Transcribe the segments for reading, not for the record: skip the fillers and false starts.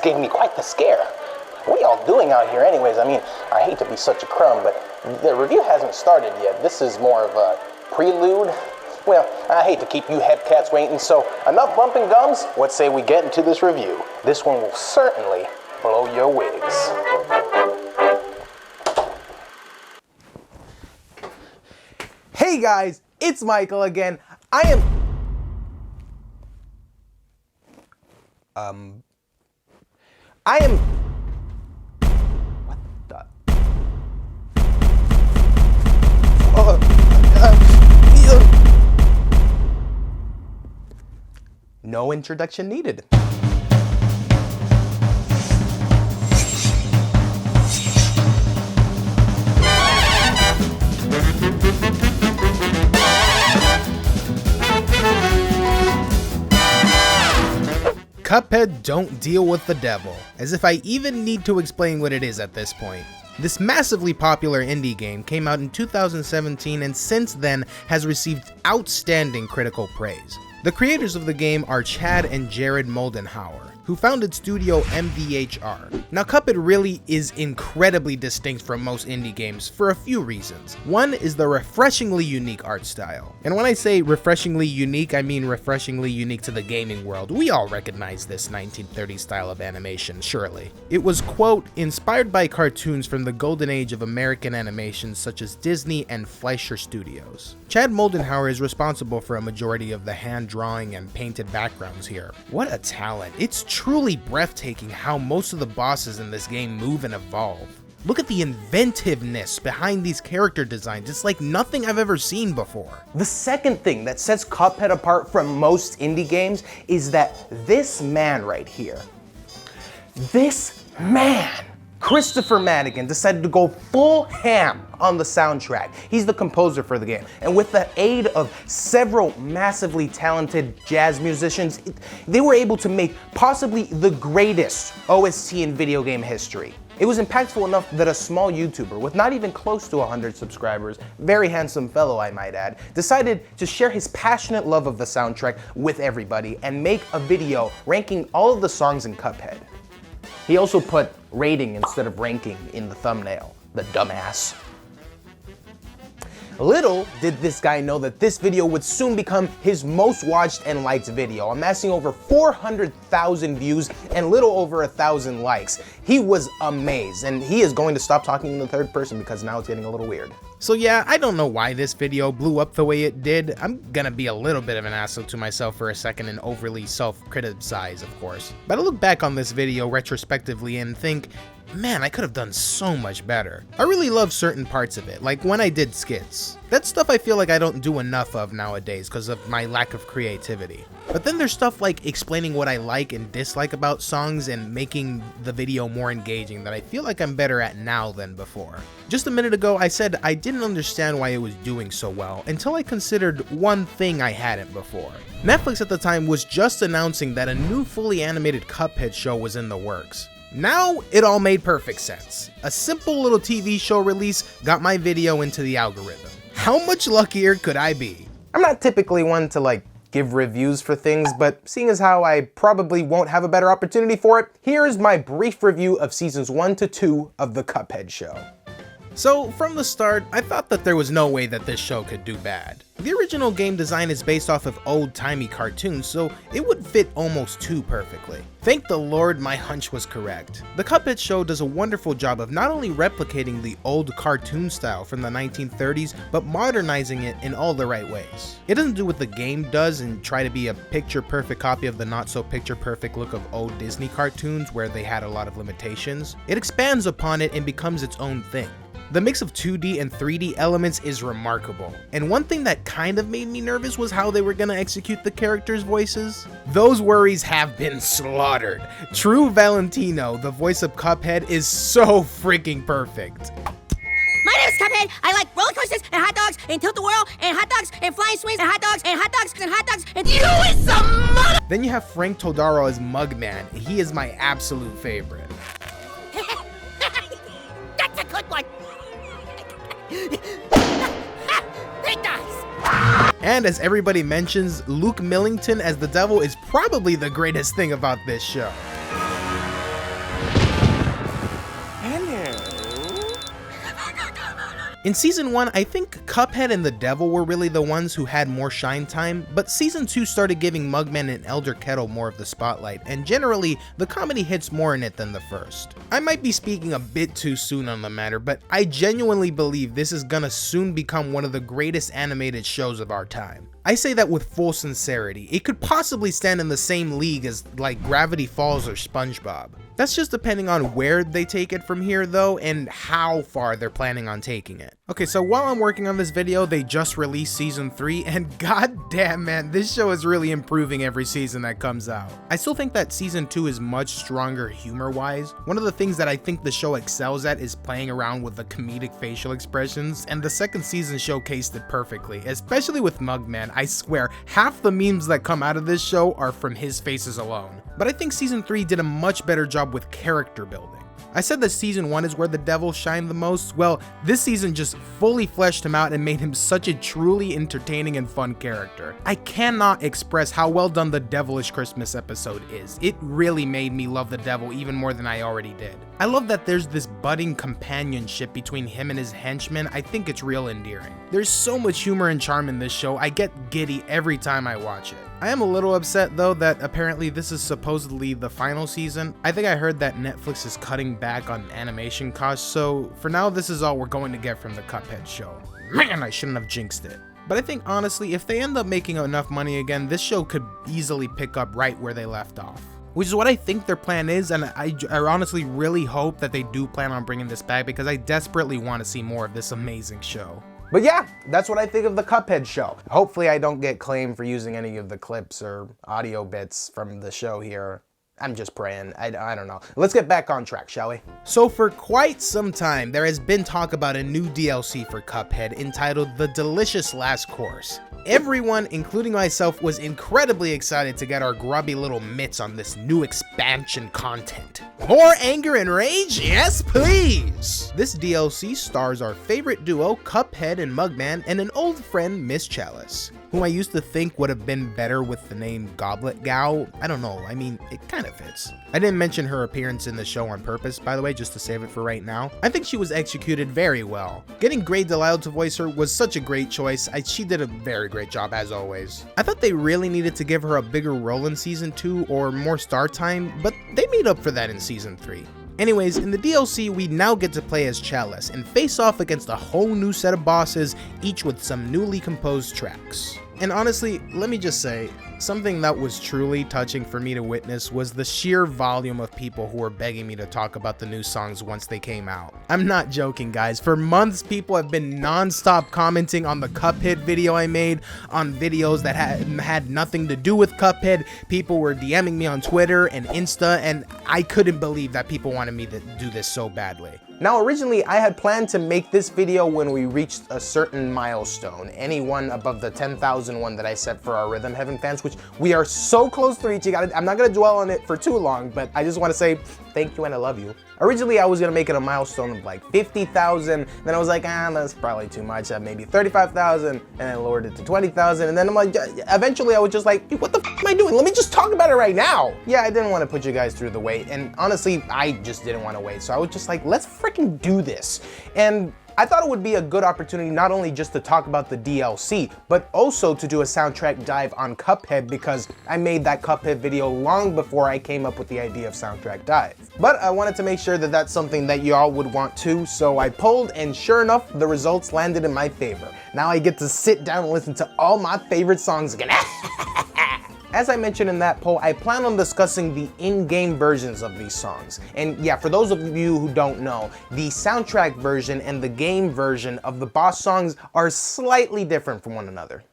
gave me quite the scare. What are y'all doing out here anyways? I mean, I hate to be such a crumb, but the review hasn't started yet. This is more of a prelude. Well, I hate to keep you headcats waiting, so enough bumping gums. What say we get into this review? This one will certainly blow your wigs. Hey guys, it's Michael again. I am what the no introduction needed. Cuphead Don't Deal with the Devil, as if I even need to explain what it is at this point. This massively popular indie game came out in 2017 and since then has received outstanding critical praise. The creators of the game are Chad and Jared Moldenhauer, who founded studio MVHR. Now Cuphead really is incredibly distinct from most indie games for a few reasons. One is the refreshingly unique art style. And when I say refreshingly unique, I mean refreshingly unique to the gaming world. We all recognize this 1930s style of animation, surely. It was, quote, inspired by cartoons from the golden age of American animation such as Disney and Fleischer Studios. Chad Moldenhauer is responsible for a majority of the hand drawing and painted backgrounds here. What a talent. It's truly breathtaking how most of the bosses in this game move and evolve. Look at the inventiveness behind these character designs. It's like nothing I've ever seen before. The second thing that sets Cuphead apart from most indie games is that this man right here, Christopher Madigan, decided to go full ham on the soundtrack. He's the composer for the game, and with the aid of several massively talented jazz musicians, they were able to make possibly the greatest OST in video game history. It was impactful enough that a small YouTuber with not even close to 100 subscribers, very handsome fellow I might add, decided to share his passionate love of the soundtrack with everybody and make a video ranking all of the songs in Cuphead. He also put rating instead of ranking in the thumbnail, the dumbass. Little did this guy know that this video would soon become his most watched and liked video, amassing over 400,000 views and little over 1,000 likes. He was amazed, and he is going to stop talking in the third person because now it's getting a little weird. So yeah, I don't know why this video blew up the way it did. I'm gonna be a little bit of an asshole to myself for a second and overly self-criticize, of course. But I look back on this video retrospectively and think, man, I could have done so much better. I really love certain parts of it, like when I did skits. That's stuff I feel like I don't do enough of nowadays because of my lack of creativity. But then there's stuff like explaining what I like and dislike about songs and making the video more engaging that I feel like I'm better at now than before. Just a minute ago, I said I didn't understand why it was doing so well until I considered one thing I hadn't before. Netflix at the time was just announcing that a new fully animated Cuphead show was in the works. Now, it all made perfect sense. A simple little TV show release got my video into the algorithm. How much luckier could I be? I'm not typically one to give reviews for things, but seeing as how I probably won't have a better opportunity for it, here is my brief review of seasons 1 to 2 of the Cuphead show. So, from the start, I thought that there was no way that this show could do bad. The original game design is based off of old-timey cartoons, so it would fit almost too perfectly. Thank the Lord my hunch was correct. The Cuphead show does a wonderful job of not only replicating the old cartoon style from the 1930s, but modernizing it in all the right ways. It doesn't do what the game does and try to be a picture-perfect copy of the not-so-picture-perfect look of old Disney cartoons where they had a lot of limitations. It expands upon it and becomes its own thing. The mix of 2D and 3D elements is remarkable, and one thing that kind of made me nervous was how they were gonna execute the characters' voices. Those worries have been slaughtered. True Valentino, the voice of Cuphead, is so freaking perfect. My name is Cuphead. I like roller coasters and hot dogs and tilt-a-whirl and hot dogs and flying swings and hot dogs and hot dogs and hot dogs and you is some mother. Then you have Frank Todaro as Mugman. He is my absolute favorite. That's a good one. He does. And as everybody mentions, Luke Millington as the devil is probably the greatest thing about this show. In Season 1, I think Cuphead and the Devil were really the ones who had more shine time, but Season 2 started giving Mugman and Elder Kettle more of the spotlight, and generally, the comedy hits more in it than the first. I might be speaking a bit too soon on the matter, but I genuinely believe this is gonna soon become one of the greatest animated shows of our time. I say that with full sincerity. It could possibly stand in the same league as like Gravity Falls or SpongeBob. That's just depending on where they take it from here though, and how far they're planning on taking it. Okay, so while I'm working on this video, they just released Season 3, and goddamn man, this show is really improving every season that comes out. I still think that Season 2 is much stronger humor-wise. One of the things that I think the show excels at is playing around with the comedic facial expressions, and the second season showcased it perfectly, especially with Mugman. I swear, half the memes that come out of this show are from his faces alone. But I think Season 3 did a much better job with character building. I said that Season 1 is where the Devil shined the most. Well, this season just fully fleshed him out and made him such a truly entertaining and fun character. I cannot express how well done the Devilish Christmas episode is. It really made me love the Devil even more than I already did. I love that there's this budding companionship between him and his henchmen. I think it's real endearing. There's so much humor and charm in this show, I get giddy every time I watch it. I am a little upset though that apparently this is supposedly the final season. I think I heard that Netflix is cutting back on animation costs, so for now this is all we're going to get from the Cuphead show. Man, I shouldn't have jinxed it. But I think honestly, if they end up making enough money again, this show could easily pick up right where they left off. Which is what I think their plan is, and I honestly really hope that they do plan on bringing this back because I desperately want to see more of this amazing show. But yeah, that's what I think of the Cuphead show. Hopefully I don't get claimed for using any of the clips or audio bits from the show here. I'm just praying. I don't know. Let's get back on track, shall we? So for quite some time, there has been talk about a new DLC for Cuphead entitled The Delicious Last Course. Everyone, including myself, was incredibly excited to get our grubby little mitts on this new expansion content. More anger and rage? Yes, please! This DLC stars our favorite duo, Cuphead and Mugman, and an old friend, Miss Chalice, whom I used to think would have been better with the name Goblet Gal. I don't know, I mean, it kind of fits. I didn't mention her appearance in the show on purpose, by the way, just to save it for right now. I think she was executed very well. Getting Grey Delisle to voice her was such a great choice. She did a very great job as always. I thought they really needed to give her a bigger role in Season 2 or more star time, but they made up for that in Season 3. Anyways, in the DLC, we now get to play as Chalice and face off against a whole new set of bosses, each with some newly composed tracks. And honestly, let me just say, something that was truly touching for me to witness was the sheer volume of people who were begging me to talk about the new songs once they came out. I'm not joking, guys. For months, people have been non-stop commenting on the Cuphead video I made, on videos that had nothing to do with Cuphead. People were DMing me on Twitter and Insta, and I couldn't believe that people wanted me to do this so badly. Now, originally, I had planned to make this video when we reached a certain milestone, any one above the 10,000 one that I set for our Rhythm Heaven fans, which we are so close to reaching. I'm not gonna dwell on it for too long, but I just wanna say thank you and I love you. Originally, I was gonna make it a milestone of like 50,000, then I was like, that's probably too much, maybe 35,000, and then lowered it to 20,000, and then I'm like, eventually I was just like, what the f am I doing? Let me just talk about it right now. Yeah, I didn't want to put you guys through the wait, and honestly, I just didn't want to wait, so I was just like, let's freaking do this. And I thought it would be a good opportunity not only just to talk about the DLC, but also to do a soundtrack dive on Cuphead because I made that Cuphead video long before I came up with the idea of soundtrack dive. But I wanted to make sure that that's something that y'all would want too, so I polled and sure enough, the results landed in my favor. Now I get to sit down and listen to all my favorite songs again. As I mentioned in that poll, I plan on discussing the in-game versions of these songs. And yeah, for those of you who don't know, the soundtrack version and the game version of the boss songs are slightly different from one another.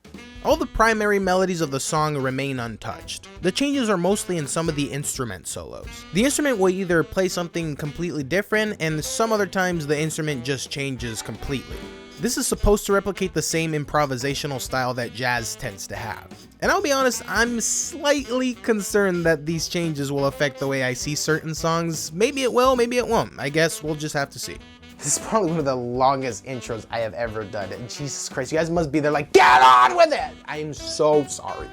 All the primary melodies of the song remain untouched. The changes are mostly in some of the instrument solos. The instrument will either play something completely different, and some other times the instrument just changes completely. This is supposed to replicate the same improvisational style that jazz tends to have. And I'll be honest, I'm slightly concerned that these changes will affect the way I see certain songs. Maybe it will, maybe it won't. I guess we'll just have to see. This is probably one of the longest intros I have ever done. And Jesus Christ, you guys must be there like, get on with it! I am so sorry.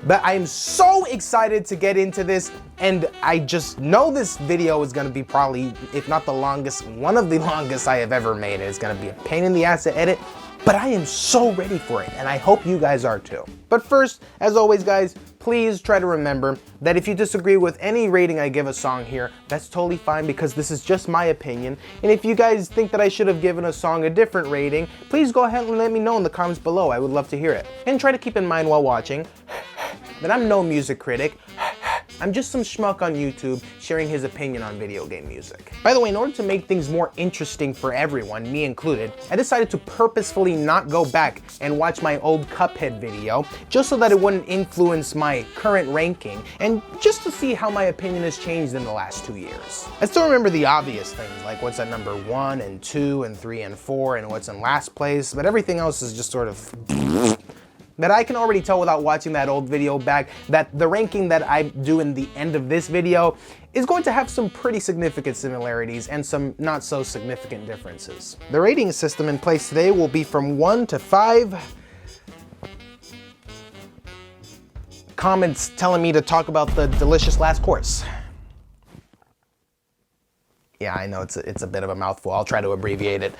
But I am so excited to get into this, and I just know this video is gonna be probably, if not the longest, one of the longest I have ever made. It's gonna be a pain in the ass to edit, but I am so ready for it, and I hope you guys are too. But first, as always guys, please try to remember that if you disagree with any rating I give a song here, that's totally fine because this is just my opinion. And if you guys think that I should have given a song a different rating, please go ahead and let me know in the comments below. I would love to hear it. And try to keep in mind while watching that I'm no music critic. I'm just some schmuck on YouTube sharing his opinion on video game music. By the way, in order to make things more interesting for everyone, me included, I decided to purposefully not go back and watch my old Cuphead video, just so that it wouldn't influence my current ranking, and just to see how my opinion has changed in the last 2 years. I still remember the obvious things, like what's at number 1 and 2 and 3 and 4 and what's in last place, but everything else is just sort of that I can already tell without watching that old video back that the ranking that I do in the end of this video is going to have some pretty significant similarities and some not so significant differences. The rating system in place today will be from 1 to 5. Comments telling me to talk about the delicious last course. Yeah, I know it's a bit of a mouthful. I'll try to abbreviate it.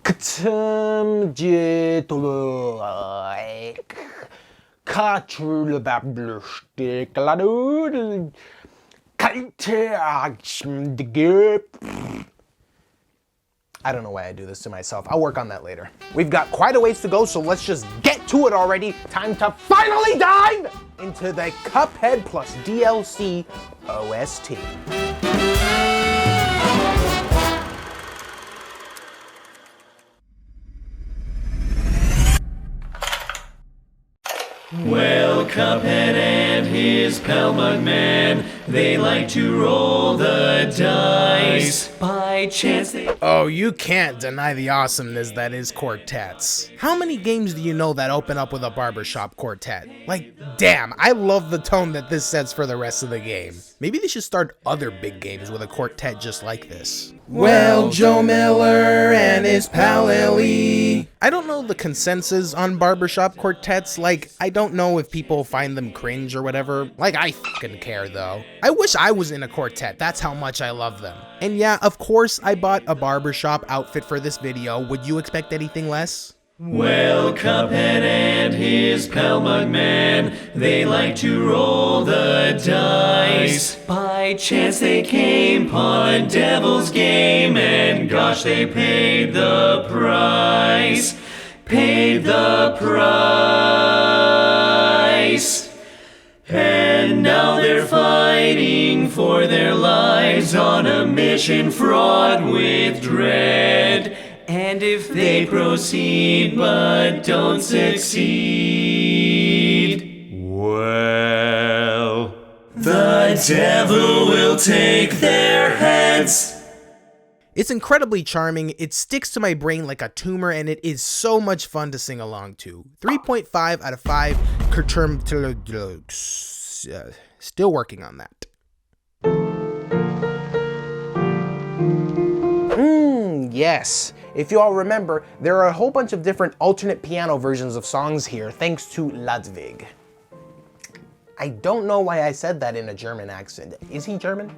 I don't know why I do this to myself. I'll work on that later. We've got quite a ways to go, so let's just get to it already. Time to finally dive into the Cuphead plus DLC OST. Well, Cuphead and his pal Mugman, they like to roll the dice. By chance they... Oh, you can't deny the awesomeness that is quartets. How many games do you know that open up with a barbershop quartet? Like, damn, I love the tone that this sets for the rest of the game. Maybe they should start other big games with a quartet just like this. Well, Joe Miller and his pal Ellie. I don't know the consensus on barbershop quartets. Like, I don't know if people find them cringe or whatever. Like, I fucking care though. I wish I was in a quartet. That's how much I love them. And yeah, of course I bought a barbershop outfit for this video. Would you expect anything less? Well, Cuphead and his pal Mugman, they like to roll the dice. By chance they came upon Devil's Game, and gosh, they paid the price. Paid the price. And now they're fighting for their lives on a mission fraught with dread. And if they proceed but don't succeed, well, the devil will take their heads. It's incredibly charming, it sticks to my brain like a tumor, and it is so much fun to sing along to. 3.5 out of 5, still working on that. Yes. If you all remember, there are a whole bunch of different alternate piano versions of songs here, thanks to Ludwig. I don't know why I said that in a German accent. Is he German?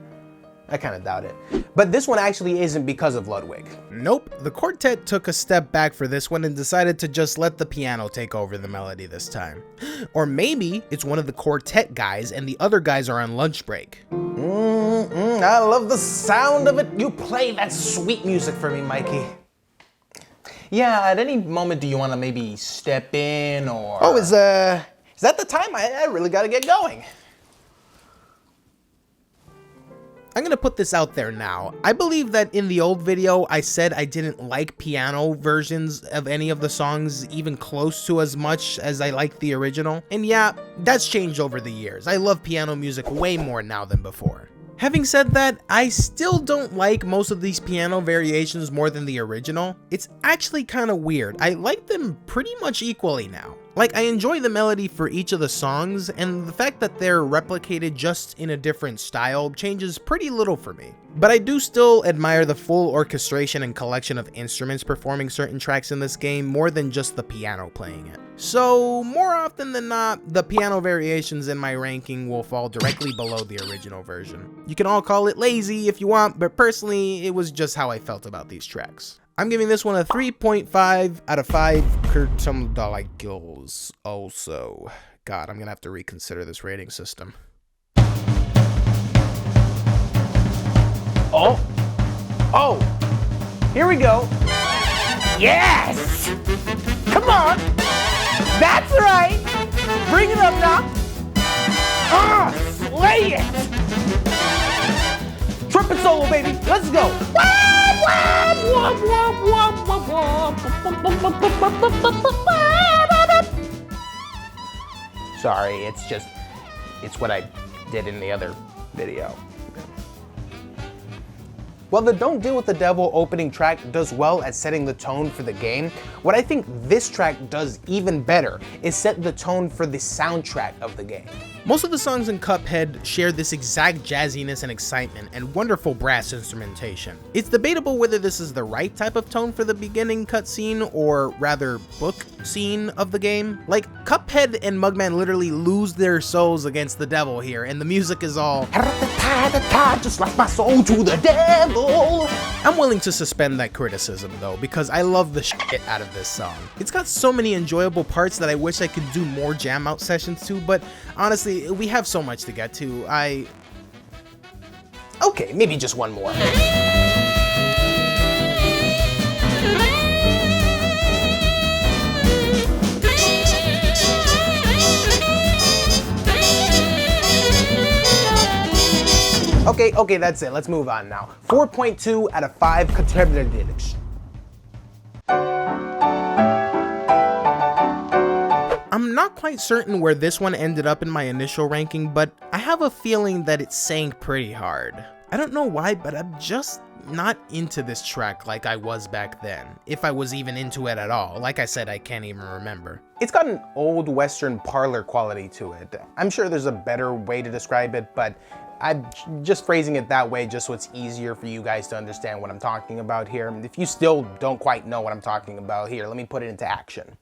I kind of doubt it. But this one actually isn't because of Ludwig. Nope, the quartet took a step back for this one and decided to just let the piano take over the melody this time. Or maybe it's one of the quartet guys and the other guys are on lunch break. I love the sound of it. You play that sweet music for me, Mikey. Yeah, at any moment do you want to maybe step in or... Oh, is that the time? I really got to get going. I'm gonna put this out there now. I believe that in the old video, I said I didn't like piano versions of any of the songs even close to as much as I liked the original. And yeah, that's changed over the years. I love piano music way more now than before. Having said that, I still don't like most of these piano variations more than the original. It's actually kind of weird. I like them pretty much equally now. Like, I enjoy the melody for each of the songs, and the fact that they're replicated just in a different style changes pretty little for me. But I do still admire the full orchestration and collection of instruments performing certain tracks in this game more than just the piano playing it. So, more often than not, the piano variations in my ranking will fall directly below the original version. You can all call it lazy if you want, but personally, it was just how I felt about these tracks. I'm giving this one a 3.5 out of 5 Kurtumdaligils. Also, God, I'm gonna have to reconsider this rating system. Oh, here we go. Yes! Come on! That's right! Bring it up now! Slay it! Trumpet solo, baby! Let's go! Sorry, it's what I did in the other video. While the Don't Deal with the Devil opening track does well at setting the tone for the game, what I think this track does even better is set the tone for the soundtrack of the game. Most of the songs in Cuphead share this exact jazziness and excitement and wonderful brass instrumentation. It's debatable whether this is the right type of tone for the beginning cutscene, or rather book scene of the game. Like, Cuphead and Mugman literally lose their souls against the devil here, and the music is all just like my soul to the devil. I'm willing to suspend that criticism though, because I love the shit out of this song. It's got so many enjoyable parts that I wish I could do more jam out sessions to, but honestly, we have so much to get to. Okay, maybe just one more. Okay, that's it. Let's move on now. 4.2 out of 5 Cuphead. I'm not quite certain where this one ended up in my initial ranking, but I have a feeling that it sank pretty hard. I don't know why, but I'm just not into this track like I was back then, if I was even into it at all. Like I said, I can't even remember. It's got an old Western parlor quality to it. I'm sure there's a better way to describe it, but I'm just phrasing it that way just so it's easier for you guys to understand what I'm talking about here. If you still don't quite know what I'm talking about here, let me put it into action.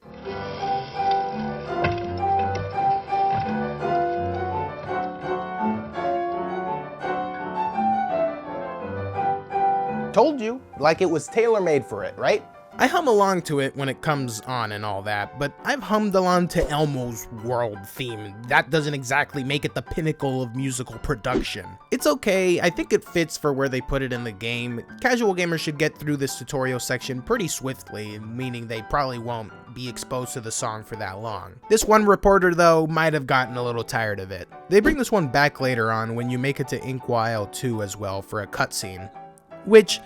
Told you, like it was tailor-made for it, right? I hum along to it when it comes on and all that, but I've hummed along to Elmo's world theme. That doesn't exactly make it the pinnacle of musical production. It's okay, I think it fits for where they put it in the game. Casual gamers should get through this tutorial section pretty swiftly, meaning they probably won't be exposed to the song for that long. This one reporter though might have gotten a little tired of it. They bring this one back later on when you make it to Inkwell Isle Two as well for a cutscene, which,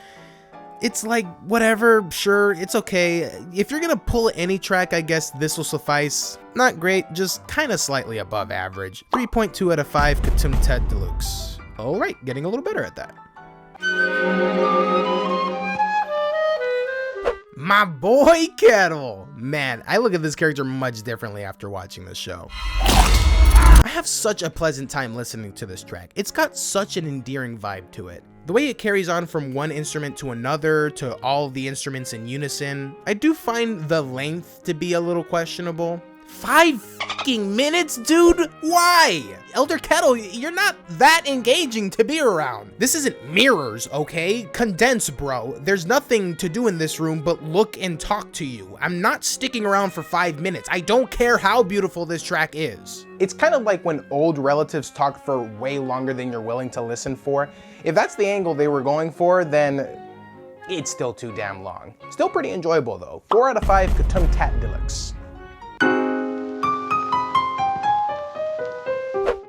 it's like, whatever, sure, it's okay. If you're gonna pull any track, I guess this will suffice. Not great, just kinda slightly above average. 3.2 out of 5 Cuphead Deluxe. Alright, getting a little better at that. My boy Kettle! Man, I look at this character much differently after watching this show. I have such a pleasant time listening to this track. It's got such an endearing vibe to it. The way it carries on from one instrument to another, to all the instruments in unison. I do find the length to be a little questionable. 5 fucking minutes, dude? Why? Elder Kettle, you're not that engaging to be around. This isn't Mirrors, okay? Condense, bro. There's nothing to do in this room but look and talk to you. I'm not sticking around for 5 minutes. I don't care how beautiful this track is. It's kind of like when old relatives talk for way longer than you're willing to listen for. If that's the angle they were going for, then it's still too damn long. Still pretty enjoyable though. 4 out of 5 Cuphead Deluxe.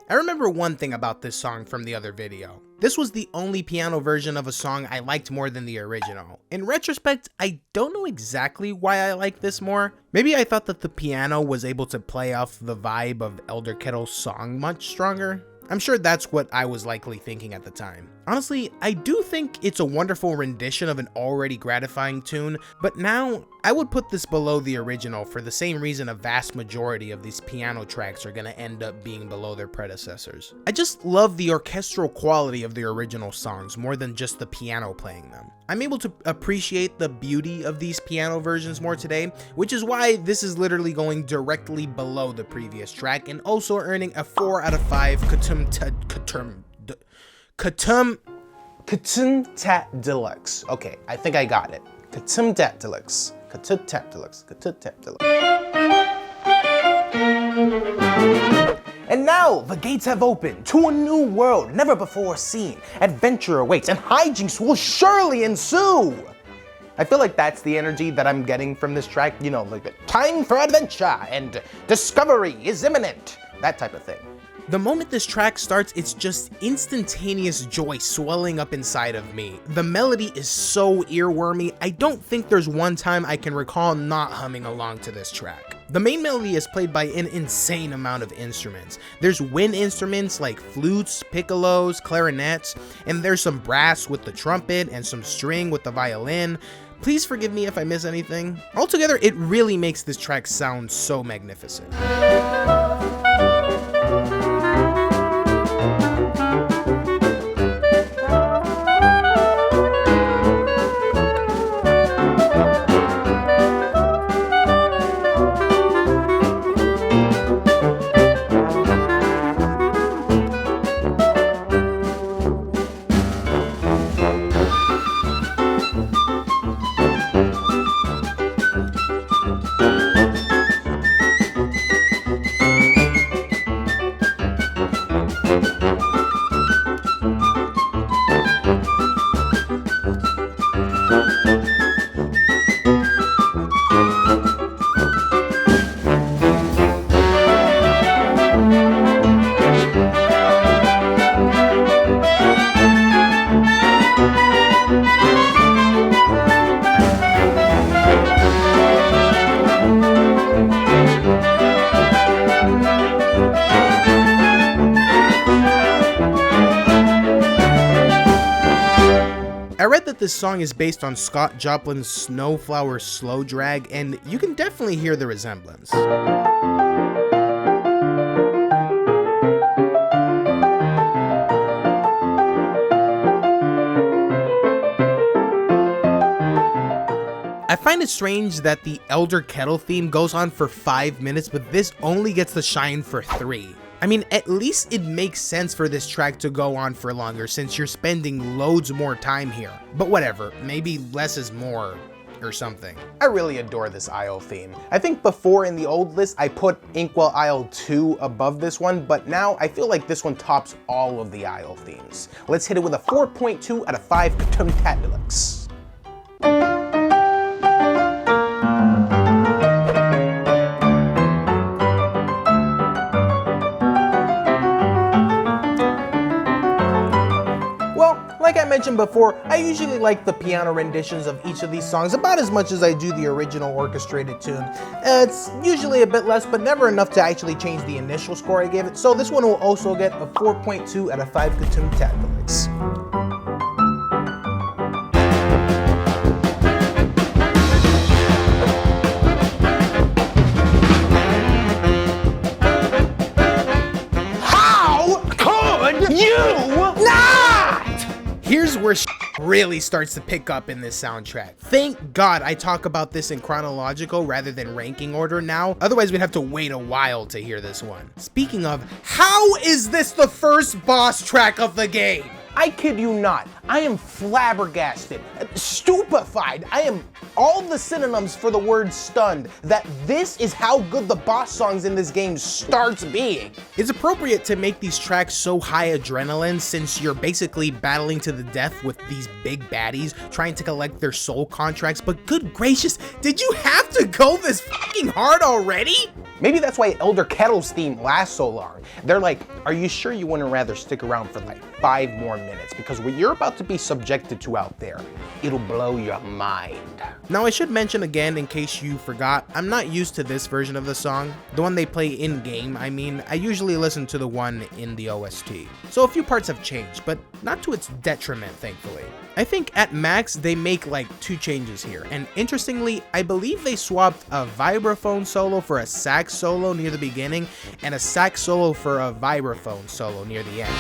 I remember one thing about this song from the other video. This was the only piano version of a song I liked more than the original. In retrospect, I don't know exactly why I like this more. Maybe I thought that the piano was able to play off the vibe of Elder Kettle's song much stronger. I'm sure that's what I was likely thinking at the time. Honestly, I do think it's a wonderful rendition of an already gratifying tune, but now I would put this below the original for the same reason a vast majority of these piano tracks are gonna end up being below their predecessors. I just love the orchestral quality of the original songs more than just the piano playing them. I'm able to appreciate the beauty of these piano versions more today, which is why this is literally going directly below the previous track and also earning a 4 out of 5 Katum-tat Deluxe. Okay, I think I got it. Katum-tat Deluxe. Katum-tat Deluxe. Katum-tat Deluxe. And now, the gates have opened to a new world never before seen. Adventure awaits, and Hi-Jinx will surely ensue! I feel like that's the energy that I'm getting from this track. You know, like the time for adventure and discovery is imminent. That type of thing. The moment this track starts, it's just instantaneous joy swelling up inside of me. The melody is so earwormy, I don't think there's one time I can recall not humming along to this track. The main melody is played by an insane amount of instruments. There's wind instruments like flutes, piccolos, clarinets, and there's some brass with the trumpet and some string with the violin. Please forgive me if I miss anything. Altogether, it really makes this track sound so magnificent. This song is based on Scott Joplin's Snowflower Slow Drag, and you can definitely hear the resemblance. I find it strange that the Elder Kettle theme goes on for 5 minutes, but this only gets the shine for 3. I mean, at least it makes sense for this track to go on for longer since you're spending loads more time here. But whatever, maybe less is more or something. I really adore this Isle theme. I think before in the old list I put Inkwell Isle 2 above this one, but now I feel like this one tops all of the Isle themes. Let's hit it with a 4.2 out of 5 Katum-tat Deluxe. Like I mentioned before, I usually like the piano renditions of each of these songs about as much as I do the original orchestrated tune. It's usually a bit less, but never enough to actually change the initial score I gave it, so this one will also get a 4.2 out of 5 Katum-tat Deluxe. How could you not? Here's where really starts to pick up in this soundtrack. Thank God I talk about this in chronological rather than ranking order now, otherwise we'd have to wait a while to hear this one. Speaking of, how is this the first boss track of the game? I kid you not, I am flabbergasted, stupefied, I am all the synonyms for the word stunned that this is how good the boss songs in this game starts being. It's appropriate to make these tracks so high adrenaline since you're basically battling to the death with these big baddies trying to collect their soul contracts, but good gracious, did you have to go this fucking hard already? Maybe that's why Elder Kettle's theme lasts so long. They're like, are you sure you wouldn't rather stick around for like 5 more minutes? Because what you're about to be subjected to out there, it'll blow your mind. Now I should mention again, in case you forgot, I'm not used to this version of the song. The one they play in-game, I mean, I usually listen to the one in the OST. So a few parts have changed, but not to its detriment, thankfully. I think at max, they make like 2 changes here. And interestingly, I believe they swapped a vibraphone solo for a sax solo near the beginning and a sax solo for a vibraphone solo near the end.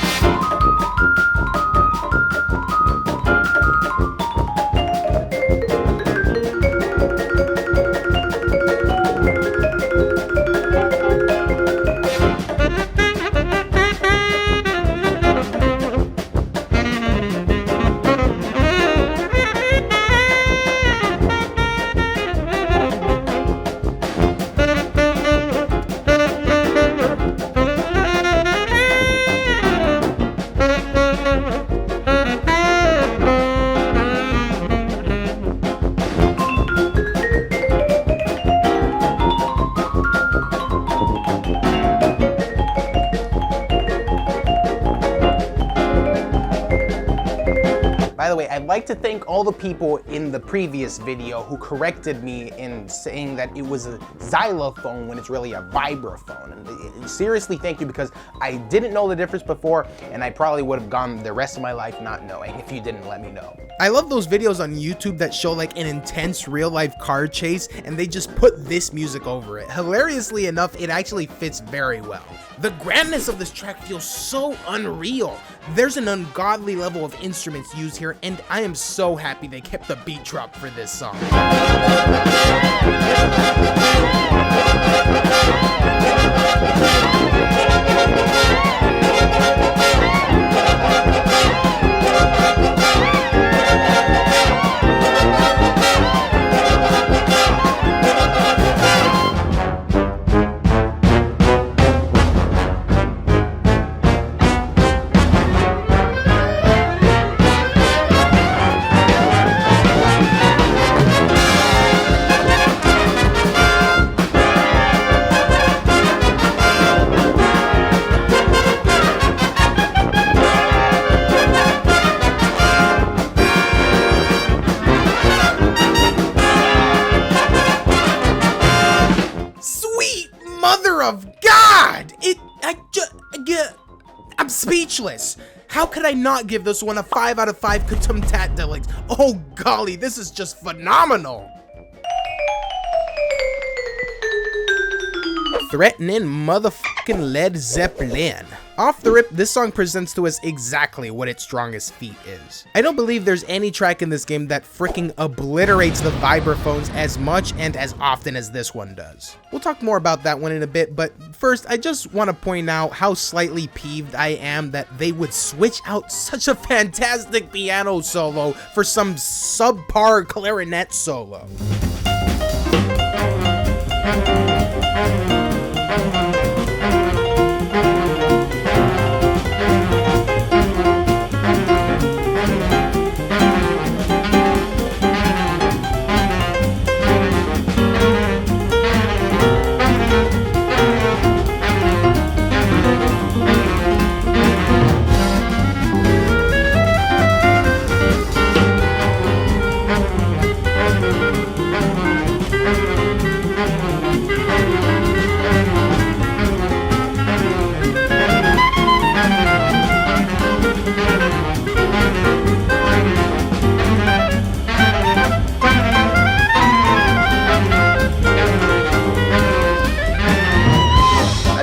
By the way, I'd like to thank all the people in the previous video who corrected me in saying that it was a xylophone when it's really a vibraphone. And seriously, thank you, because I didn't know the difference before, and I probably would have gone the rest of my life not knowing if you didn't let me know. I love those videos on YouTube that show like an intense real-life car chase, and they just put this music over it. Hilariously enough, it actually fits very well. The grandness of this track feels so unreal. There's an ungodly level of instruments used here, and I am so happy they kept the beat drop for this song. Of God! I'm speechless. How could I not give this one a 5 out of 5 Kutumtatdelics? Oh golly, this is just phenomenal. Threatenin motherfucking Led Zeppelin. Off the rip, this song presents to us exactly what its strongest feat is. I don't believe there's any track in this game that freaking obliterates the vibraphones as much and as often as this one does. We'll talk more about that one in a bit, but first, I just want to point out how slightly peeved I am that they would switch out such a fantastic piano solo for some subpar clarinet solo.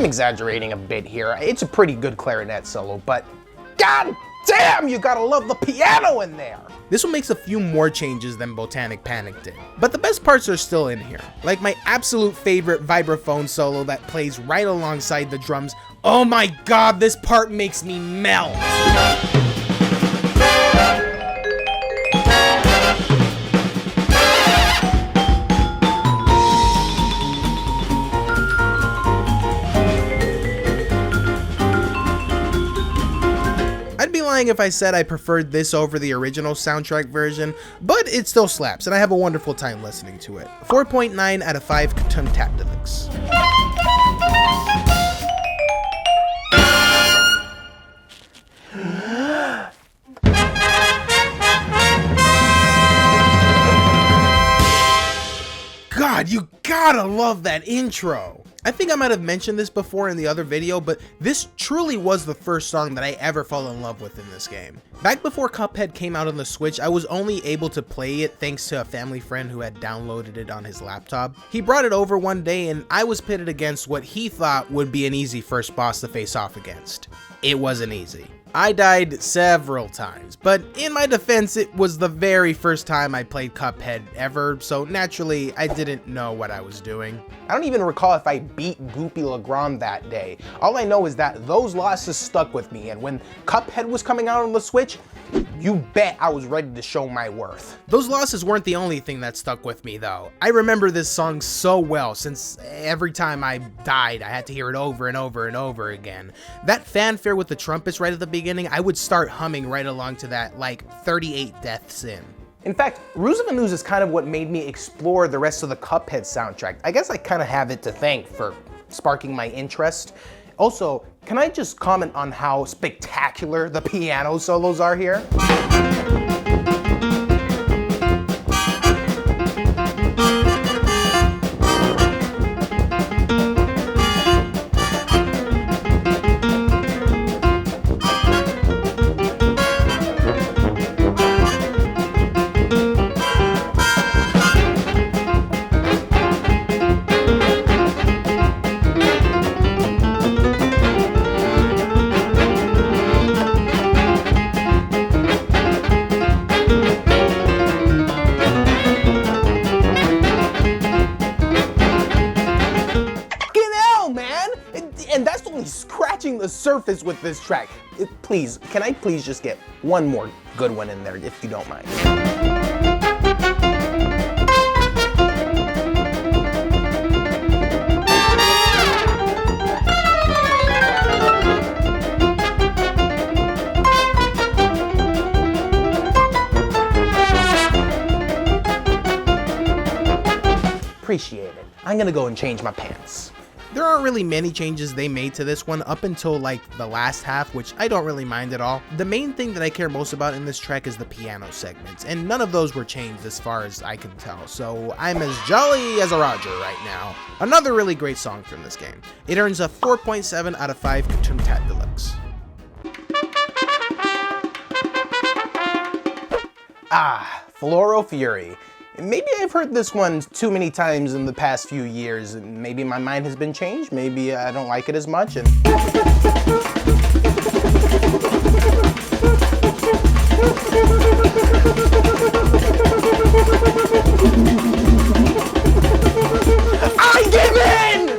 Exaggerating a bit here. It's a pretty good clarinet solo, but god damn, you gotta love the piano in there. This one makes a few more changes than Botanic Panic did, but the best parts are still in here. Like my absolute favorite vibraphone solo that plays right alongside the drums. Oh my god, this part makes me melt. If I said I preferred this over the original soundtrack version, but it still slaps and I have a wonderful time listening to it. 4.9 out of 5 Kutumtatdelics. God, you gotta love that intro. I think I might have mentioned this before in the other video, but this truly was the first song that I ever fell in love with in this game. Back before Cuphead came out on the Switch, I was only able to play it thanks to a family friend who had downloaded it on his laptop. He brought it over one day and I was pitted against what he thought would be an easy first boss to face off against. It wasn't easy. I died several times, but in my defense, it was the very first time I played Cuphead ever, so naturally, I didn't know what I was doing. I don't even recall if I beat Goopy Legrand that day. All I know is that those losses stuck with me, and when Cuphead was coming out on the Switch, you bet I was ready to show my worth. Those losses weren't the only thing that stuck with me though. I remember this song so well since every time I died, I had to hear it over and over and over again. That fanfare with the trumpets right at the beginning, I would start humming right along to that like 38 deaths in. In fact, Ruse of Ooze is kind of what made me explore the rest of the Cuphead soundtrack. I guess I kind of have it to thank for sparking my interest. Also, can I just comment on how spectacular the piano solos are here? The surface with this track. Please, can I please just get one more good one in there if you don't mind? Appreciate it. I'm gonna go and change my pants. There aren't really many changes they made to this one up until like the last half, which I don't really mind at all. The main thing that I care most about in this track is the piano segments, and none of those were changed as far as I can tell, so I'm as jolly as a Roger right now. Another really great song from this game. It earns a 4.7 out of 5 Toontat Deluxe. Floral Fury. Maybe I've heard this one too many times in the past few years, and maybe my mind has been changed, maybe I don't like it as much, and... I give in!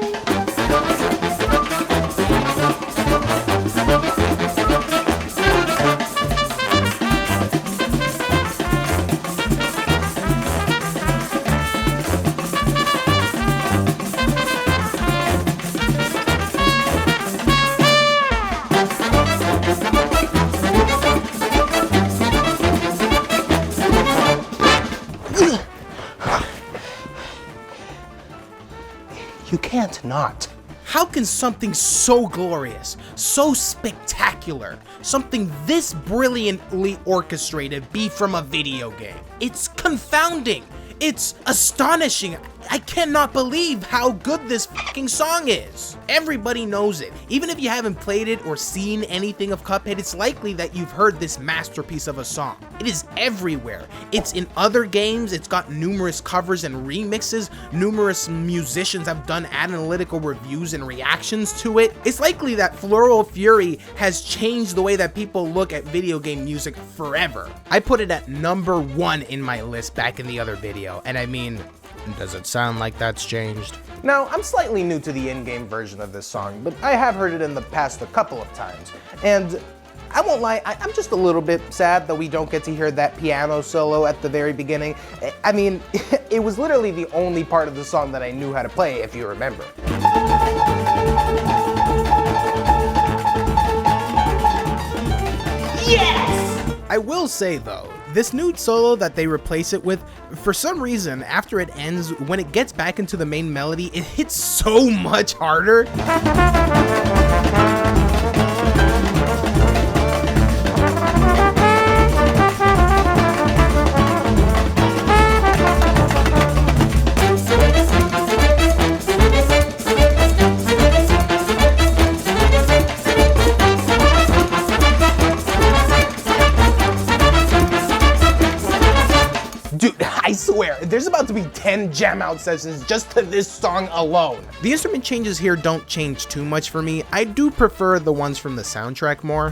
You can't not. How can something so glorious, so spectacular, something this brilliantly orchestrated be from a video game? It's confounding. It's astonishing. I cannot believe how good this fucking song is. Everybody knows it. Even if you haven't played it or seen anything of Cuphead, it's likely that you've heard this masterpiece of a song. It is everywhere. It's in other games. It's got numerous covers and remixes. Numerous musicians have done analytical reviews and reactions to it. It's likely that Floral Fury has changed the way that people look at video game music forever. I put it at #1 in my list back in the other video, and I mean, does it sound like that's changed? Now, I'm slightly new to the in-game version of this song, but I have heard it in the past a couple of times, and I won't lie, I'm just a little bit sad that we don't get to hear that piano solo at the very beginning. I mean, it was literally the only part of the song that I knew how to play, if you remember. Yes! I will say though, this new solo that they replace it with, for some reason, after it ends, when it gets back into the main melody, it hits so much harder. be 10 jam out sessions just to this song alone. The instrument changes here don't change too much for me. I do prefer the ones from the soundtrack more.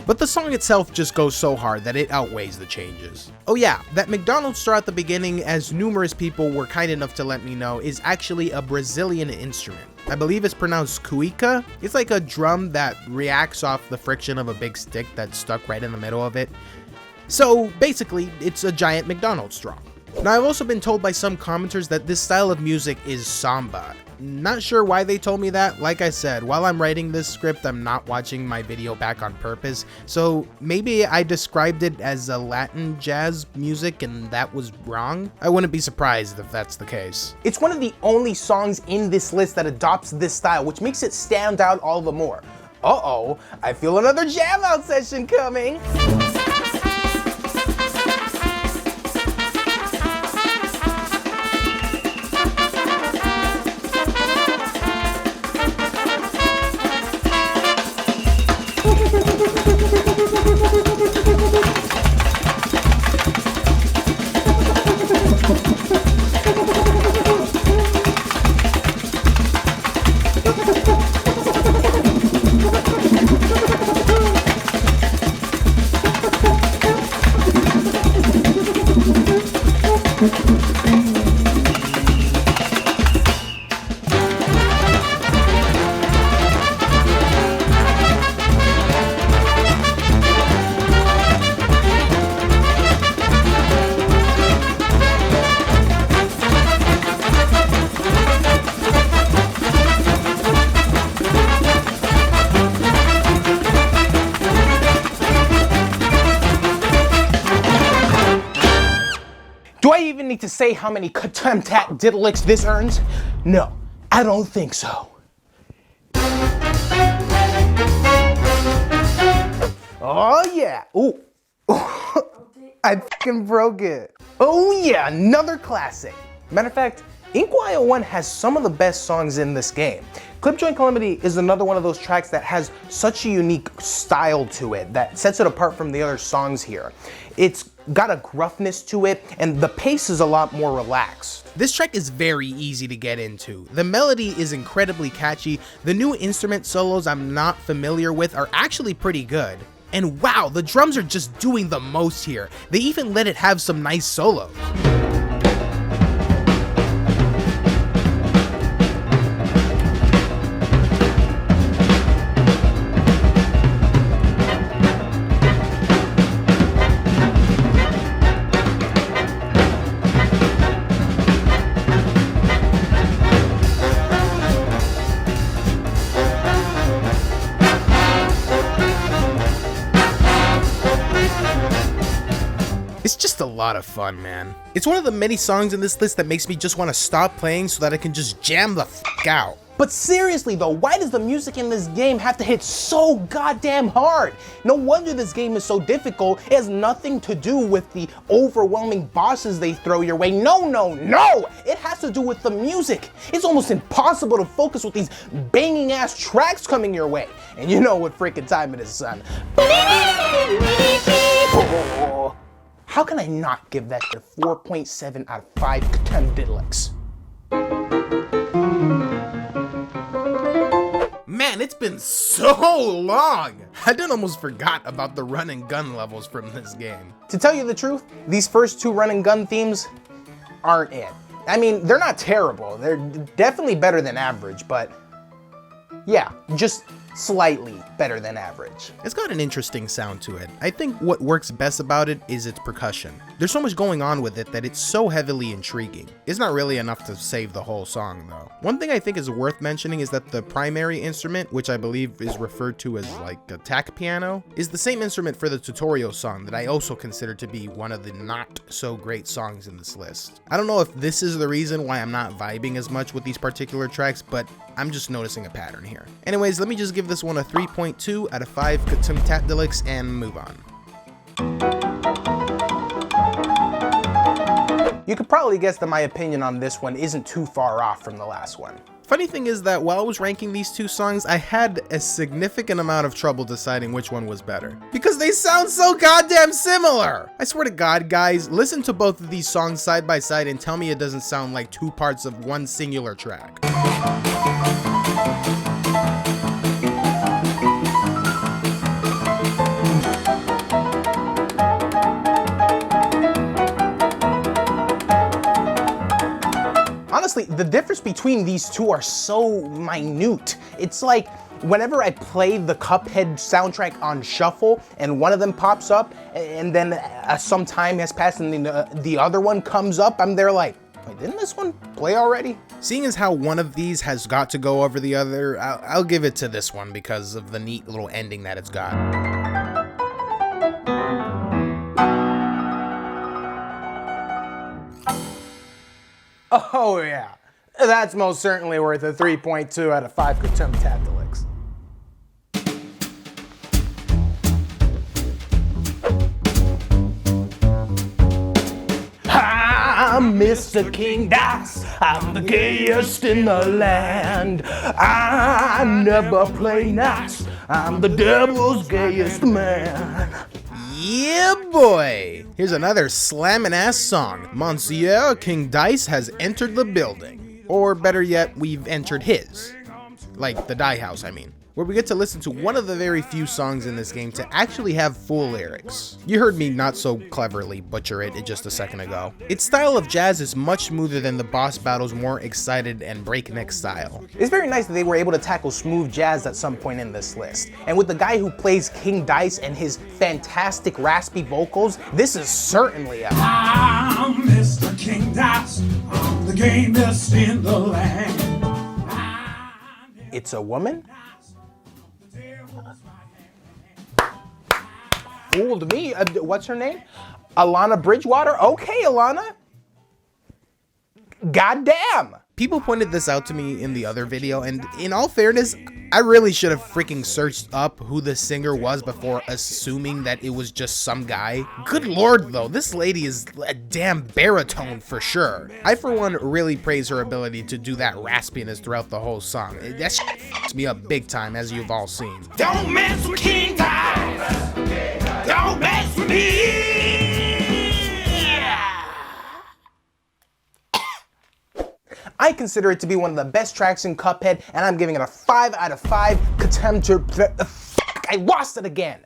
But the song itself just goes so hard that it outweighs the changes. Oh yeah, that McDonald's straw at the beginning, as numerous people were kind enough to let me know, is actually a Brazilian instrument. I believe it's pronounced cuica. It's like a drum that reacts off the friction of a big stick that's stuck right in the middle of it. So basically, it's a giant McDonald's straw. Now, I've also been told by some commenters that this style of music is samba. Not sure why they told me that. Like I said, while I'm writing this script, I'm not watching my video back on purpose, so maybe I described it as a Latin jazz music and that was wrong. I wouldn't be surprised if that's the case. It's one of the only songs in this list that adopts this style, which makes it stand out all the more. Uh-oh, I feel another jam out session coming. Need to say how many Katumtat Diddlicks this earns? No, I don't think so. Oh yeah, ooh. I fucking broke it. Oh yeah, another classic. Matter of fact, Inkwell Isle One has some of the best songs in this game. Clipjoint Calamity is another one of those tracks that has such a unique style to it that sets it apart from the other songs here. It's got a gruffness to it, and the pace is a lot more relaxed. This track is very easy to get into. The melody is incredibly catchy. The new instrument solos I'm not familiar with are actually pretty good. And wow, the drums are just doing the most here. They even let it have some nice solos. It's just a lot of fun, man. It's one of the many songs in this list that makes me just want to stop playing so that I can just jam the f*** out. But seriously though, why does the music in this game have to hit so goddamn hard? No wonder this game is so difficult. It has nothing to do with the overwhelming bosses they throw your way. No, no, no! It has to do with the music. It's almost impossible to focus with these banging ass tracks coming your way. And you know what freaking time it is, son. How can I not give that a 4.7 out of 5 Diddlicks? Man, it's been so long! I done almost forgot about the run and gun levels from this game. To tell you the truth, these first two run and gun themes aren't it. I mean, they're not terrible. They're definitely better than average, but yeah, just slightly better than average. It's got an interesting sound to it. I think what works best about it is its percussion. There's so much going on with it that it's so heavily intriguing. It's not really enough to save the whole song though. One thing I think is worth mentioning is that the primary instrument, which I believe is referred to as like a tack piano, is the same instrument for the tutorial song that I also consider to be one of the not so great songs in this list. I don't know if this is the reason why I'm not vibing as much with these particular tracks, but I'm just noticing a pattern here. Anyways, let me just give this one a 3.2 out of 5 Katumtat Diddlicks and move on. You could probably guess that my opinion on this one isn't too far off from the last one. Funny thing is that while I was ranking these two songs, I had a significant amount of trouble deciding which one was better. Because they sound so goddamn similar! I swear to God, guys, listen to both of these songs side by side and tell me it doesn't sound like two parts of one singular track. Honestly, the difference between these two are so minute. It's like whenever I play the Cuphead soundtrack on shuffle and one of them pops up and then some time has passed and the other one comes up, I'm there like, wait, didn't this one play already? Seeing as how one of these has got to go over the other, I'll give it to this one because of the neat little ending that it's got. Oh yeah, that's most certainly worth a 3.2 out of 5 Cuphead. I'm Mr. King Dice, I'm the gayest in the land. I never play nice, I'm the devil's gayest man. Yeah, boy! Here's another slammin' ass song. Monsieur King Dice has entered the building. Or better yet, we've entered his. Like the Die House, I mean. Where we get to listen to one of the very few songs in this game to actually have full lyrics. You heard me not so cleverly butcher it just a second ago. Its style of jazz is much smoother than the boss battle's more excited and breakneck style. It's very nice that they were able to tackle smooth jazz at some point in this list. And with the guy who plays King Dice and his fantastic raspy vocals, this is certainly a I'm Mr. King Dice, I'm the gamest in the land. It's a woman? Fooled me. What's her name? Alana Bridgewater? Okay, Alana. Goddamn. People pointed this out to me in the other video, and in all fairness, I really should have freaking searched up who the singer was before assuming that it was just some guy. Good lord though, this lady is a damn baritone for sure. I for one really praise her ability to do that raspiness throughout the whole song. That shit f***s me up big time, as you've all seen. Don't mess with King Dice, don't mess with me. I consider it to be one of the best tracks in Cuphead, and I'm giving it a 5 out of 5 I lost it again.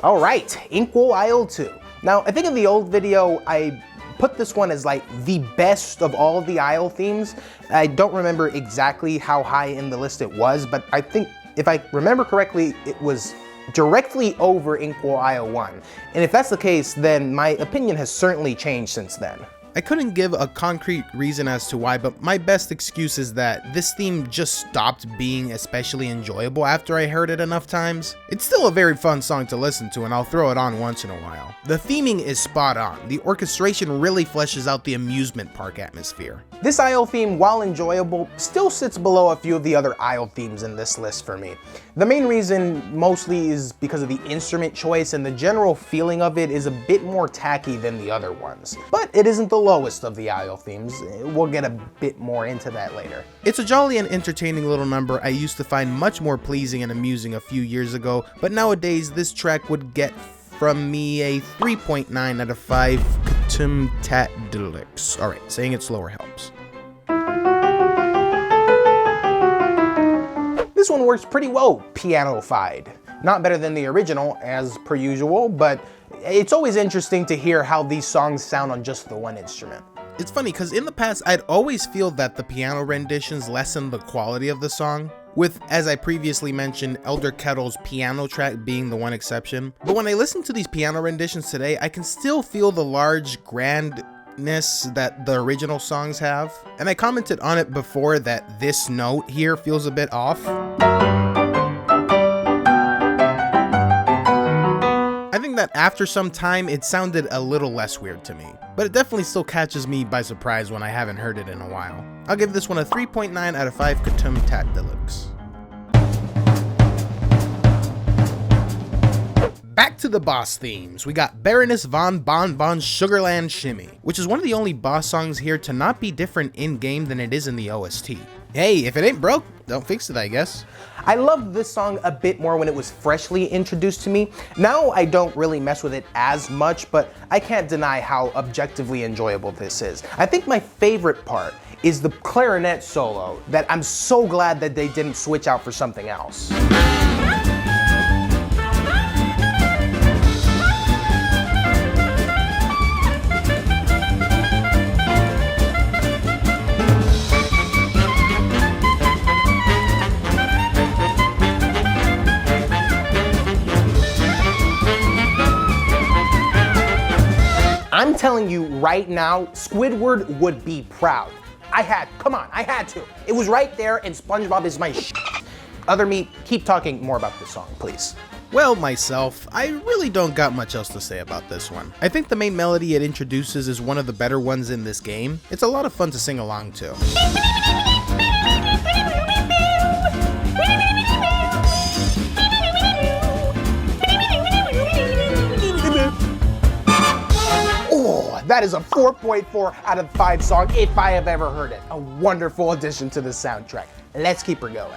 All right, Inkwell Isle 2. Now, I think in the old video, I put this one as like the best of all the Isle themes. I don't remember exactly how high in the list it was, but I think if I remember correctly, it was directly over Inkwell Isle One. And if that's the case, then my opinion has certainly changed since then. I couldn't give a concrete reason as to why, but my best excuse is that this theme just stopped being especially enjoyable after I heard it enough times. It's still a very fun song to listen to, and I'll throw it on once in a while. The theming is spot on. The orchestration really fleshes out the amusement park atmosphere. This Isle theme, while enjoyable, still sits below a few of the other Isle themes in this list for me. The main reason mostly is because of the instrument choice, and the general feeling of it is a bit more tacky than the other ones. But it isn't the lowest of the Isle themes. We'll get a bit more into that later. It's a jolly and entertaining little number I used to find much more pleasing and amusing a few years ago, but nowadays this track would get from me a 3.9 out of 5 Cuphead. Alright, saying it slower helps. This one works pretty well piano-fied. Not better than the original, as per usual, but it's always interesting to hear how these songs sound on just the one instrument. It's funny, because in the past, I'd always feel that the piano renditions lessen the quality of the song, with, as I previously mentioned, Elder Kettle's piano track being the one exception. But when I listen to these piano renditions today, I can still feel the large grandness that the original songs have. And I commented on it before that this note here feels a bit off. I think that after some time, it sounded a little less weird to me, but it definitely still catches me by surprise when I haven't heard it in a while. I'll give this one a 3.9 out of 5 Cuphead. Back to the boss themes. We got Baroness von Bon Bon's Sugarland Shimmy, which is one of the only boss songs here to not be different in-game than it is in the OST. Hey, if it ain't broke, don't fix it, I guess. I loved this song a bit more when it was freshly introduced to me. Now I don't really mess with it as much, but I can't deny how objectively enjoyable this is. I think my favorite part is the clarinet solo that I'm so glad that they didn't switch out for something else. I'm telling you right now, Squidward would be proud. I had to. It was right there, and SpongeBob is my shit. Other me, keep talking more about this song, please. Well, myself, I really don't got much else to say about this one. I think the main melody it introduces is one of the better ones in this game. It's a lot of fun to sing along to. That is a 4.4 out of 5 song if I have ever heard it. A wonderful addition to the soundtrack. Let's keep her going.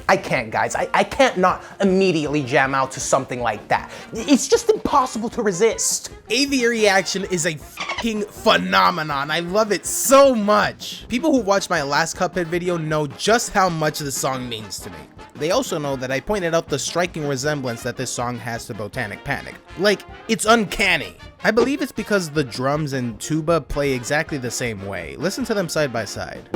I can't, guys. I can't not immediately jam out to something like that. It's just impossible to resist. Aviary Action is a fucking phenomenon. I love it so much. People who watched my last Cuphead video know just how much this song means to me. They also know that I pointed out the striking resemblance that this song has to Botanic Panic. Like, it's uncanny. I believe it's because the drums and tuba play exactly the same way. Listen to them side by side.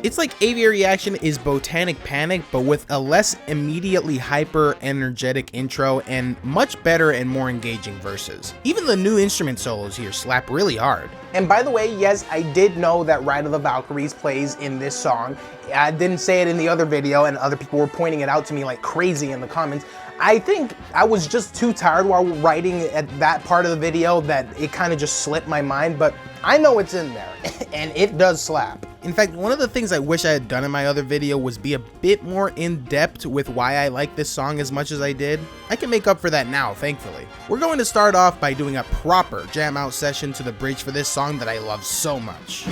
It's like Aviary Action is Botanic Panic, but with a less immediately hyper-energetic intro and much better and more engaging verses. Even the new instrument solos here slap really hard. And by the way, yes, I did know that Ride of the Valkyries plays in this song. I didn't say it in the other video, and other people were pointing it out to me like crazy in the comments. I think I was just too tired while writing at that part of the video that it kind of just slipped my mind, but I know it's in there, and it does slap. In fact, one of the things I wish I had done in my other video was be a bit more in-depth with why I like this song as much as I did. I can make up for that now, thankfully. We're going to start off by doing a proper jam out session to the bridge for this song that I love so much.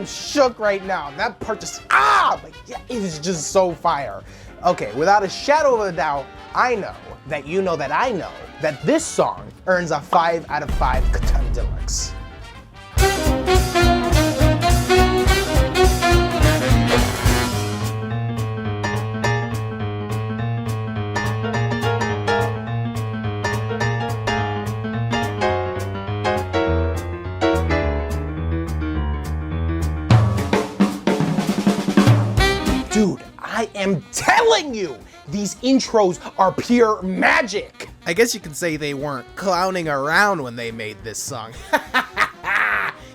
Shook right now. That part just, like, yeah, it is just so fire. Okay, without a shadow of a doubt, I know that you know that I know that this song earns a 5 out of 5 Catan Deluxe. Dude, I am telling you, these intros are pure magic. I guess you could say they weren't clowning around when they made this song.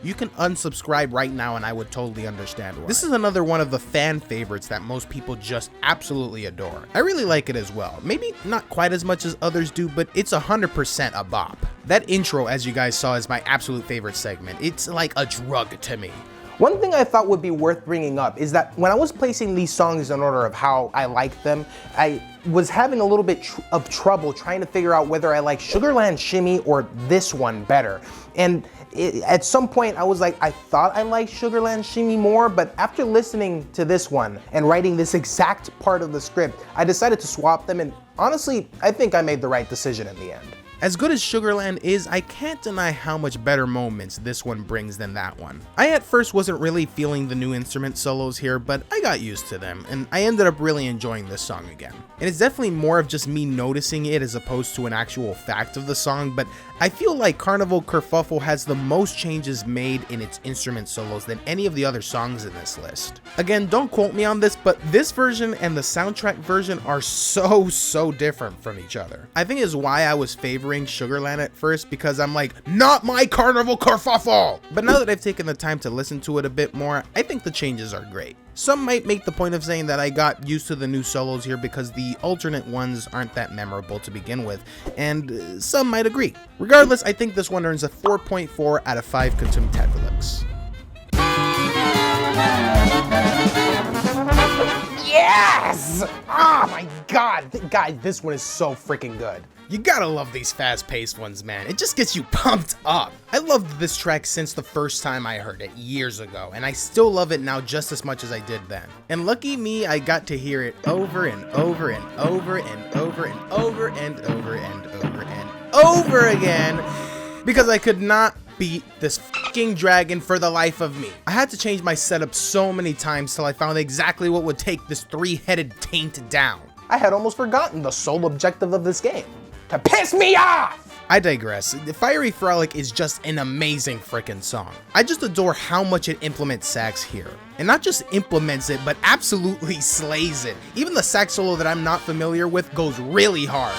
You can unsubscribe right now and I would totally understand why. This is another one of the fan favorites that most people just absolutely adore. I really like it as well. Maybe not quite as much as others do, but it's 100% a bop. That intro, as you guys saw, is my absolute favorite segment. It's like a drug to me. One thing I thought would be worth bringing up is that when I was placing these songs in order of how I liked them, I was having a little bit of trouble trying to figure out whether I like Sugarland Shimmy or this one better. And at some point I was like, I thought I liked Sugarland Shimmy more, but after listening to this one and writing this exact part of the script, I decided to swap them, and honestly, I think I made the right decision in the end. As good as Sugarland is, I can't deny how much better moments this one brings than that one. I at first wasn't really feeling the new instrument solos here, but I got used to them, and I ended up really enjoying this song again. And it's definitely more of just me noticing it as opposed to an actual fact of the song, but I feel like Carnival Kerfuffle has the most changes made in its instrument solos than any of the other songs in this list. Again, don't quote me on this, but this version and the soundtrack version are so different from each other. I think is why I was favoring Sugarland at first, because I'm like, not my Carnival Kerfuffle! But now that I've taken the time to listen to it a bit more, I think the changes are great. Some might make the point of saying that I got used to the new solos here because the alternate ones aren't that memorable to begin with, and some might agree. Regardless, I think this one earns a 4.4 out of 5 Contumtevilics. Yes! Oh my god! Guys, this one is so freaking good. You gotta love these fast-paced ones, man. It just gets you pumped up. I loved this track since the first time I heard it years ago, and I still love it now just as much as I did then. And lucky me, I got to hear it over and over and over and over and over and over and over and over again, because I could not beat this fucking dragon for the life of me. I had to change my setup so many times till I found exactly what would take this three-headed taint down. I had almost forgotten the sole objective of this game. To piss me off! I digress. The Fiery Frolic is just an amazing frickin' song. I just adore how much it implements sax here. And not just implements it, but absolutely slays it. Even the sax solo that I'm not familiar with goes really hard.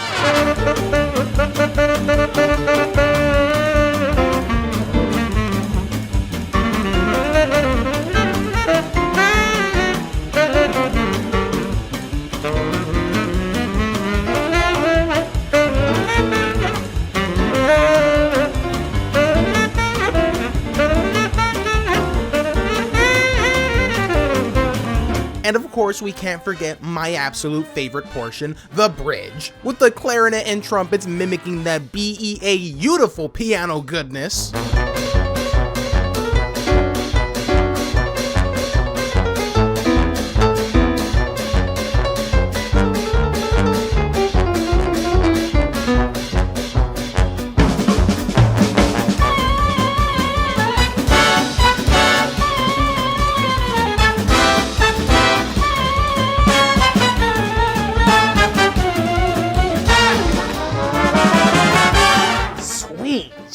And of course, we can't forget my absolute favorite portion, the bridge, with the clarinet and trumpets mimicking that beautiful piano goodness.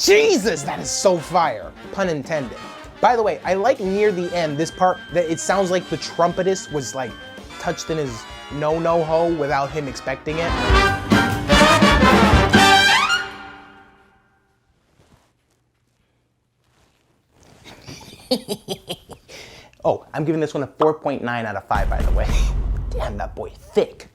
Jesus, that is so fire. Pun intended. By the way, I like near the end, this part, that it sounds like the trumpetist was like touched in his no-ho without him expecting it. Oh, I'm giving this one a 4.9 out of 5, by the way. Damn, that boy thick.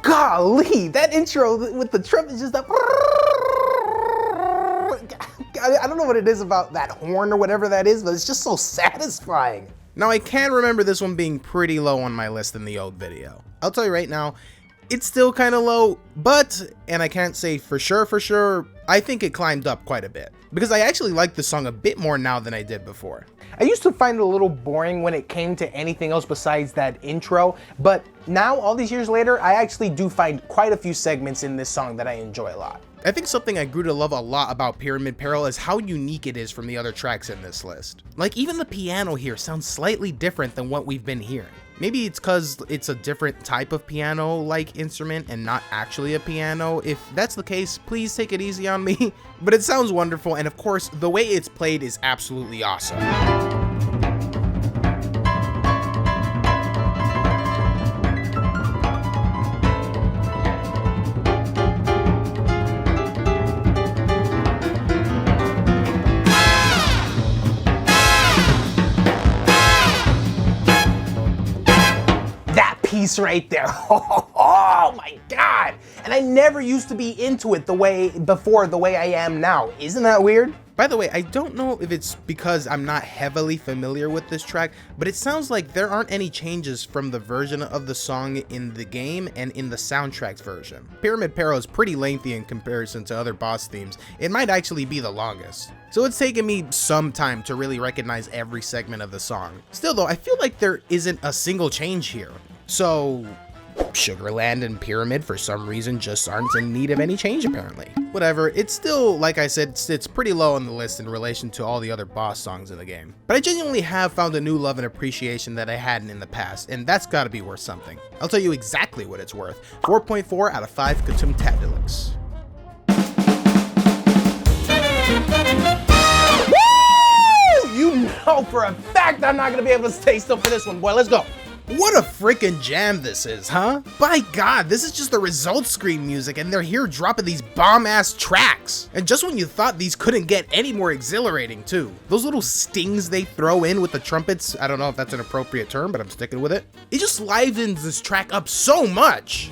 Golly, that intro with the trumpet is just like, I don't know what it is about that horn or whatever that is, but it's just so satisfying. Now, I can remember this one being pretty low on my list in the old video. I'll tell you right now, it's still kind of low, but, and I can't say for sure, I think it climbed up quite a bit. Because I actually like the song a bit more now than I did before. I used to find it a little boring when it came to anything else besides that intro, but now, all these years later, I actually do find quite a few segments in this song that I enjoy a lot. I think something I grew to love a lot about Pyramid Peril is how unique it is from the other tracks in this list. Like, even the piano here sounds slightly different than what we've been hearing. Maybe it's because it's a different type of piano-like instrument and not actually a piano. If that's the case, please take it easy on me. But it sounds wonderful, and of course, the way it's played is absolutely awesome. Piece right there. Oh my god! And I never used to be into it the way I am now. Isn't that weird? By the way, I don't know if it's because I'm not heavily familiar with this track, but it sounds like there aren't any changes from the version of the song in the game and in the soundtrack's version. Pyramid Peril is pretty lengthy in comparison to other boss themes. It might actually be the longest. So it's taken me some time to really recognize every segment of the song. Still though, I feel like there isn't a single change here. So Sugarland and Pyramid for some reason just aren't in need of any change apparently. Whatever, it's still, like I said, it's pretty low on the list in relation to all the other boss songs in the game. But I genuinely have found a new love and appreciation that I hadn't in the past, and that's gotta be worth something. I'll tell you exactly what it's worth. 4.4 out of 5 Cuphead. You know for a fact I'm not gonna be able to stay still for this one, boy. Let's go. What a freaking jam this is, huh? By God, this is just the results screen music and they're here dropping these bomb-ass tracks. And just when you thought these couldn't get any more exhilarating too. Those little stings they throw in with the trumpets, I don't know if that's an appropriate term, but I'm sticking with it. It just livens this track up so much.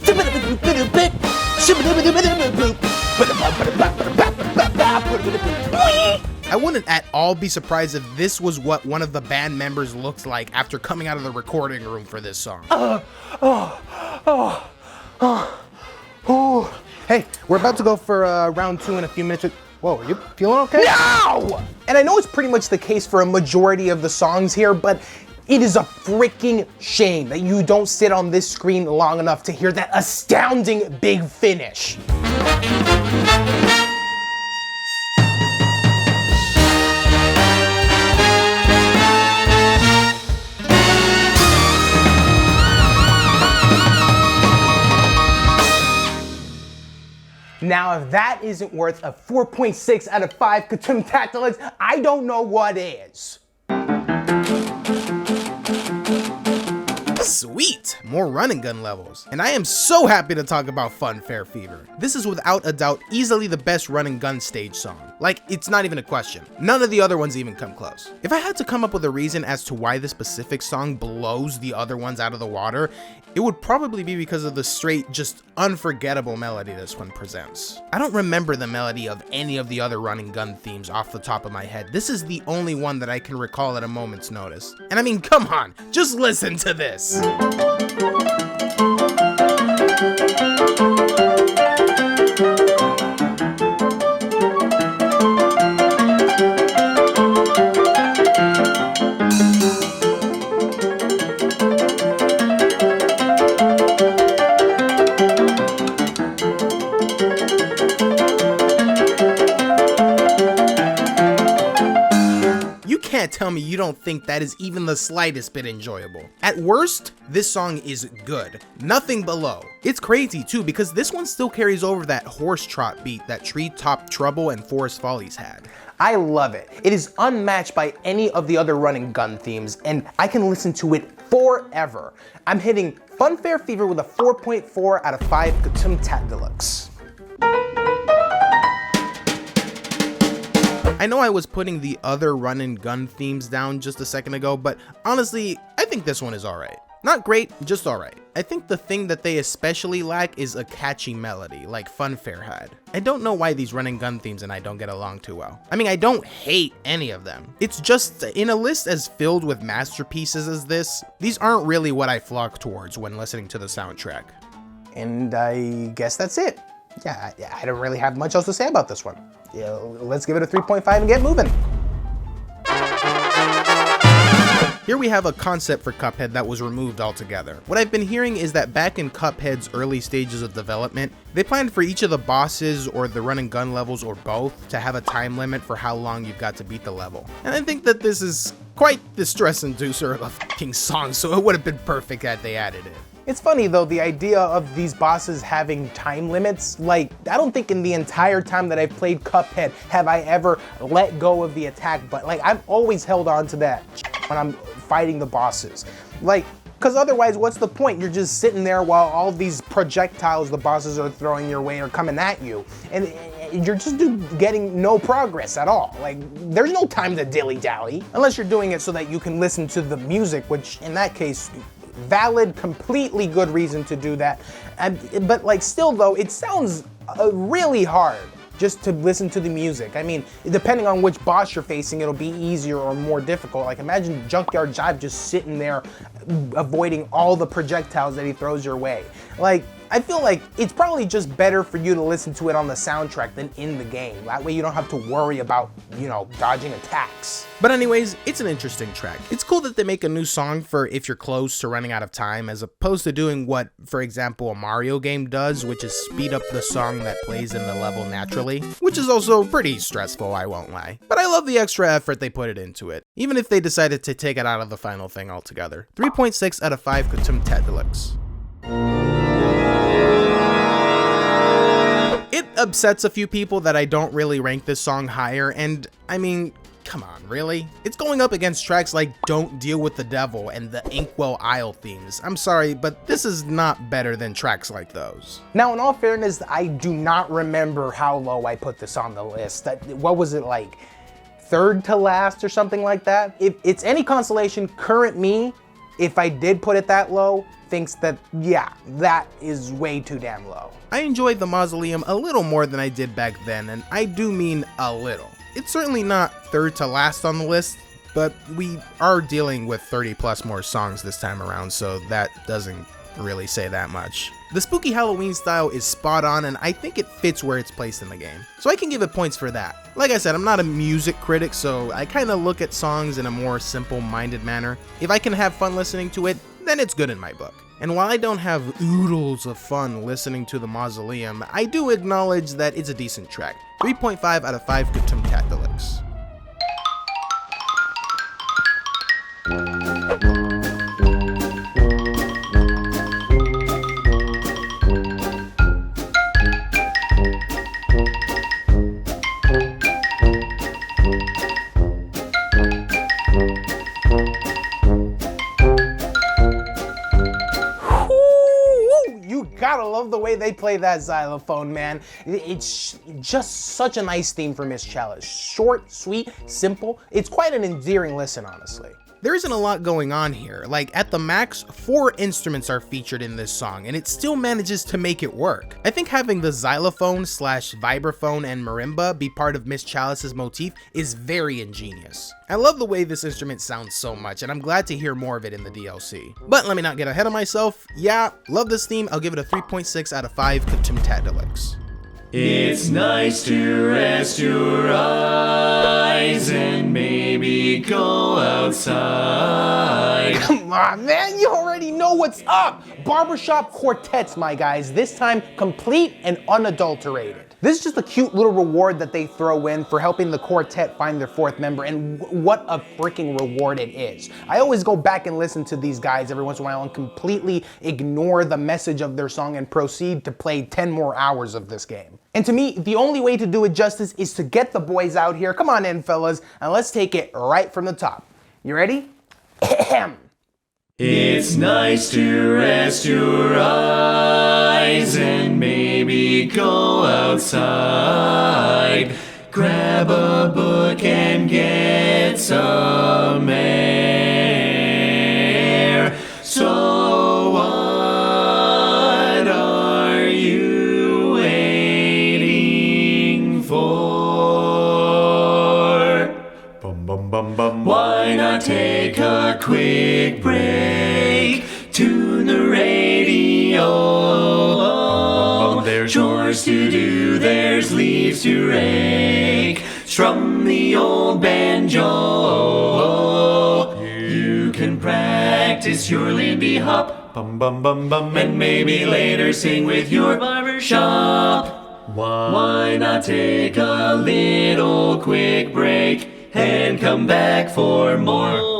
I wouldn't at all be surprised if this was what one of the band members looks like after coming out of the recording room for this song. Hey, we're about to go for round 2 in a few minutes. Whoa, are you feeling okay? No! And I know it's pretty much the case for a majority of the songs here, but it is a freaking shame that you don't sit on this screen long enough to hear that astounding big finish. Now, if that isn't worth a 4.6 out of 5 Cuphead, I don't know what is. Sweet, more run and gun levels. And I am so happy to talk about Funfair Fever. This is without a doubt easily the best run and gun stage song. Like, it's not even a question. None of the other ones even come close. If I had to come up with a reason as to why this specific song blows the other ones out of the water, it would probably be because of the straight, just unforgettable melody this one presents. I don't remember the melody of any of the other run and gun themes off the top of my head. This is the only one that I can recall at a moment's notice. And I mean, come on, just listen to this. Tell me you don't think that is even the slightest bit enjoyable. At worst, this song is good, nothing below. It's crazy too because this one still carries over that horse trot beat that Treetop Trouble and Forest Follies had. I love it. It is unmatched by any of the other run and gun themes and I can listen to it forever. I'm hitting Funfair Fever with a 4.4 out of 5 Cuphead. I know I was putting the other run and gun themes down just a second ago, but honestly, I think this one is alright. Not great, just alright. I think the thing that they especially lack is a catchy melody, like Funfair had. I don't know why these run and gun themes and I don't get along too well. I mean, I don't hate any of them. It's just, in a list as filled with masterpieces as this, these aren't really what I flock towards when listening to the soundtrack. And I guess that's it. Yeah, I don't really have much else to say about this one. Yeah, let's give it a 3.5 and get moving. Here we have a concept for Cuphead that was removed altogether. What I've been hearing is that back in Cuphead's early stages of development, they planned for each of the bosses or the run and gun levels or both to have a time limit for how long you've got to beat the level. And I think that this is quite the stress inducer of a fucking song, so it would have been perfect had they added it. It's funny though, the idea of these bosses having time limits, like, I don't think in the entire time that I've played Cuphead have I ever let go of the attack button. Like, I've always held on to that when I'm fighting the bosses. Like, because otherwise, what's the point? You're just sitting there while all these projectiles the bosses are throwing your way are coming at you. And you're just getting no progress at all. Like, there's no time to dilly-dally. Unless you're doing it so that you can listen to the music, which in that case, valid, completely good reason to do that. But like still though, it sounds really hard. just to listen to the music. I mean, depending on which boss you're facing, it'll be easier or more difficult. Like imagine Junkyard Jive just sitting there avoiding all the projectiles that he throws your way. Like, I feel like it's probably just better for you to listen to it on the soundtrack than in the game. That way you don't have to worry about, you know, dodging attacks. But anyways, it's an interesting track. It's cool that they make a new song for if you're close to running out of time, as opposed to doing what, for example, a Mario game does, which is speed up the song that plays in the level naturally, which is also pretty stressful, I won't lie. But I love the extra effort they put it into it, even if they decided to take it out of the final thing altogether. 3.6 out of 5 Cuphead Deluxe. It upsets a few people that I don't really rank this song higher, and I mean, come on, really? It's going up against tracks like Don't Deal with the Devil and the Inkwell Isle themes. I'm sorry, but this is not better than tracks like those. Now, in all fairness, I do not remember how low I put this on the list. What was it, like third to last or something like that? If it's any consolation, current me, if I did put it that low, thinks that, yeah, that is way too damn low. I enjoyed the Mausoleum a little more than I did back then, and I do mean a little. It's certainly not third to last on the list, but we are dealing with 30 plus more songs this time around, so that doesn't really say that much. The spooky Halloween style is spot on, and I think it fits where it's placed in the game, so I can give it points for that. Like I said, I'm not a music critic, so I kind of look at songs in a more simple-minded manner. If I can have fun listening to it, then it's good in my book. And while I don't have oodles of fun listening to the Mausoleum, I do acknowledge that it's a decent track. 3.5 out of 5 Cuphead Deluxe. Gotta love the way they play that xylophone, man. It's just such a nice theme for Miss Chalice. Short, sweet, simple. It's quite an endearing listen, honestly. There isn't a lot going on here. Like, at the max, 4 instruments are featured in this song, and it still manages to make it work. I think having the xylophone slash vibraphone and marimba be part of Miss Chalice's motif is very ingenious. I love the way this instrument sounds so much, and I'm glad to hear more of it in the DLC. But let me not get ahead of myself. Yeah, love this theme. I'll give it a 3.6 out of 5 Cuphead Deluxe. It's nice to rest your eyes and maybe go outside. Come on, man, you already know what's up. Barbershop quartets, my guys, this time complete and unadulterated. This is just a cute little reward that they throw in for helping the quartet find their 4th member, and what a freaking reward it is. I always go back and listen to these guys every once in a while and completely ignore the message of their song and proceed to play 10 more hours of this game. And to me, the only way to do it justice is to get the boys out here. Come on in, fellas, and let's take it right from the top. You ready? It's nice to rest your eyes and maybe go outside. Grab a book and get some air. So what are you waiting for? Bum bum bum bum. Why not take a quick break? Tune the radio. There's chores to do, there's leaves to rake. Strum the old banjo. You can practice your Lindy hop. Bum bum bum bum. And maybe later sing with your barbershop. Why not take a little quick break and come back for more?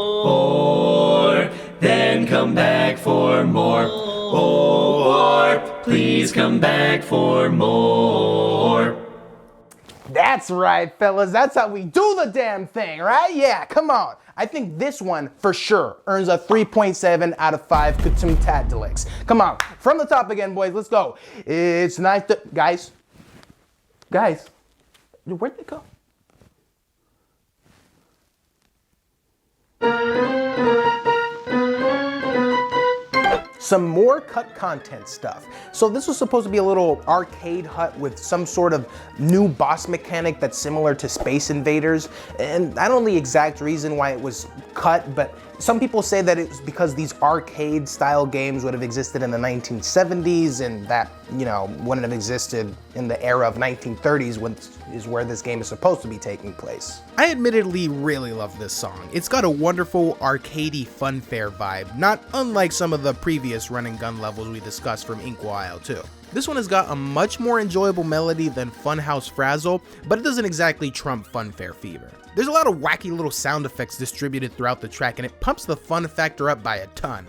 Then come back for more. Or please come back for more. That's right, fellas. That's how we do the damn thing, right? Yeah, come on. I think this one, for sure, earns a 3.7 out of 5 Cuphead Deluxe. Come on, from the top again, boys. Let's go. It's nice to... Guys, where'd they go? some more cut content stuff. So this was supposed to be a little arcade hut with some sort of new boss mechanic that's similar to Space Invaders. And I don't know the exact reason why it was cut, but some people say that it was because these arcade style games would have existed in the 1970s and that, you know, wouldn't have existed in the era of 1930s, which is where this game is supposed to be taking place. I admittedly really love this song. It's got a wonderful arcadey funfair vibe, not unlike some of the previous run and gun levels we discussed from Inkwell Isle Two. This one has got a much more enjoyable melody than Funhouse Frazzle, but it doesn't exactly trump Funfair Fever. There's a lot of wacky little sound effects distributed throughout the track, and it pumps the fun factor up by a ton.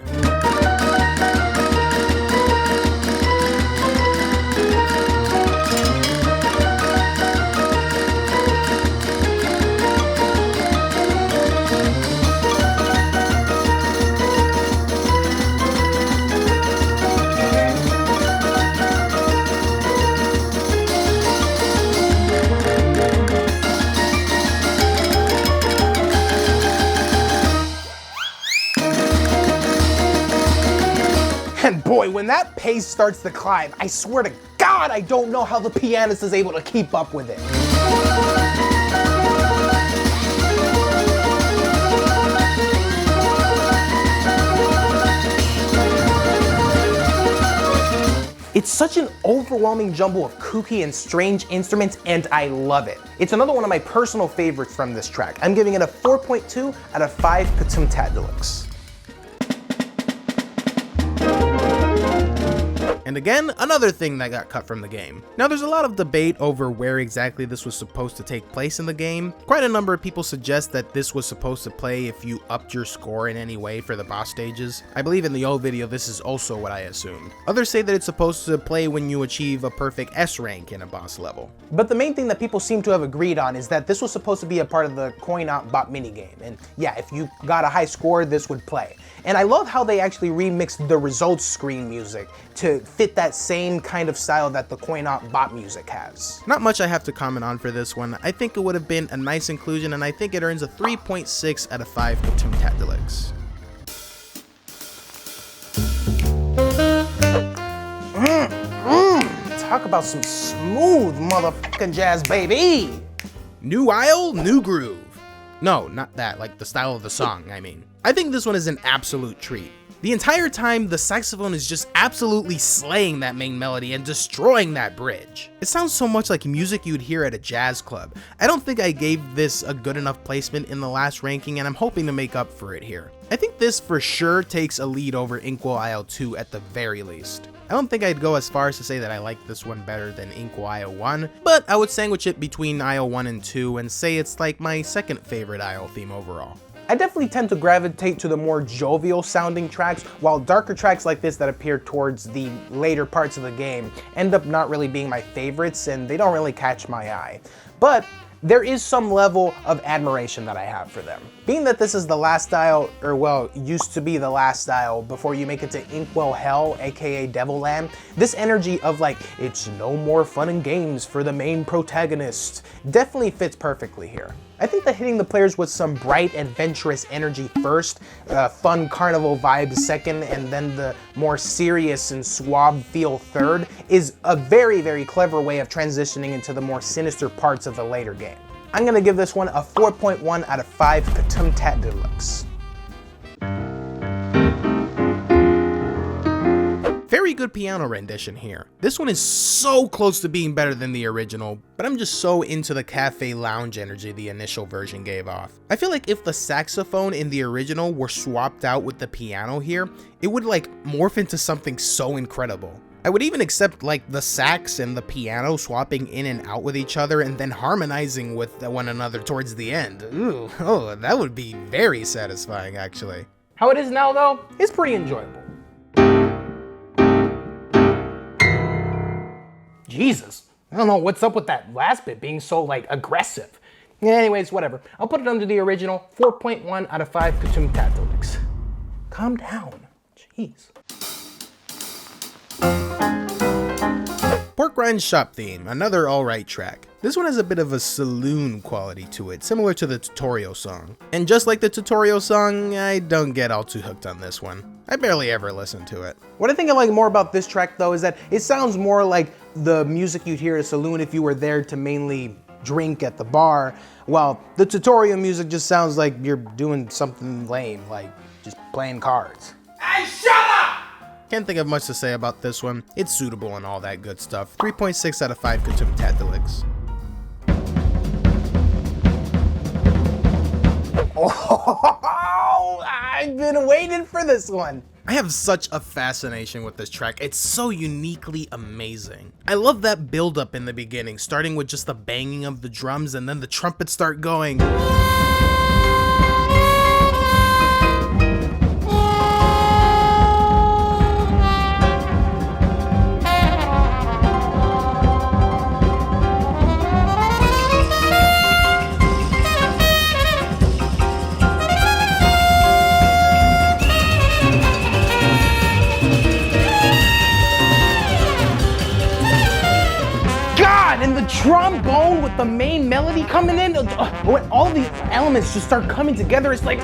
And boy, when that pace starts to climb, I swear to God, I don't know how the pianist is able to keep up with it. It's such an overwhelming jumble of kooky and strange instruments, and I love it. It's another one of my personal favorites from this track. I'm giving it a 4.2 out of 5 Patum Deluxe. And again, another thing that got cut from the game. Now there's a lot of debate over where exactly this was supposed to take place in the game. Quite a number of people suggest that this was supposed to play if you upped your score in any way for the boss stages. I believe in the old video this is also what I assumed. Others say that it's supposed to play when you achieve a perfect S rank in a boss level. But the main thing that people seem to have agreed on is that this was supposed to be a part of the coin op bot minigame. And yeah, if you got a high score, this would play. And I love how they actually remixed the results screen music to fit that same kind of style that the coin op bot music has. Not much I have to comment on for this one. I think it would have been a nice inclusion, and I think it earns a 3.6 out of 5 Patum Deluxe. Talk about some smooth motherfucking jazz, baby! New Isle, new groove. No, not that, like the style of the song, I mean. I think this one is an absolute treat. The entire time, the saxophone is just absolutely slaying that main melody and destroying that bridge. It sounds so much like music you'd hear at a jazz club. I don't think I gave this a good enough placement in the last ranking, and I'm hoping to make up for it here. I think this for sure takes a lead over Inkwell Isle 2 at the very least. I don't think I'd go as far as to say that I like this one better than Inkwell Isle 1, but I would sandwich it between Isle 1 and 2 and say it's like my second favorite Isle theme overall. I definitely tend to gravitate to the more jovial sounding tracks, while darker tracks like this that appear towards the later parts of the game end up not really being my favorites and they don't really catch my eye. But there is some level of admiration that I have for them. Being that this is the last style, or well, used to be the last style before you make it to Inkwell Hell, aka Devilland, this energy of like, it's no more fun and games for the main protagonist, definitely fits perfectly here. I think that hitting the players with some bright, adventurous energy first, fun carnival vibes second, and then the more serious and suave feel third is a very, very clever way of transitioning into the more sinister parts of the later game. I'm gonna give this one a 4.1 out of 5 Patum Deluxe. Very good piano rendition here. This one is so close to being better than the original, but I'm just so into the cafe lounge energy the initial version gave off. I feel like if the saxophone in the original were swapped out with the piano here, it would like morph into something so incredible. I would even accept like the sax and the piano swapping in and out with each other and then harmonizing with one another towards the end. Ooh, oh, that would be very satisfying actually. How it is now though, is pretty enjoyable. Jesus, I don't know what's up with that last bit being so like aggressive. Anyways, whatever. I'll put it under the original, 4.1 out of 5 Patum Deluxe. Calm down, jeez. Porkrind's Shop Theme, another alright track. This one has a bit of a saloon quality to it, similar to the tutorial song. And just like the tutorial song, I don't get all too hooked on this one. I barely ever listen to it. What I think I like more about this track though is that it sounds more like the music you'd hear at a saloon if you were there to mainly drink at the bar, while the tutorial music just sounds like you're doing something lame, like just playing cards. Hey, shut up! Can't think of much to say about this one. It's suitable and all that good stuff. 3.6 out of 5 Cuphead. Oh, I've been waiting for this one. I have such a fascination with this track. It's so uniquely amazing. I love that build up in the beginning, starting with just the banging of the drums and then the trumpets start going. Trombone with the main melody coming in, when all the elements just start coming together, it's like,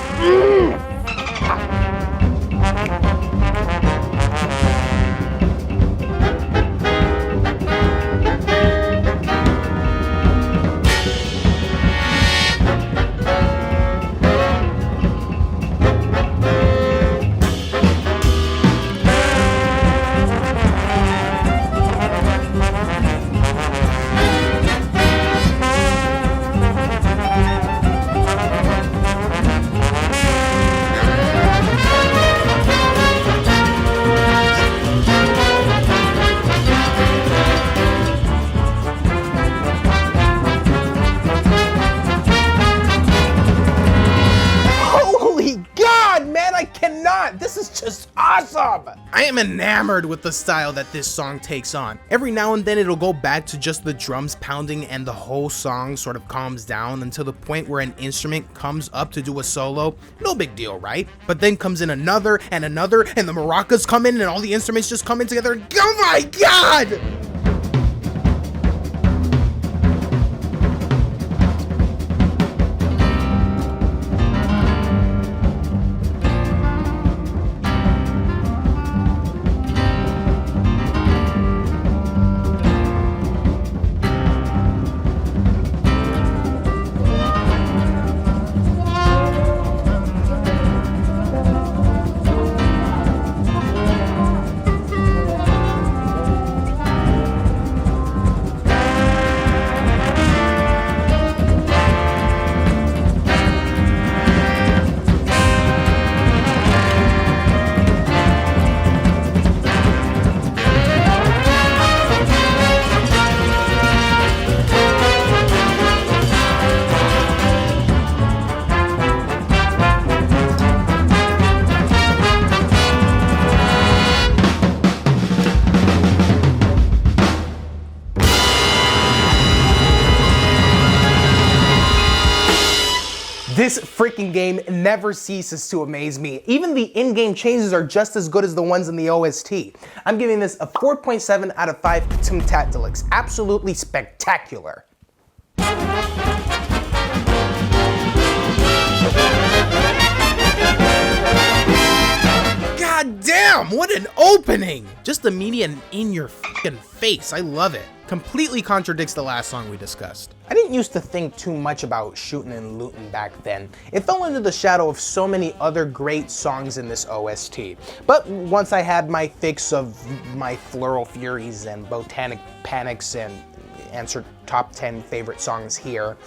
this is just awesome! I am enamored with the style that this song takes on. Every now and then it'll go back to just the drums pounding and the whole song sort of calms down until the point where an instrument comes up to do a solo. No big deal, right? But then comes in another and another and the maracas come in and all the instruments just come in together. Oh my god! This freaking game never ceases to amaze me. Even the in-game changes are just as good as the ones in the OST. I'm giving this a 4.7 out of 5 Cuphead. Absolutely spectacular. God damn, what an opening! Just immediate and in your fucking face. I love it. Completely contradicts the last song we discussed. I didn't used to think too much about Shootin and Lootin back then. It fell into the shadow of so many other great songs in this OST. But once I had my fix of my Floral Furies and Botanic Panics and answered top 10 favorite songs here,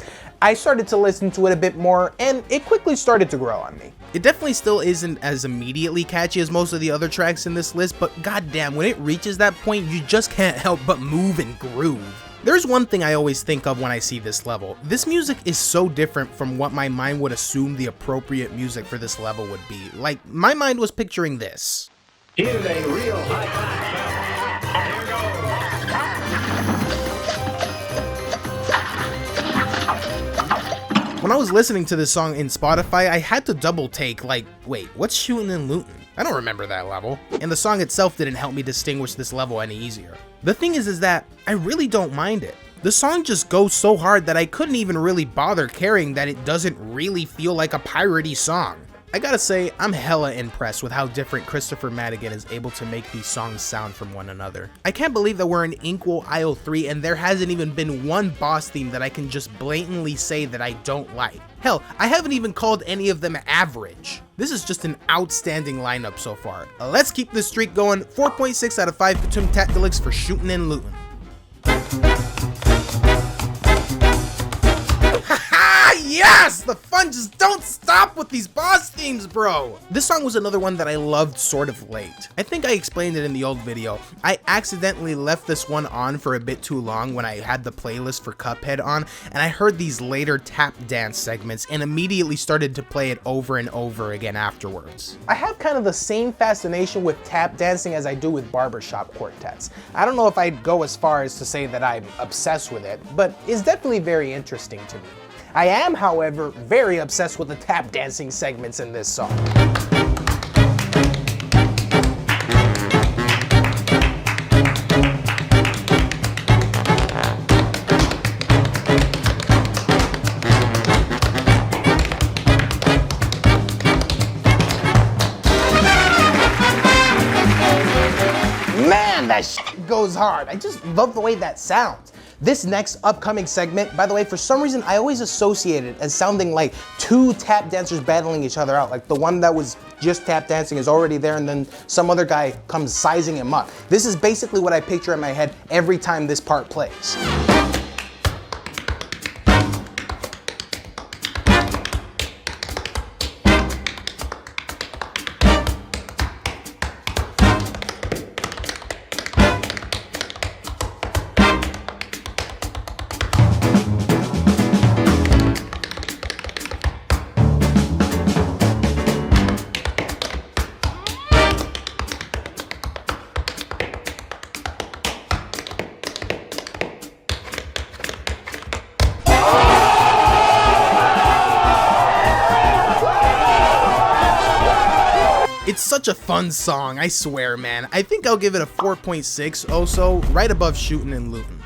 I started to listen to it a bit more and it quickly started to grow on me. It definitely still isn't as immediately catchy as most of the other tracks in this list, but goddamn, when it reaches that point, you just can't help but move and groove. There's one thing I always think of when I see this level. This music is so different from what my mind would assume the appropriate music for this level would be. Like, my mind was picturing this. Here's a real high five. When I was listening to this song in Spotify, I had to double take, like, wait, what's Shootin and Lootin? I don't remember that level. And the song itself didn't help me distinguish this level any easier. The thing is that I really don't mind it. The song just goes so hard that I couldn't even really bother caring that it doesn't really feel like a piratey song. I gotta say, I'm hella impressed with how different Christopher Madigan is able to make these songs sound from one another. I can't believe that we're in Inkwell Isle 3 and there hasn't even been one boss theme that I can just blatantly say that I don't like. Hell, I haven't even called any of them average. This is just an outstanding lineup so far. Let's keep this streak going. 4.6 out of 5 Ktum Tat Deluxe for Shootin and Lootin. Yes! The fun just don't stop with these boss themes, bro! This song was another one that I loved sort of late. I think I explained it in the old video. I accidentally left this one on for a bit too long when I had the playlist for Cuphead on, and I heard these later tap dance segments and immediately started to play it over and over again afterwards. I have kind of the same fascination with tap dancing as I do with barbershop quartets. I don't know if I'd go as far as to say that I'm obsessed with it, but it's definitely very interesting to me. I am, however, very obsessed with the tap dancing segments in this song. Man, that shit goes hard. I just love the way that sounds. This next upcoming segment, by the way, for some reason, I always associate it as sounding like two tap dancers battling each other out. Like the one that was just tap dancing is already there and then some other guy comes sizing him up. This is basically what I picture in my head every time this part plays. It's such a fun song, I swear, man. I think I'll give it a 4.6 also, right above Shootin and Lootin.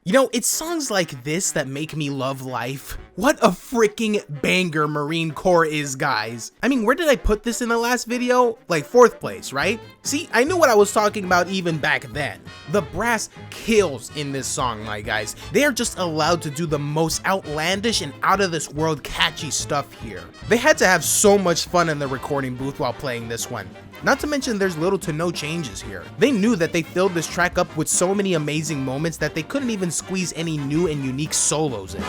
You know, it's songs like this that make me love life. What a freaking banger Murine Corps is, guys. I mean, where did I put this in the last video? Like 4th place, right? See, I knew what I was talking about even back then. The brass kills in this song, my guys. They are just allowed to do the most outlandish and out of this world catchy stuff here. They had to have so much fun in the recording booth while playing this one. Not to mention there's little to no changes here. They knew that they filled this track up with so many amazing moments that they couldn't even squeeze any new and unique solos in.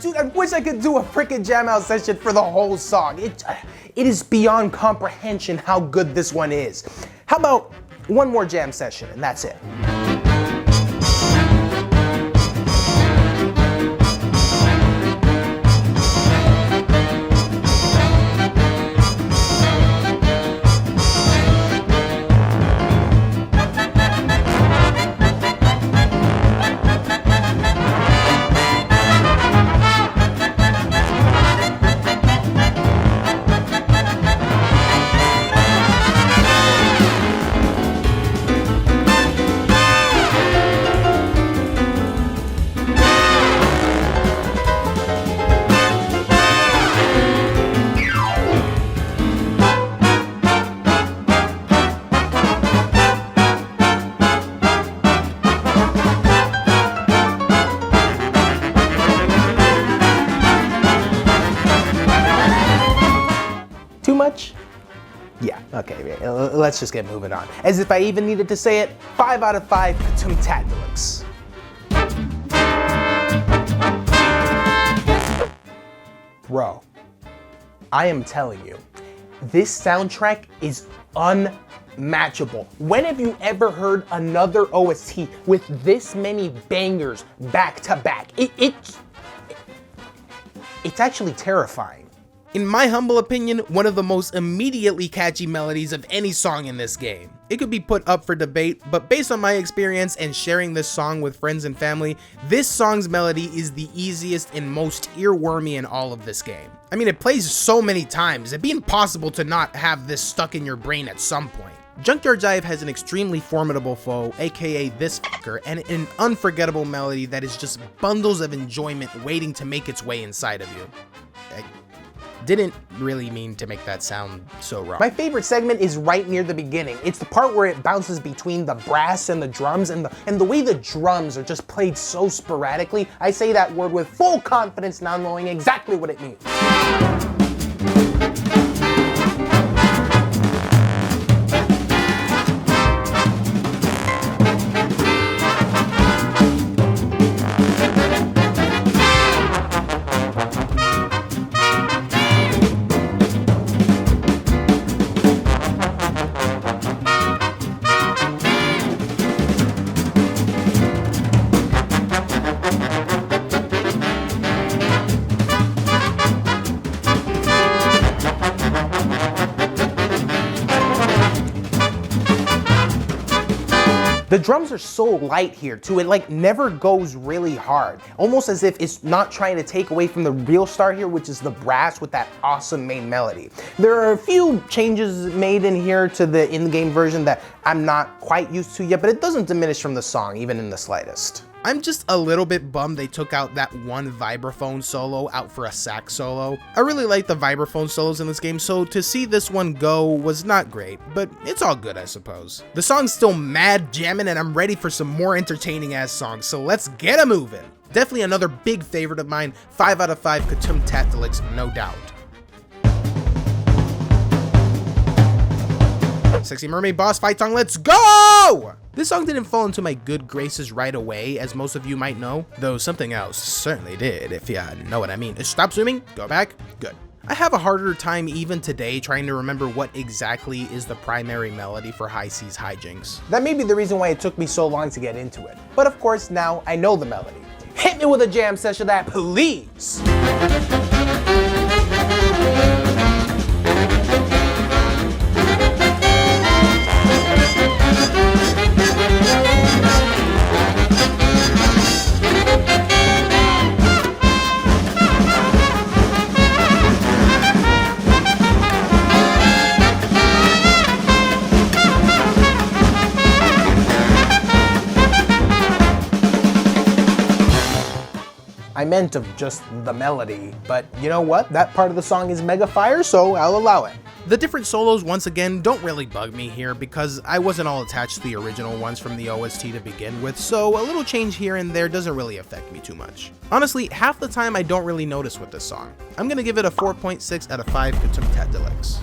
Dude, I wish I could do a freaking jam out session for the whole song. It is beyond comprehension how good this one is. How about one more jam session and that's it. Too much? Yeah, okay, let's just get moving on. As if I even needed to say it, 5 out of 5 Ktum Tat Deluxe. Bro, I am telling you, this soundtrack is unmatchable. When have you ever heard another OST with this many bangers back to back? It's it's actually terrifying. In my humble opinion, one of the most immediately catchy melodies of any song in this game. It could be put up for debate, but based on my experience and sharing this song with friends and family, this song's melody is the easiest and most earwormy in all of this game. I mean, it plays so many times, it'd be impossible to not have this stuck in your brain at some point. Junkyard Jive has an extremely formidable foe, aka this fucker, and an unforgettable melody that is just bundles of enjoyment waiting to make its way inside of you. I didn't really mean to make that sound so wrong. My favorite segment is right near the beginning. It's the part where it bounces between the brass and the drums, and the way the drums are just played so sporadically. I say that word with full confidence, now knowing exactly what it means. The drums are so light here too, it like never goes really hard. Almost as if it's not trying to take away from the real star here, which is the brass with that awesome main melody. There are a few changes made in here to the in-game version that I'm not quite used to yet, but it doesn't diminish from the song, even in the slightest. I'm just a little bit bummed they took out that one vibraphone solo out for a sax solo. I really like the vibraphone solos in this game, so to see this one go was not great, but it's all good, I suppose. The song's still mad jammin', and I'm ready for some more entertaining ass songs, so let's get 'em moving. Definitely another big favorite of mine, 5 out of 5 Katum Tatdelix, no doubt. Sexy Mermaid boss fight song, let's go! This song didn't fall into my good graces right away, as most of you might know, though something else certainly did, if you know what I mean. Stop zooming, go back, good. I have a harder time even today trying to remember what exactly is the primary melody for High Seas Hi-Jinx. That may be the reason why it took me so long to get into it, but of course now I know the melody. Hit me with a jam session of that, please! I meant of just the melody, but you know what? That part of the song is mega fire, so I'll allow it. The different solos, once again, don't really bug me here because I wasn't all attached to the original ones from the OST to begin with, so a little change here and there doesn't really affect me too much. Honestly, half the time I don't really notice with this song. I'm gonna give it a 4.6 out of 5 Katum Tatdelix.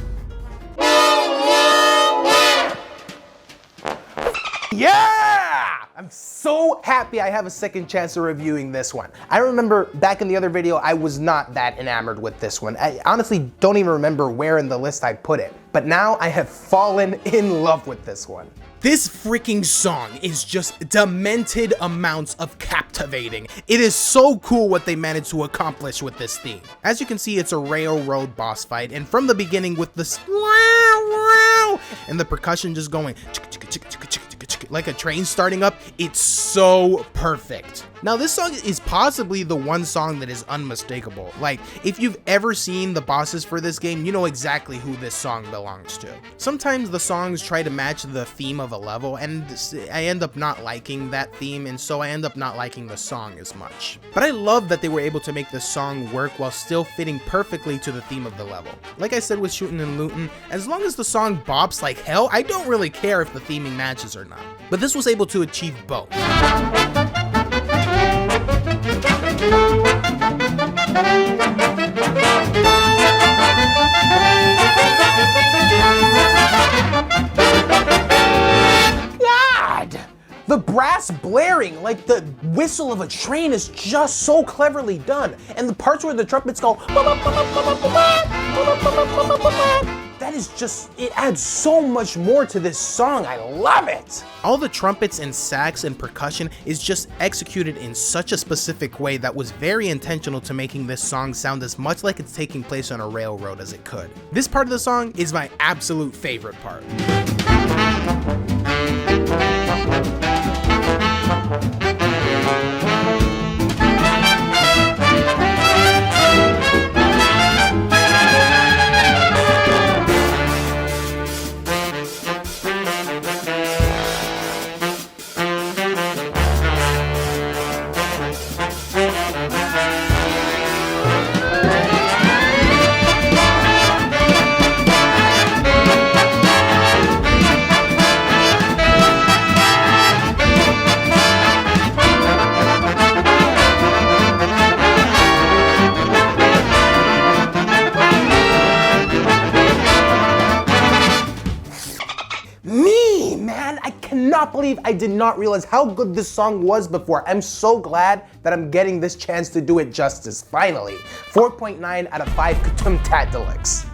Yeah! I'm so happy I have a second chance of reviewing this one. I remember back in the other video, I was not that enamored with this one. I honestly don't even remember where in the list I put it, but now I have fallen in love with this one. This freaking song is just demented amounts of captivating. It is so cool what they managed to accomplish with this theme. As you can see, it's a railroad boss fight, and from the beginning with this and the percussion just going like a train starting up, it's so perfect. Now this song is possibly the one song that is unmistakable. Like, if you've ever seen the bosses for this game, you know exactly who this song belongs to. Sometimes the songs try to match the theme of a level, and I end up not liking that theme, and so I end up not liking the song as much. But I love that they were able to make the song work while still fitting perfectly to the theme of the level. Like I said with Shootin and Lootin, as long as the song bops like hell, I don't really care if the theming matches or not. But this was able to achieve both. God! The brass blaring like the whistle of a train is just so cleverly done. And the parts where the trumpets go, that is just, it adds so much more to this song. I love it. All the trumpets and sax and percussion is just executed in such a specific way that was very intentional to making this song sound as much like it's taking place on a railroad as it could. This part of the song is my absolute favorite part. Believe I did not realize how good this song was before. I'm so glad that I'm getting this chance to do it justice, finally. 4.9 out of 5 Katumtatdelix.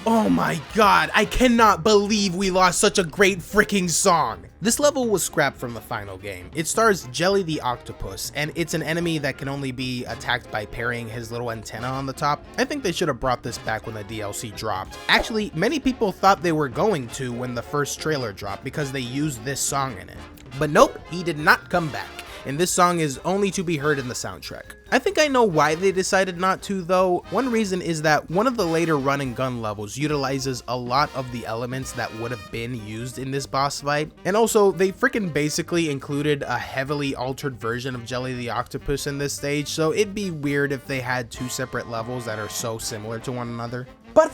Oh my god, I cannot believe we lost such a great freaking song. This level was scrapped from the final game. It stars Jelly the Octopus, and it's an enemy that can only be attacked by parrying his little antenna on the top. I think they should have brought this back when the DLC dropped. Actually, many people thought they were going to when the first trailer dropped because they used this song in it. But nope, he did not come back, and this song is only to be heard in the soundtrack. I think I know why they decided not to though. One reason is that one of the later run and gun levels utilizes a lot of the elements that would have been used in this boss fight, and also they freaking basically included a heavily altered version of Jelly the Octopus in this stage, so it'd be weird if they had two separate levels that are so similar to one another. But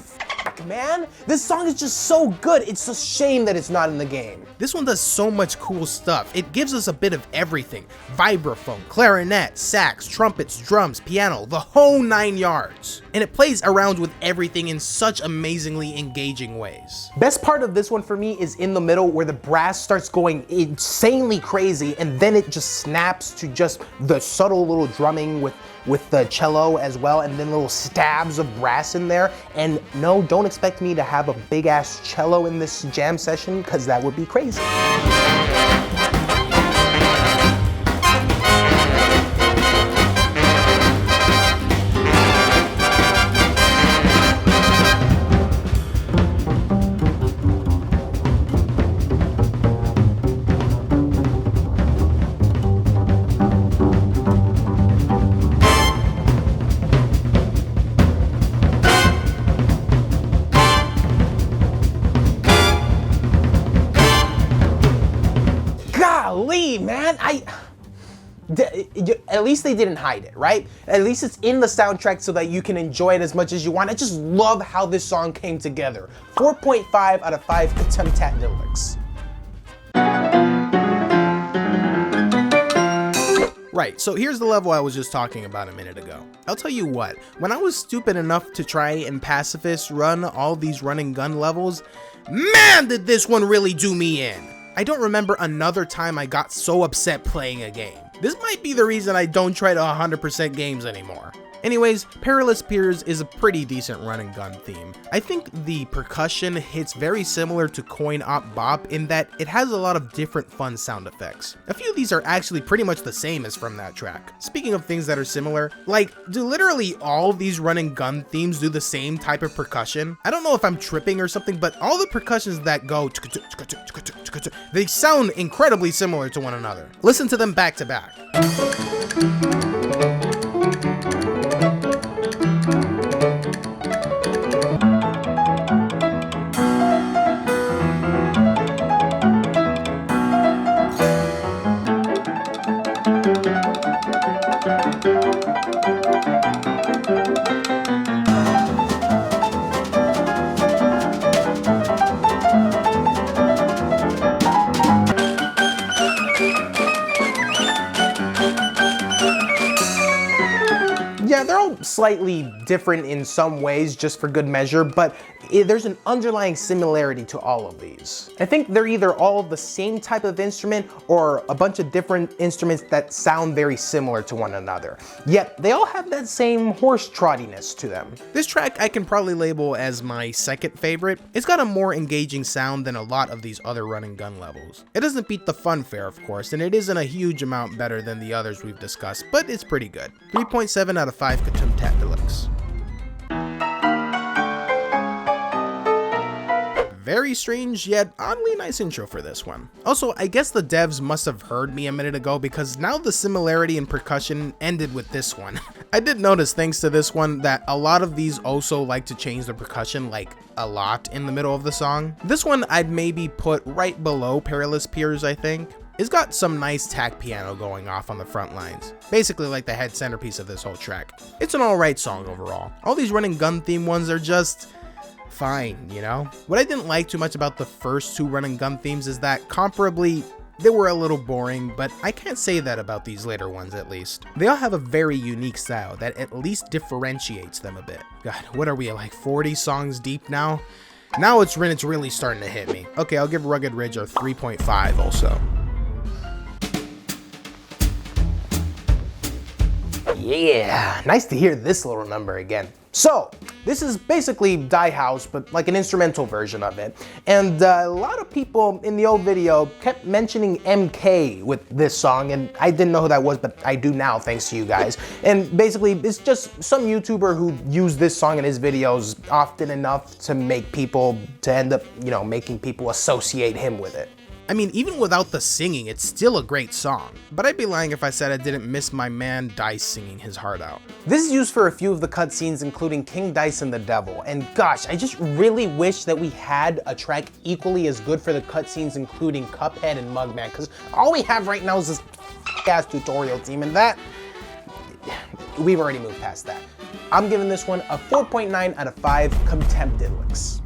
man, this song is just so good. It's a shame that it's not in the game. This one does so much cool stuff. It gives us a bit of everything. Vibraphone, clarinet, sax, trumpets, drums, piano, the whole 9 yards. And it plays around with everything in such amazingly engaging ways. Best part of this one for me is in the middle where the brass starts going insanely crazy and then it just snaps to just the subtle little drumming with the cello as well, and then little stabs of brass in there. And no, don't expect me to have a big ass cello in this jam session, because that would be crazy. Man, at least they didn't hide it, right? At least it's in the soundtrack so that you can enjoy it as much as you want. I just love how this song came together. 4.5 out of 5 Katumtatdelix. Right, so here's the level I was just talking about a minute ago. I'll tell you what, when I was stupid enough to try and pacifist run all these run and gun levels, man, did this one really do me in. I don't remember another time I got so upset playing a game. This might be the reason I don't try to 100% games anymore. Anyways, Perilous Piers is a pretty decent run and gun theme. I think the percussion hits very similar to Coin Op Bop in that it has a lot of different fun sound effects. A few of these are actually pretty much the same as from that track. Speaking of things that are similar, like, do literally all of these run and gun themes do the same type of percussion? I don't know if I'm tripping or something, but all the percussions that go they sound incredibly similar to one another. Listen to them back to back. Yeah, they're all slightly different in some ways, just for good measure, but there's an underlying similarity to all of these. I think they're either all the same type of instrument or a bunch of different instruments that sound very similar to one another. Yet they all have that same horse trottiness to them. This track I can probably label as my second favorite. It's got a more engaging sound than a lot of these other run and gun levels. It doesn't beat the Funfair, of course, and it isn't a huge amount better than the others we've discussed, but it's pretty good. 3.7 out of 5 Cuphead Deluxe. Very strange, yet oddly nice intro for this one. Also, I guess the devs must have heard me a minute ago because now the similarity in percussion ended with this one. I did notice, thanks to this one, that a lot of these also like to change the percussion like a lot in the middle of the song. This one I'd maybe put right below Perilous Piers, I think. It's got some nice tack piano going off on the front lines, basically like the head centerpiece of this whole track. It's an alright song overall. All these run and gun theme ones are just fine, you know? What I didn't like too much about the first two run and gun themes is that comparably, they were a little boring, but I can't say that about these later ones at least. They all have a very unique style that at least differentiates them a bit. God, what are we, like 40 songs deep now? Now it's really starting to hit me. Okay, I'll give Rugged Ridge a 3.5 also. Yeah, nice to hear this little number again. So, this is basically Die House, but like an instrumental version of it. And a lot of people in the old video kept mentioning MK with this song, and I didn't know who that was, but I do now thanks to you guys. And basically, it's just some YouTuber who used this song in his videos often enough to make people, to end up, you know, making people associate him with it. I mean, even without the singing, it's still a great song. But I'd be lying if I said I didn't miss my man Dice singing his heart out. This is used for a few of the cutscenes, including King Dice and the Devil. And gosh, I just really wish that we had a track equally as good for the cutscenes, including Cuphead and Mugman, because all we have right now is this ass tutorial team, and that, we've already moved past that. I'm giving this one a 4.9 out of 5 Contempt Deluxe.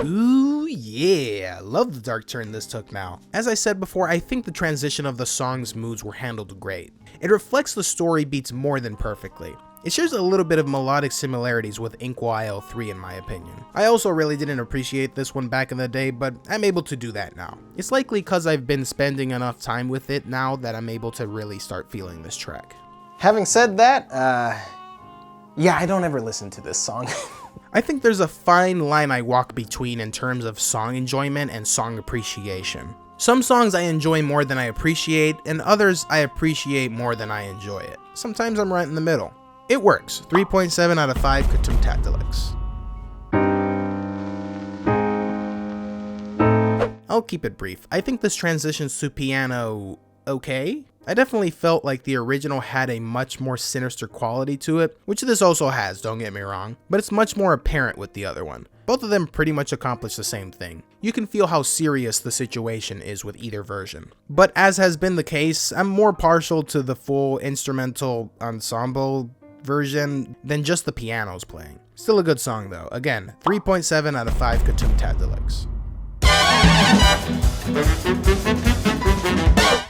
Ooh yeah, love the dark turn this took now. As I said before, I think the transition of the song's moods were handled great. It reflects the story beats more than perfectly. It shares a little bit of melodic similarities with Inkwell Isle 3 in my opinion. I also really didn't appreciate this one back in the day, but I'm able to do that now. It's likely cause I've been spending enough time with it now that I'm able to really start feeling this track. Having said that, yeah, I don't ever listen to this song. I think there's a fine line I walk between in terms of song enjoyment and song appreciation. Some songs I enjoy more than I appreciate, and others I appreciate more than I enjoy it. Sometimes I'm right in the middle. It works. 3.7 out of 5 Contempt Deluxe. I'll keep it brief. I think this transitions to piano okay. I definitely felt like the original had a much more sinister quality to it, which this also has, don't get me wrong, but it's much more apparent with the other one. Both of them pretty much accomplish the same thing. You can feel how serious the situation is with either version. But as has been the case, I'm more partial to the full instrumental ensemble version than just the pianos playing. Still a good song though. Again, 3.7 out of 5 Contempt Deluxe.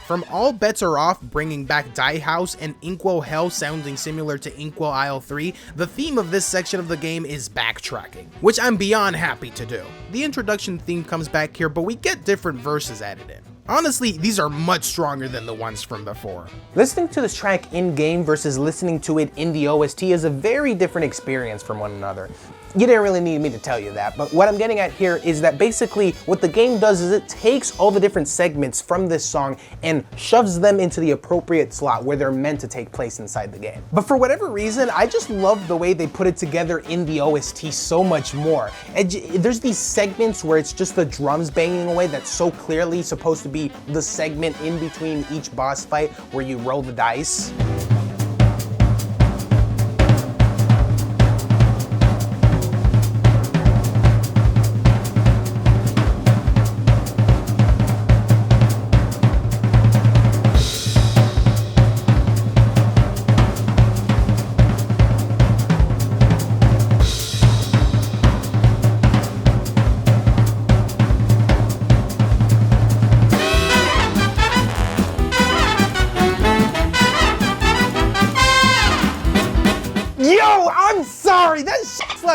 From All Bets Are Off bringing back Die House and Inkwell Hell sounding similar to Inkwell Isle 3, the theme of this section of the game is backtracking, which I'm beyond happy to do. The introduction theme comes back here, but we get different verses added in. Honestly, these are much stronger than the ones from before. Listening to this track in-game versus listening to it in the OST is a very different experience from one another. You didn't really need me to tell you that, but what I'm getting at here is that basically what the game does is it takes all the different segments from this song and shoves them into the appropriate slot where they're meant to take place inside the game. But for whatever reason, I just love the way they put it together in the OST so much more. And there's these segments where it's just the drums banging away that's so clearly supposed to be the segment in between each boss fight where you roll the dice.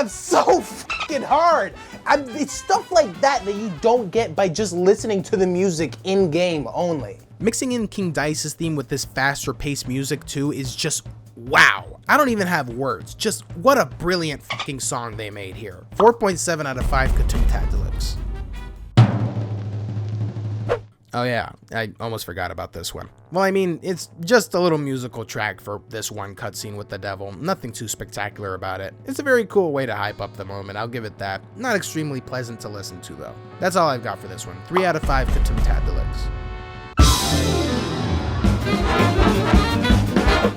slaps so fucking hard. It's stuff like that that you don't get by just listening to the music in-game only. Mixing in King Dice's theme with this faster paced music too is just wow. I don't even have words. Just what a brilliant fucking song they made here. 4.7 out of 5 Katoon Deluxe. Oh yeah, I almost forgot about this one. Well, I mean, it's just a little musical track for this one cutscene with the devil. Nothing too spectacular about it. It's a very cool way to hype up the moment, I'll give it that. Not extremely pleasant to listen to though. That's all I've got for this one. 3 out of 5 Katoon Deluxe.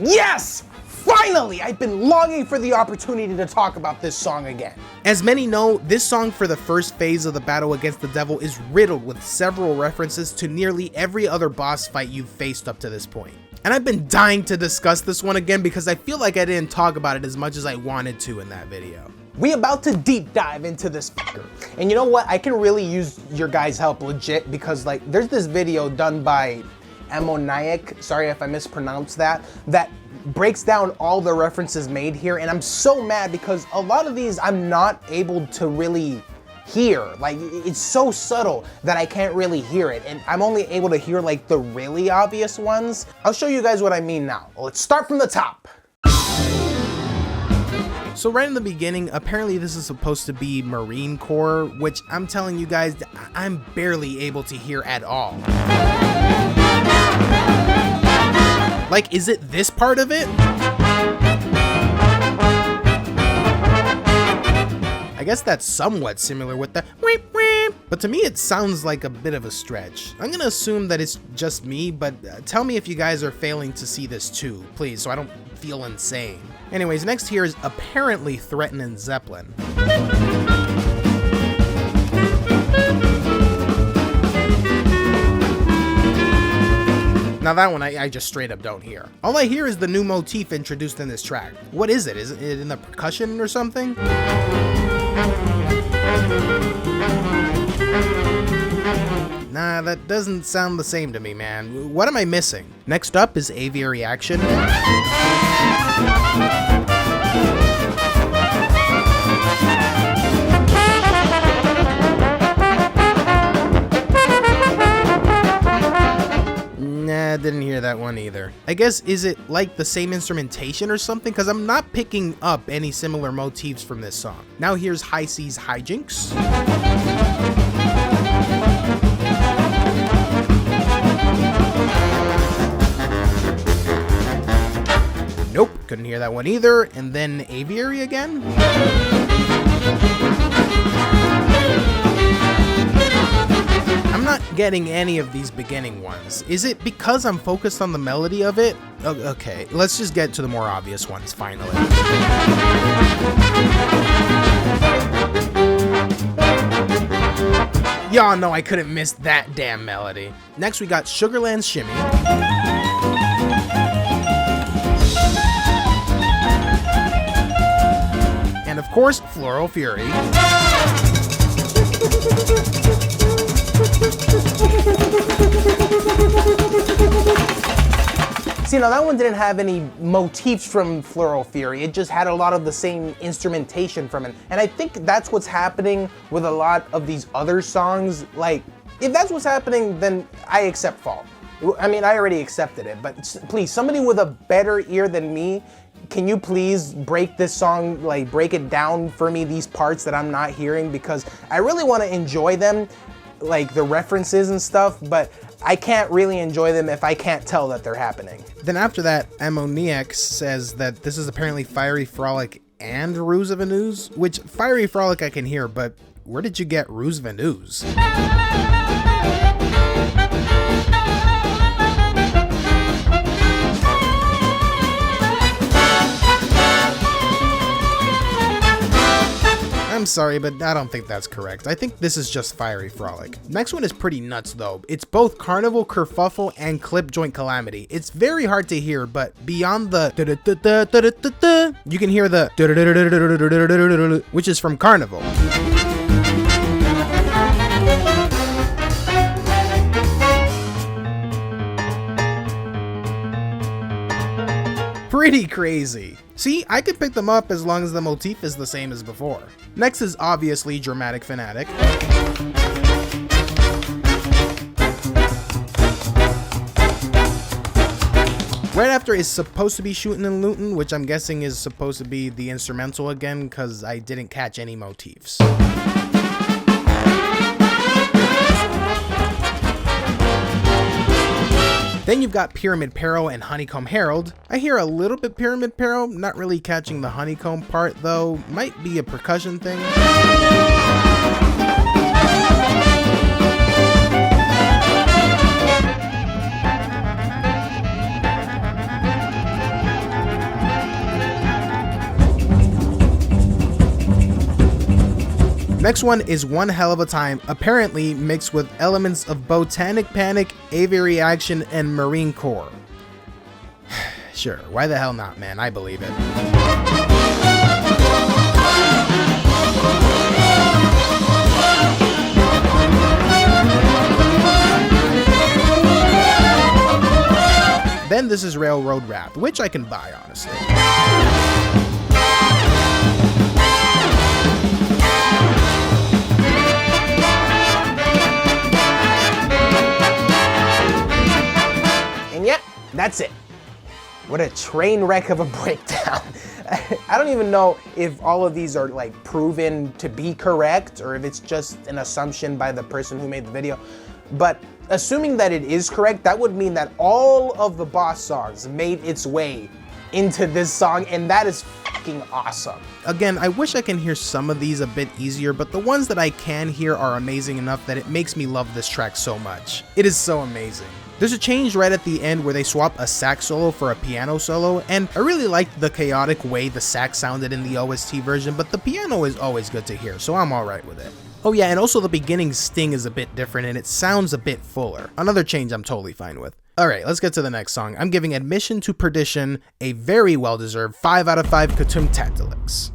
Yes! Finally! I've been longing for the opportunity to talk about this song again. As many know, this song for the first phase of the battle against the devil is riddled with several references to nearly every other boss fight you've faced up to this point. And I've been dying to discuss this one again because I feel like I didn't talk about it as much as I wanted to in that video. We about to deep dive into this fucker. And you know what? I can really use your guys' help legit because like there's this video done by Amoniac, sorry if I mispronounced that breaks down all the references made here, and I'm so mad because a lot of these I'm not able to really hear. Like, it's so subtle that I can't really hear it, and I'm only able to hear like the really obvious ones. I'll show you guys what I mean now. Let's start from the top. So right in the beginning, apparently this is supposed to be Murine Corps, which I'm telling you guys, I'm barely able to hear at all. Like, is it this part of it? I guess that's somewhat similar with the weep weep, but to me it sounds like a bit of a stretch. I'm gonna assume that it's just me, but tell me if you guys are failing to see this too, please, so I don't feel insane. Anyways, next here is apparently Threatenin Zeppelin. Now that one I just straight up don't hear. All I hear is the new motif introduced in this track. What is it? Is it in the percussion or something? Nah, that doesn't sound the same to me, man. What am I missing? Next up is Aviary Action. Nah, didn't hear that one either. I guess, is it like the same instrumentation or something? Because I'm not picking up any similar motifs from this song. Now here's High C's Hi-Jinx. Nope, couldn't hear that one either. And then Aviary again. I'm not getting any of these beginning ones. Is it because I'm focused on the melody of it? Okay, let's just get to the more obvious ones finally. Y'all know I couldn't miss that damn melody. Next we got Sugarland Shimmy. And of course, Floral Fury. See, now that one didn't have any motifs from Floral Fury. It just had a lot of the same instrumentation from it. And I think that's what's happening with a lot of these other songs. Like, if that's what's happening, then I accept fault. I mean, I already accepted it, but please, somebody with a better ear than me, can you please break this song, like break it down for me, these parts that I'm not hearing, because I really want to enjoy them, like the references and stuff, but I can't really enjoy them if I can't tell that they're happening. Then after that, Ammoniac says that this is apparently Fiery Frolic and Ruse of an Ooze, which Fiery Frolic I can hear, but where did you get Ruse of an Ooze? I'm sorry, but I don't think that's correct. I think this is just Fiery Frolic. Next one is pretty nuts though. It's both Carnival Kerfuffle and Clip Joint Calamity. It's very hard to hear, but beyond the you can hear the which is from Carnival. pretty crazy. See, I could pick them up as long as the motif is the same as before. Next is obviously Dramatic Fanatic. Right after is supposed to be Shootin and Lootin, which I'm guessing is supposed to be the instrumental again, because I didn't catch any motifs. Then you've got Pyramid Peril and Honeycomb Herald. I hear a little bit Pyramid Peril, not really catching the honeycomb part though, might be a percussion thing. Next one is One Hell of a Time, apparently mixed with elements of Botanic Panic, Aviary Action, and Murine Corps. Sure, why the hell not, man? I believe it. Then this is Railroad Wrath, which I can buy, honestly. That's it. What a train wreck of a breakdown. I don't even know if all of these are like proven to be correct or if it's just an assumption by the person who made the video. But assuming that it is correct, that would mean that all of the boss songs made its way into this song, and that is fucking awesome. Again, I wish I can hear some of these a bit easier, but the ones that I can hear are amazing enough that it makes me love this track so much. It is so amazing. There's a change right at the end where they swap a sax solo for a piano solo, and I really liked the chaotic way the sax sounded in the OST version, but the piano is always good to hear, so I'm alright with it. Oh yeah, and also the beginning sting is a bit different and it sounds a bit fuller. Another change I'm totally fine with. Alright, let's get to the next song. I'm giving Admission to Perdition a very well-deserved 5 out of 5 Ktum Tactilix.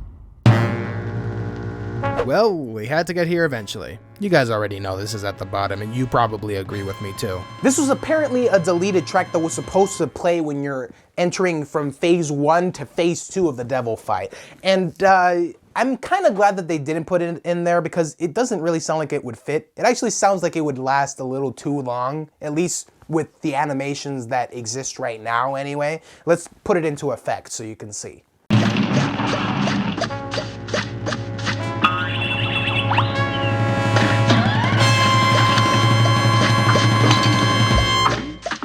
Well, we had to get here eventually. You guys already know this is at the bottom, and you probably agree with me too. This was apparently a deleted track that was supposed to play when you're entering from phase 1 to phase 2 of the devil fight. And I'm kind of glad that they didn't put it in there because it doesn't really sound like it would fit. It actually sounds like it would last a little too long, at least with the animations that exist right now anyway. Let's put it into effect so you can see.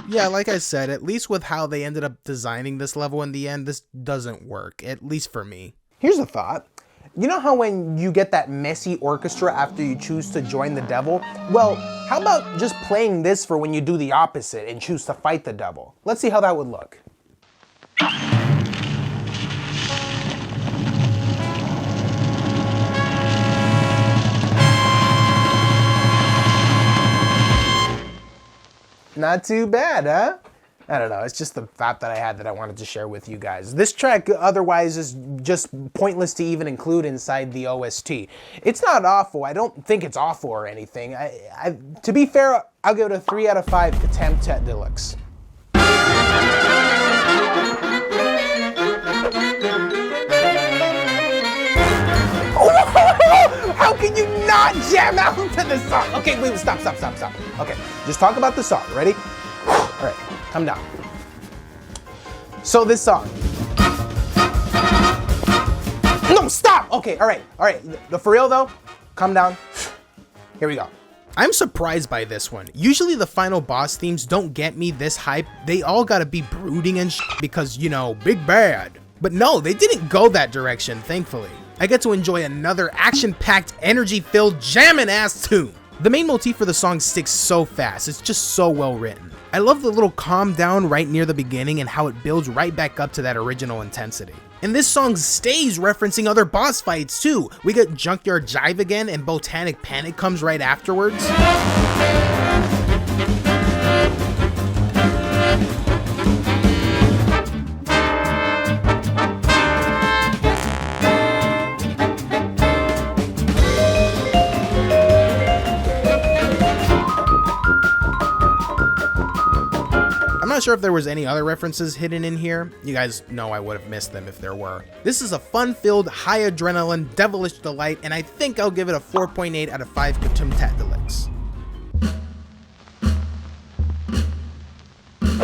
Yeah, like I said, at least with how they ended up designing this level in the end, this doesn't work, at least for me. Here's a thought. You know how when you get that messy orchestra after you choose to join the devil? Well, how about just playing this for when you do the opposite and choose to fight the devil? Let's see how that would look. Not too bad, huh? I don't know, it's just the thought that I had that I wanted to share with you guys. This track otherwise is just pointless to even include inside the OST. It's not awful, I don't think it's awful or anything. To be fair, I'll give it a 3 out of 5 Ktum Tactilix. How can you not jam out to this song? Okay, wait, stop. Okay, just talk about the song, ready? All right, calm down. So this song. No, stop! Okay, all right. For real though, calm down. Here we go. I'm surprised by this one. Usually the final boss themes don't get me this hype. They all gotta be brooding and shit because, you know, big bad. But no, they didn't go that direction, thankfully. I get to enjoy another action-packed, energy-filled, jammin'-ass tune. The main motif for the song sticks so fast, it's just so well written. I love the little calm down right near the beginning and how it builds right back up to that original intensity. And this song stays referencing other boss fights too. We get Junkyard Jive again and Botanic Panic comes right afterwards. I'm not sure if there was any other references hidden in here. You guys know I would have missed them if there were. This is a fun-filled, high adrenaline, devilish delight, and I think I'll give it a 4.8 out of 5 Kutumtatdelics.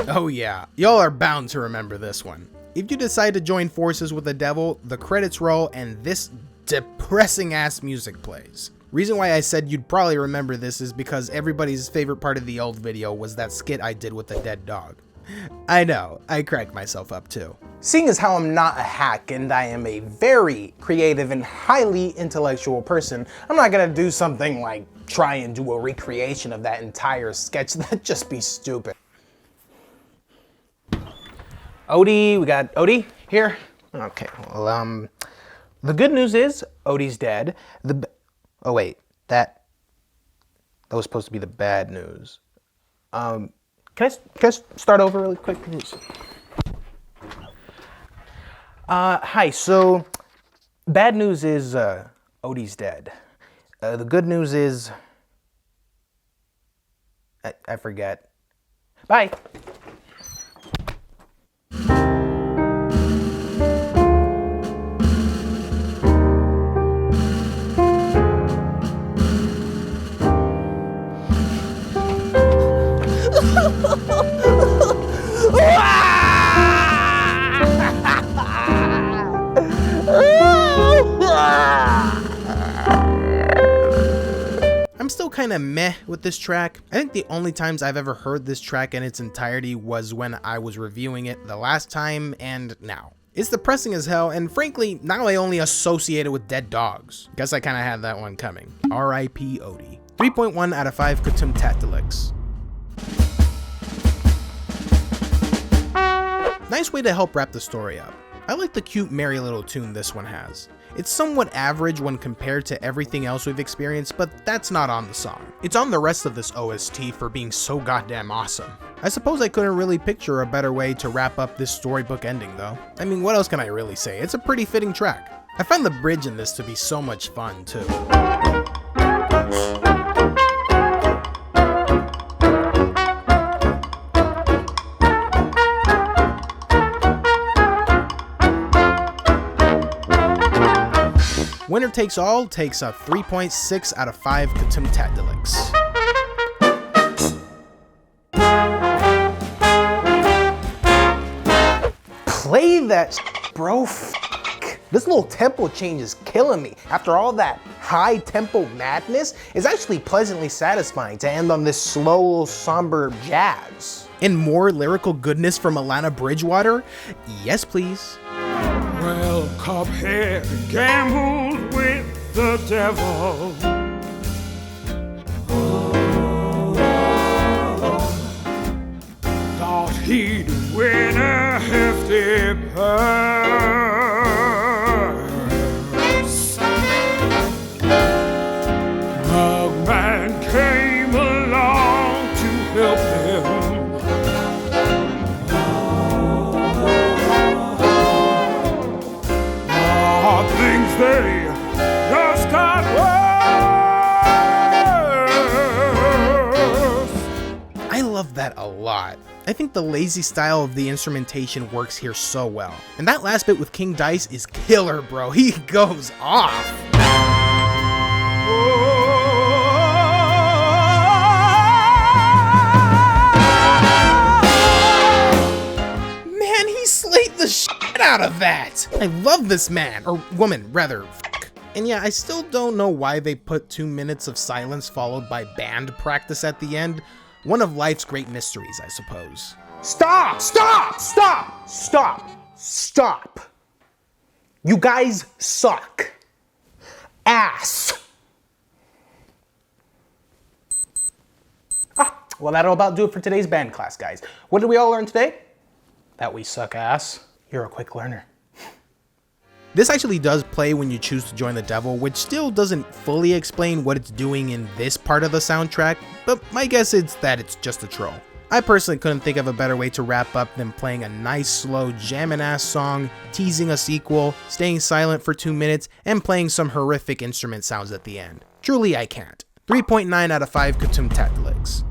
Oh yeah, y'all are bound to remember this one. If you decide to join forces with the devil, the credits roll and this depressing ass music plays. Reason why I said you'd probably remember this is because everybody's favorite part of the old video was that skit I did with the dead dog. I know, I cracked myself up too. Seeing as how I'm not a hack and I am a very creative and highly intellectual person, I'm not gonna do something like try and do a recreation of that entire sketch. That'd just be stupid. Odie, we got Odie here. Okay, well, the good news is Odie's dead. Oh wait, that was supposed to be the bad news. Can I start over really quick? Hi, so bad news is Odie's dead. The good news is I forget. Bye. I'm still kinda meh with this track. I think the only times I've ever heard this track in its entirety was when I was reviewing it the last time and now. It's depressing as hell, and frankly, now I only associate it with dead dogs. Guess I kinda had that one coming. R.I.P. Odie. 3.1 out of 5 Kutumtatdelics. Nice way to help wrap the story up. I like the cute merry little tune this one has. It's somewhat average when compared to everything else we've experienced, but that's not on the song. It's on the rest of this OST for being so goddamn awesome. I suppose I couldn't really picture a better way to wrap up this storybook ending though. I mean, what else can I really say? It's a pretty fitting track. I find the bridge in this to be so much fun too. Winner Takes All takes a 3.6 out of 5 Kutumtatdelics. Play that bro. This little tempo change is killing me. After all that high tempo madness, it's actually pleasantly satisfying to end on this slow, somber jazz. And more lyrical goodness from Alana Bridgewater? Yes, please. Well, Cuphead gambled with the devil. Thought he'd win a hefty purse. Mugman came along to help him. Things they just got worse. I love that a lot. I think the lazy style of the instrumentation works here so well. And that last bit with King Dice is killer, bro. He goes off. Man, he slayed the shit out of that. I love this man, or woman, rather. And yeah, I still don't know why they put 2 minutes of silence followed by band practice at the end. One of life's great mysteries, I suppose. Stop! Stop! Stop! Stop! Stop! You guys suck. Ass. Well, that'll about do it for today's band class, guys. What did we all learn today? That we suck ass. You're a quick learner. This actually does play when you choose to join the devil, which still doesn't fully explain what it's doing in this part of the soundtrack, but my guess is that it's just a troll. I personally couldn't think of a better way to wrap up than playing a nice, slow, jammin' ass song, teasing a sequel, staying silent for 2 minutes, and playing some horrific instrument sounds at the end. Truly, I can't. 3.9 out of 5 Kutumtatdelics.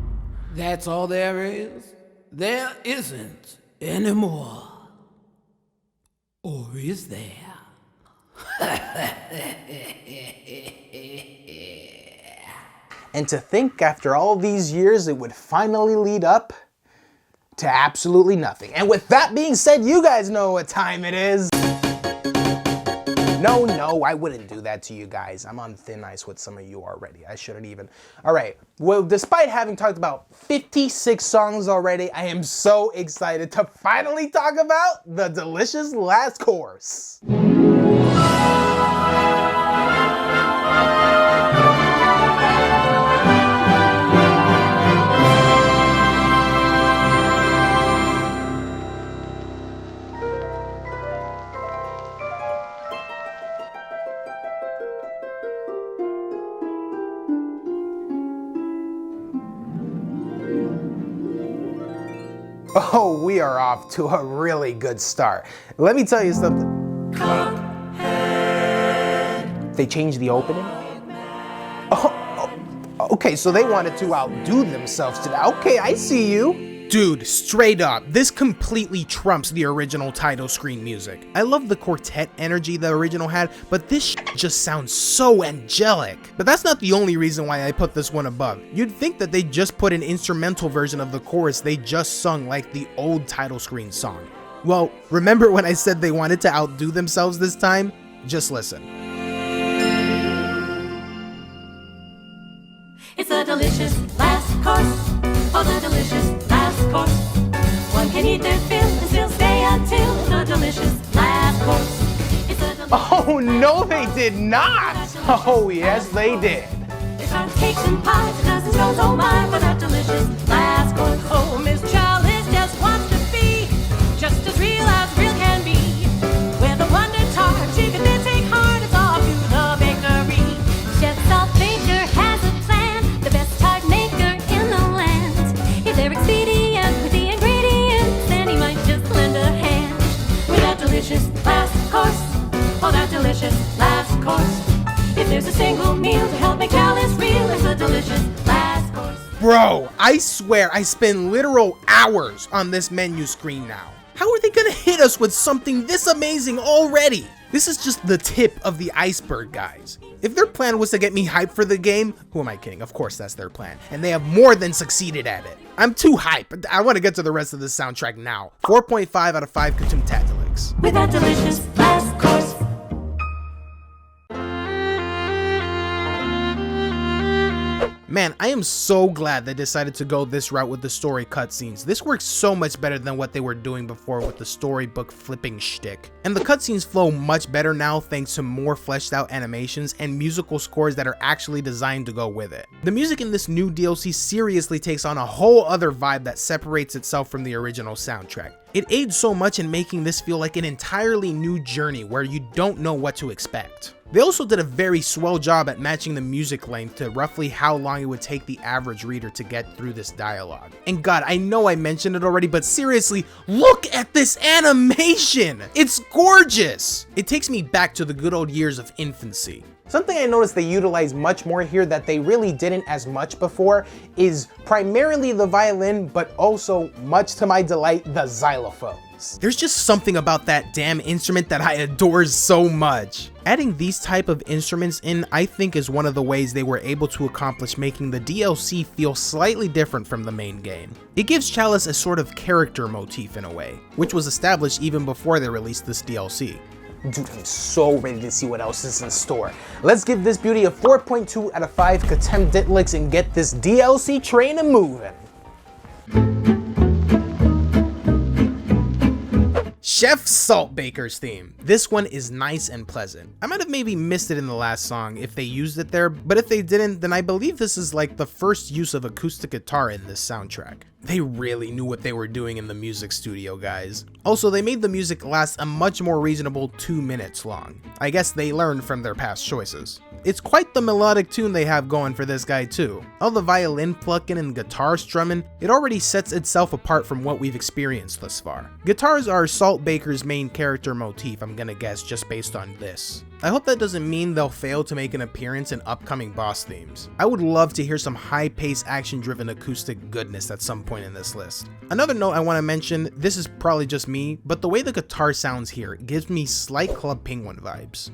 That's all there is There isn't anymore. Or is there? And to think after all these years it would finally lead up to absolutely nothing. And with that being said, you guys know what time it is. No, I wouldn't do that to you guys. I'm on thin ice with some of you already. I shouldn't even. All right, well, despite having talked about 56 songs already, I am so excited to finally talk about the delicious last course. Oh, we are off to a really good start. Let me tell you something. Cuphead. They changed the opening? Okay, so they wanted to outdo themselves today. Okay, I see you. Dude, straight up, this completely trumps the original title screen music. I love the quartet energy the original had, but this just sounds so angelic. But that's not the only reason why I put this one above. You'd think that they just put an instrumental version of the chorus they just sung like the old title screen song. Well, remember when I said they wanted to outdo themselves this time? Just listen. It's a delicious last course. Oh, the delicious last course. One can eat their fill and still stay until the delicious last course. It's a Oh, no, they did not. Oh, yes, they did. There's our cakes and pies, a dozen scones, oh my, for that delicious last course. Oh, Miss Chalice just wants to be just as real can be. With a wonder tart, she can then take heart, it's off to the bakery. Chef Salt Baker has a plan, the best tart maker in the land. If they're expedient with the ingredients, then he might just lend a hand. With that delicious last course, oh that delicious last course. If there's a single meal to help make Chalice real, it's a delicious last course. Bro, I swear I spend literal hours on this menu screen now. How are they gonna hit us with something this amazing already? This is just the tip of the iceberg, guys. If their plan was to get me hyped for the game, who am I kidding? Of course that's their plan. And they have more than succeeded at it. I'm too hyped. I want to get to the rest of this soundtrack now. 4.5 out of 5 Contumtatulix. With that delicious last course. Man, I am so glad they decided to go this route with the story cutscenes. This works so much better than what they were doing before with the storybook flipping shtick. And the cutscenes flow much better now thanks to more fleshed out animations and musical scores that are actually designed to go with it. The music in this new DLC seriously takes on a whole other vibe that separates itself from the original soundtrack. It aids so much in making this feel like an entirely new journey where you don't know what to expect. They also did a very swell job at matching the music length to roughly how long it would take the average reader to get through this dialogue. And God, I know I mentioned it already, but seriously, look at this animation! It's gorgeous! It takes me back to the good old years of infancy. Something I noticed they utilize much more here that they really didn't as much before is primarily the violin, but also, much to my delight, the xylophone. There's just something about that damn instrument that I adore so much. Adding these type of instruments in, I think, is one of the ways they were able to accomplish making the DLC feel slightly different from the main game. It gives Chalice a sort of character motif in a way, which was established even before they released this DLC. Dude, I'm so ready to see what else is in store. Let's give this beauty a 4.2 out of 5 Contumtatulix and get this DLC train a-moving. Chef Saltbaker's theme. This one is nice and pleasant. I might have maybe missed it in the last song if they used it there, but if they didn't, then I believe this is like the first use of acoustic guitar in this soundtrack. They really knew what they were doing in the music studio, guys. Also, they made the music last a much more reasonable 2 minutes long. I guess they learned from their past choices. It's quite the melodic tune they have going for this guy too. All the violin plucking and guitar strumming, it already sets itself apart from what we've experienced thus far. Guitars are Salt Baker's main character motif, I'm gonna guess, just based on this. I hope that doesn't mean they'll fail to make an appearance in upcoming boss themes. I would love to hear some high-paced, action-driven acoustic goodness at some point in this list. Another note I want to mention, this is probably just me, but the way the guitar sounds here gives me slight Club Penguin vibes.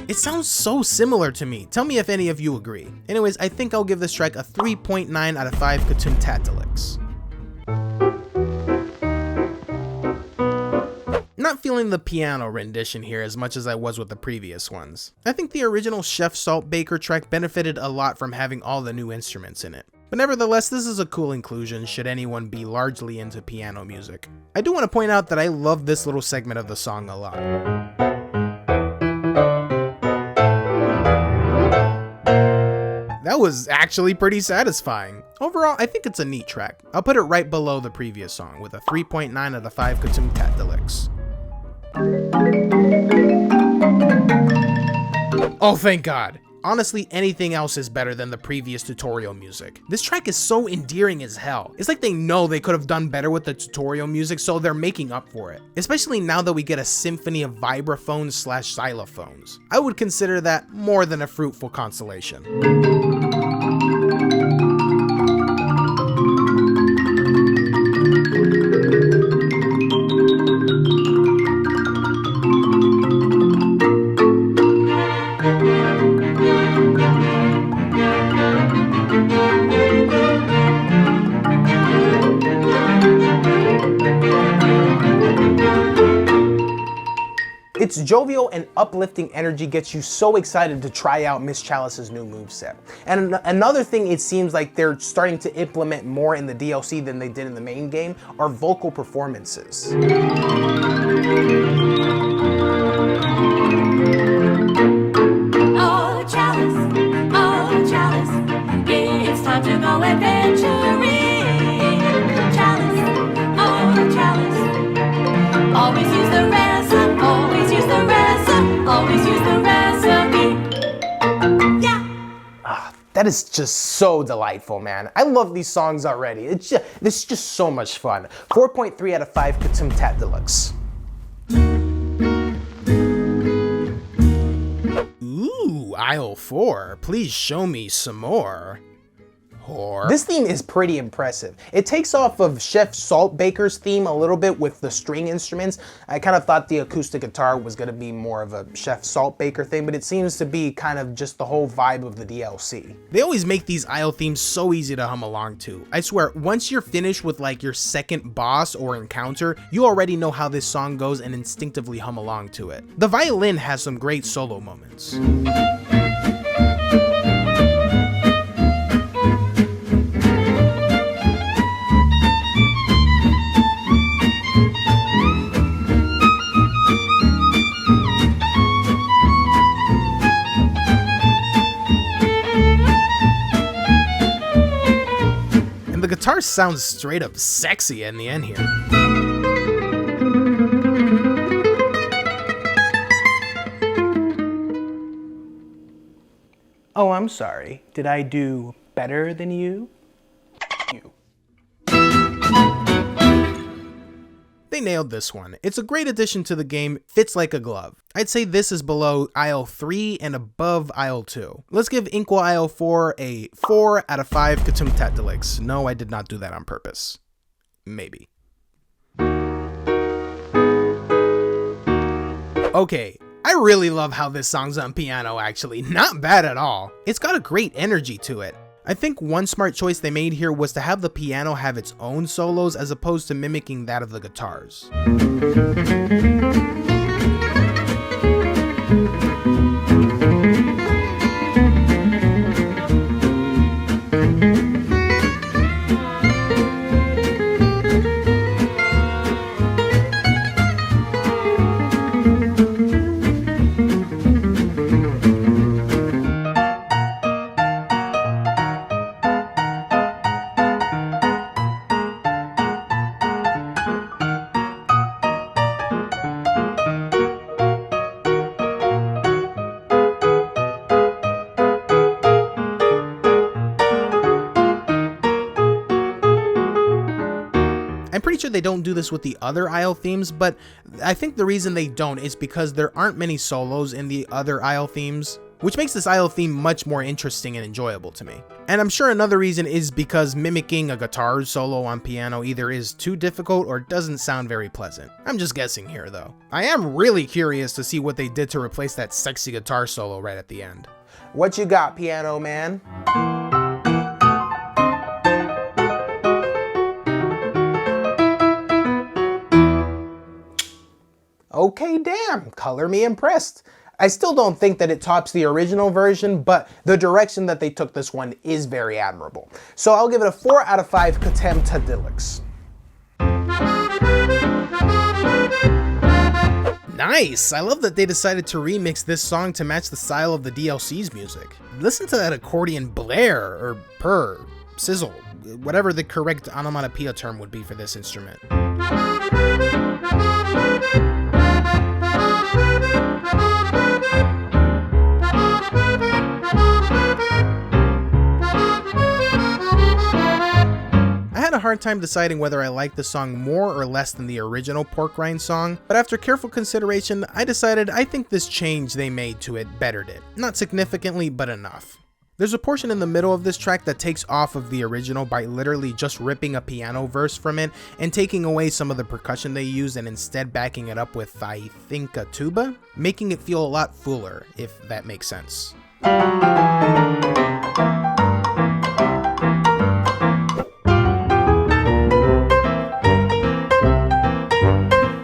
It sounds so similar to me. Tell me if any of you agree. Anyways, I think I'll give this track a 3.9 out of 5 Katuntatelix. Not feeling the piano rendition here as much as I was with the previous ones. I think the original Chef Salt Baker track benefited a lot from having all the new instruments in it. But nevertheless, this is a cool inclusion should anyone be largely into piano music. I do want to point out that I love this little segment of the song a lot. That was actually pretty satisfying. Overall, I think it's a neat track. I'll put it right below the previous song with a 3.9 out of 5 Katuntatelix. Oh, thank God. Honestly, anything else is better than the previous tutorial music. This track is so endearing as hell. It's like they know they could have done better with the tutorial music, so they're making up for it. Especially now that we get a symphony of vibraphones / xylophones. I would consider that more than a fruitful consolation. Its jovial and uplifting energy gets you so excited to try out Miss Chalice's new moveset. And another thing it seems like they're starting to implement more in the DLC than they did in the main game are vocal performances. Oh, Chalice, it's time to go adventuring. Chalice, always use the recipe, always use the recipe. Yeah. That is just so delightful, man. I love these songs already. This is just so much fun. 4.3 out of 5 Katuntatelix. Ooh, Isle 4. Please show me some more. Whore. This theme is pretty impressive. It takes off of Chef Salt Baker's theme a little bit with the string instruments. I kind of thought the acoustic guitar was going to be more of a Chef Salt Baker thing, but it seems to be kind of just the whole vibe of the DLC. They always make these Isle themes so easy to hum along to. I swear, once you're finished with like your second boss or encounter, you already know how this song goes and instinctively hum along to it. The violin has some great solo moments. The guitar sounds straight up sexy in the end here. Oh, I'm sorry. Did I do better than you? They nailed this one. It's a great addition to the game, fits like a glove. I'd say this is below Isle 3 and above Isle 2. Let's give Inkwell Isle 4 a 4 out of 5 Katuntatelix. No, I did not do that on purpose. Maybe. Okay, I really love how this song's on piano actually, not bad at all. It's got a great energy to it. I think one smart choice they made here was to have the piano have its own solos as opposed to mimicking that of the guitars. pretty sure they don't do this with the other Isle themes, but I think the reason they don't is because there aren't many solos in the other Isle themes, which makes this Isle theme much more interesting and enjoyable to me. And I'm sure another reason is because mimicking a guitar solo on piano either is too difficult or doesn't sound very pleasant. I'm just guessing here though. I am really curious to see what they did to replace that sexy guitar solo right at the end. What you got, Piano Man? Okay, damn, color me impressed. I still don't think that it tops the original version, but the direction that they took this one is very admirable. So I'll give it a 4 out of 5 Cuphead. Nice! I love that they decided to remix this song to match the style of the DLC's music. Listen to that accordion blare, or purr, sizzle, whatever the correct onomatopoeia term would be for this instrument. I had a hard time deciding whether I liked the song more or less than the original Porkrind song, but after careful consideration, I decided I think this change they made to it bettered it. Not significantly, but enough. There's a portion in the middle of this track that takes off of the original by literally just ripping a piano verse from it and taking away some of the percussion they use and instead backing it up with, I think, a tuba, making it feel a lot fuller, if that makes sense.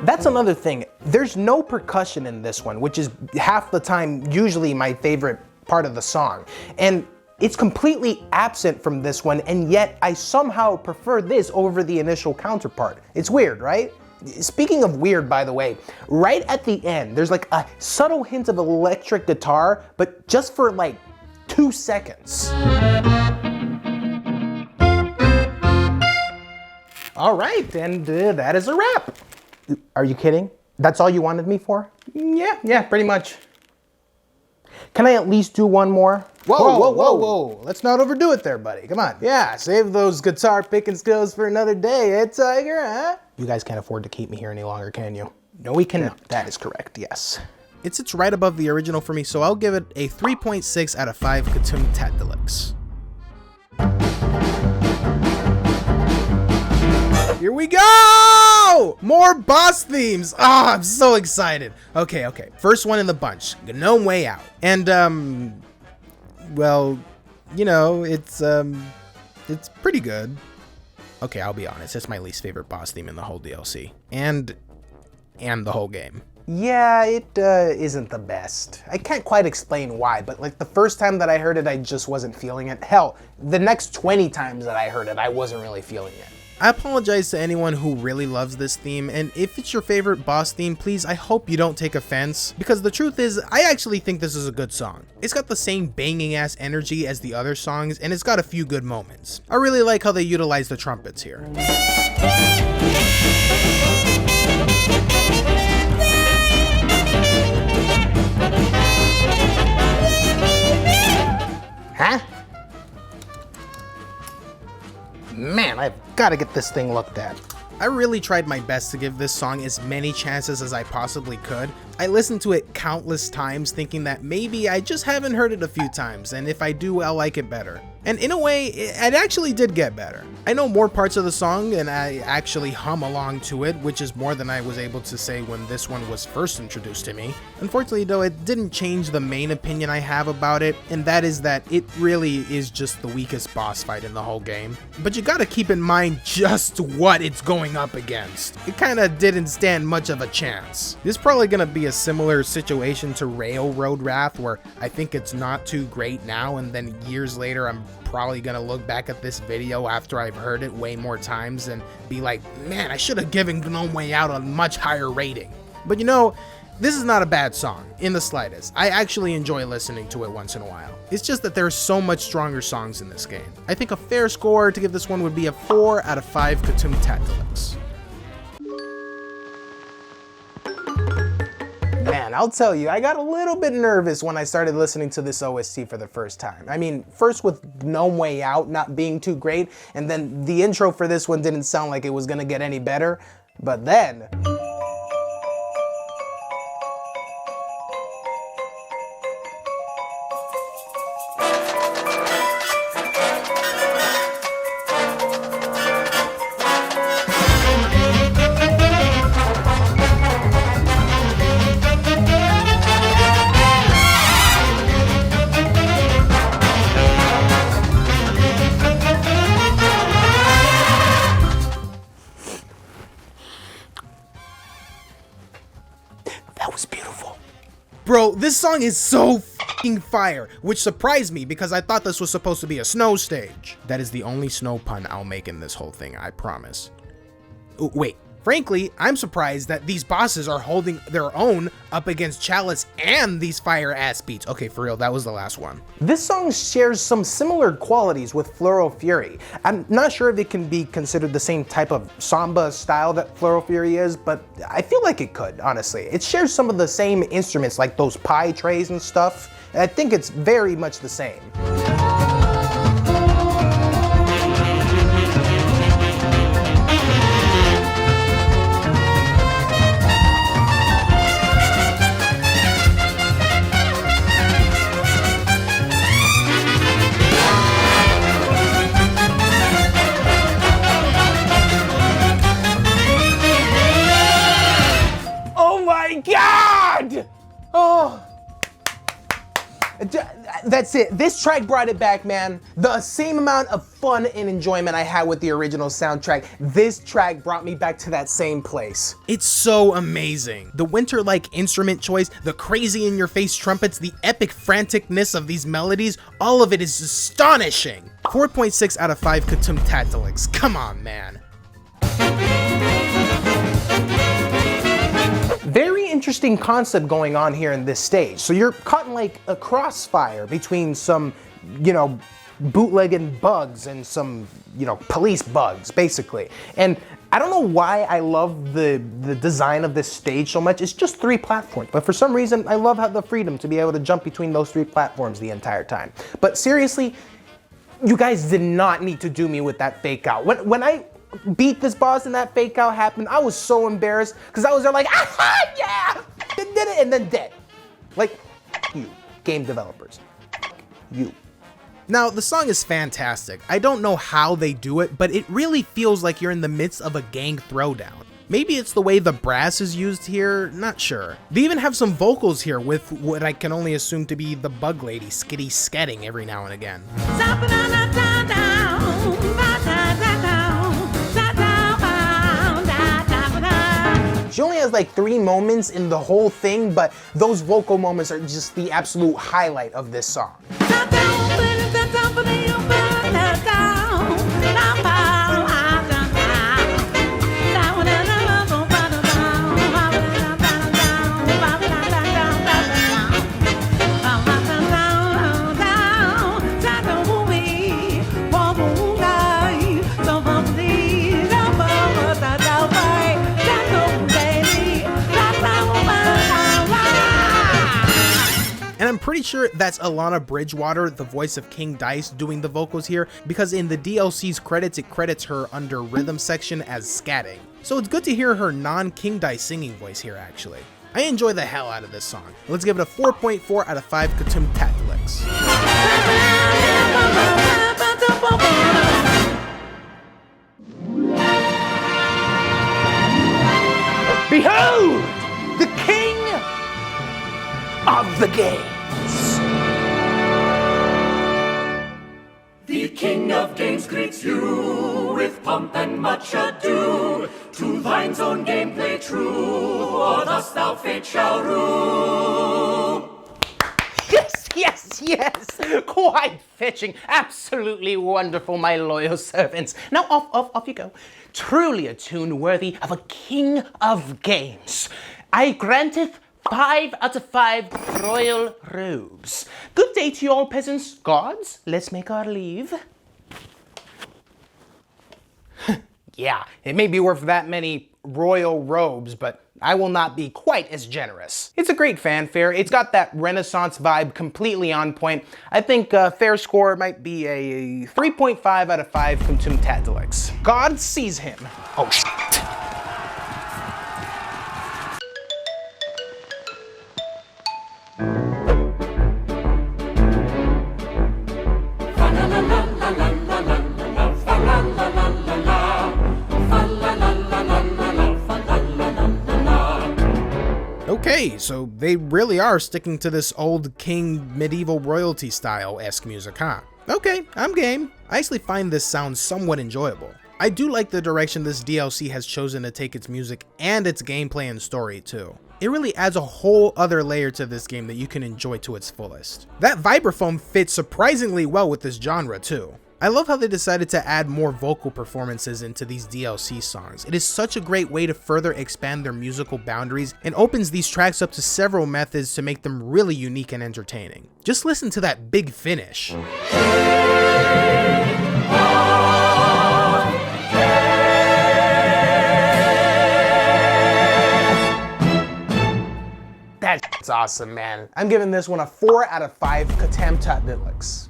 That's another thing, there's no percussion in this one, which is half the time usually my favorite part of the song. And it's completely absent from this one, and yet I somehow prefer this over the initial counterpart. It's weird, right? Speaking of weird, by the way, right at the end, there's like a subtle hint of electric guitar, but just for like 2 seconds. All right, and that is a wrap. Are you kidding? That's all you wanted me for? Yeah, pretty much. Can I at least do one more? Whoa. Let's not overdo it there, buddy. Come on. Yeah, save those guitar picking skills for another day, eh, Tiger, huh? You guys can't afford to keep me here any longer, can you? No, we cannot. That is correct, yes. It sits right above the original for me, so I'll give it a 3.6 out of 5 Cuphead. Here we go! More boss themes! Ah, I'm so excited. Okay. First one in the bunch. Gnome Way Out. And, well, you know, it's pretty good. Okay, I'll be honest. It's my least favorite boss theme in the whole DLC. And the whole game. Yeah, it isn't the best. I can't quite explain why, but like the first time that I heard it, I just wasn't feeling it. Hell, the next 20 times that I heard it, I wasn't really feeling it. I apologize to anyone who really loves this theme, and if it's your favorite boss theme, please, I hope you don't take offense, because the truth is, I actually think this is a good song. It's got the same banging ass energy as the other songs, and it's got a few good moments. I really like how they utilize the trumpets here. Huh? Man, I've got to get this thing looked at. I really tried my best to give this song as many chances as I possibly could. I listened to it countless times thinking that maybe I just haven't heard it a few times, and if I do, I'll like it better. And in a way, it actually did get better. I know more parts of the song and I actually hum along to it, which is more than I was able to say when this one was first introduced to me. Unfortunately though, it didn't change the main opinion I have about it, and that is that it really is just the weakest boss fight in the whole game. But you gotta keep in mind just what it's going up against. It kinda didn't stand much of a chance. This is probably gonna be a similar situation to Railroad Wrath, where I think it's not too great now, and then years later I'm probably gonna look back at this video after I've heard it way more times and be like, man, I should have given Gnome Way Out a much higher rating. But you know, this is not a bad song, in the slightest. I actually enjoy listening to it once in a while. It's just that there are so much stronger songs in this game. I think a fair score to give this one would be a 4 out of 5 Cuphead. Man, man, I'll tell you, I got a little bit nervous when I started listening to this OST for the first time. I mean, first with No Way Out not being too great, and then the intro for this one didn't sound like it was gonna get any better, but then... Bro, this song is so f***ing fire, which surprised me because I thought this was supposed to be a snow stage. That is the only snow pun I'll make in this whole thing, I promise. Ooh, wait, frankly, I'm surprised that these bosses are holding their own up against Chalice and these fire-ass beats. Okay, for real, that was the last one. This song shares some similar qualities with Floral Fury. I'm not sure if it can be considered the same type of samba style that Floral Fury is, but I feel like it could, honestly. It shares some of the same instruments, like those pie trays and stuff. I think it's very much the same. God! Oh. That's it. This track brought it back, man. The same amount of fun and enjoyment I had with the original soundtrack, this track brought me back to that same place. It's so amazing. The winter-like instrument choice, the crazy in-your-face trumpets, the epic franticness of these melodies, all of it is astonishing. 4.6 out of 5 Katum-Tattalix. Come on, man. Very interesting concept going on here in this stage. So you're caught in like a crossfire between some, you know, bootlegging bugs and some, you know, police bugs, basically. And I don't know why I love the design of this stage so much. It's just 3 platforms, but for some reason, I love how the freedom to be able to jump between those 3 platforms the entire time. But seriously, you guys did not need to do me with that fake out. When I beat this boss and that fake out happened, I was so embarrassed because I was there like, aha, yeah, did it, and then dead. Like, you, game developers, you. Now, the song is fantastic. I don't know how they do it, but it really feels like you're in the midst of a gang throwdown. Maybe it's the way the brass is used here, not sure. They even have some vocals here with what I can only assume to be the bug lady skitty-scatting every now and again. She only has like 3 moments in the whole thing, but those vocal moments are just the absolute highlight of this song. I'm pretty sure that's Alana Bridgewater, the voice of King Dice, doing the vocals here, because in the DLC's credits, it credits her under rhythm section as scatting. So it's good to hear her non-King Dice singing voice here, actually. I enjoy the hell out of this song. Let's give it a 4.4 out of 5 Katum-Tattalix. Behold, the king of the games. The King of Games greets you with pomp and much ado. To thine's own gameplay true, or thus thou fate shall rue. Yes, quite fetching, absolutely wonderful, my loyal servants. Now off you go. Truly a tune worthy of a king of games. I granteth 5 out of 5 royal robes. Good day to you all, peasants. Gods, let's make our leave. Yeah, it may be worth that many royal robes, but I will not be quite as generous. It's a great fanfare. It's got that Renaissance vibe completely on point. I think fair score might be a 3.5 out of 5 Contumtadilix. God sees him. Oh shit. Okay, so they really are sticking to this old king medieval royalty style-esque music, huh? Okay, I'm game. I actually find this sound somewhat enjoyable. I do like the direction this DLC has chosen to take its music and its gameplay and story too. It really adds a whole other layer to this game that you can enjoy to its fullest. That vibraphone fits surprisingly well with this genre too. I love how they decided to add more vocal performances into these DLC songs. It is such a great way to further expand their musical boundaries and opens these tracks up to several methods to make them really unique and entertaining. Just listen to that big finish. That's awesome, man. I'm giving this one a 4 out of 5 Contumtadilix.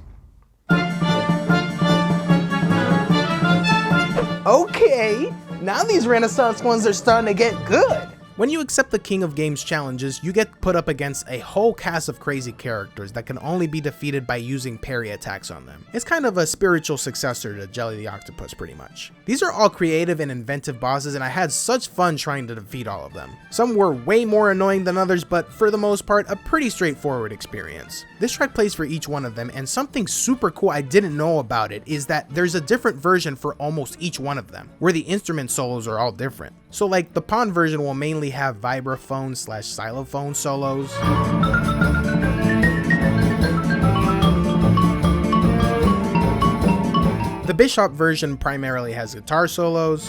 Okay, now these Renaissance ones are starting to get good. When you accept the King of Games challenges, you get put up against a whole cast of crazy characters that can only be defeated by using parry attacks on them. It's kind of a spiritual successor to Jelly the Octopus, pretty much. These are all creative and inventive bosses, and I had such fun trying to defeat all of them. Some were way more annoying than others, but for the most part, a pretty straightforward experience. This track plays for each one of them, and something super cool I didn't know about it is that there's a different version for almost each one of them, where the instrument solos are all different. So like the pawn version will mainly have vibraphone / xylophone solos. The Bishop version primarily has guitar solos.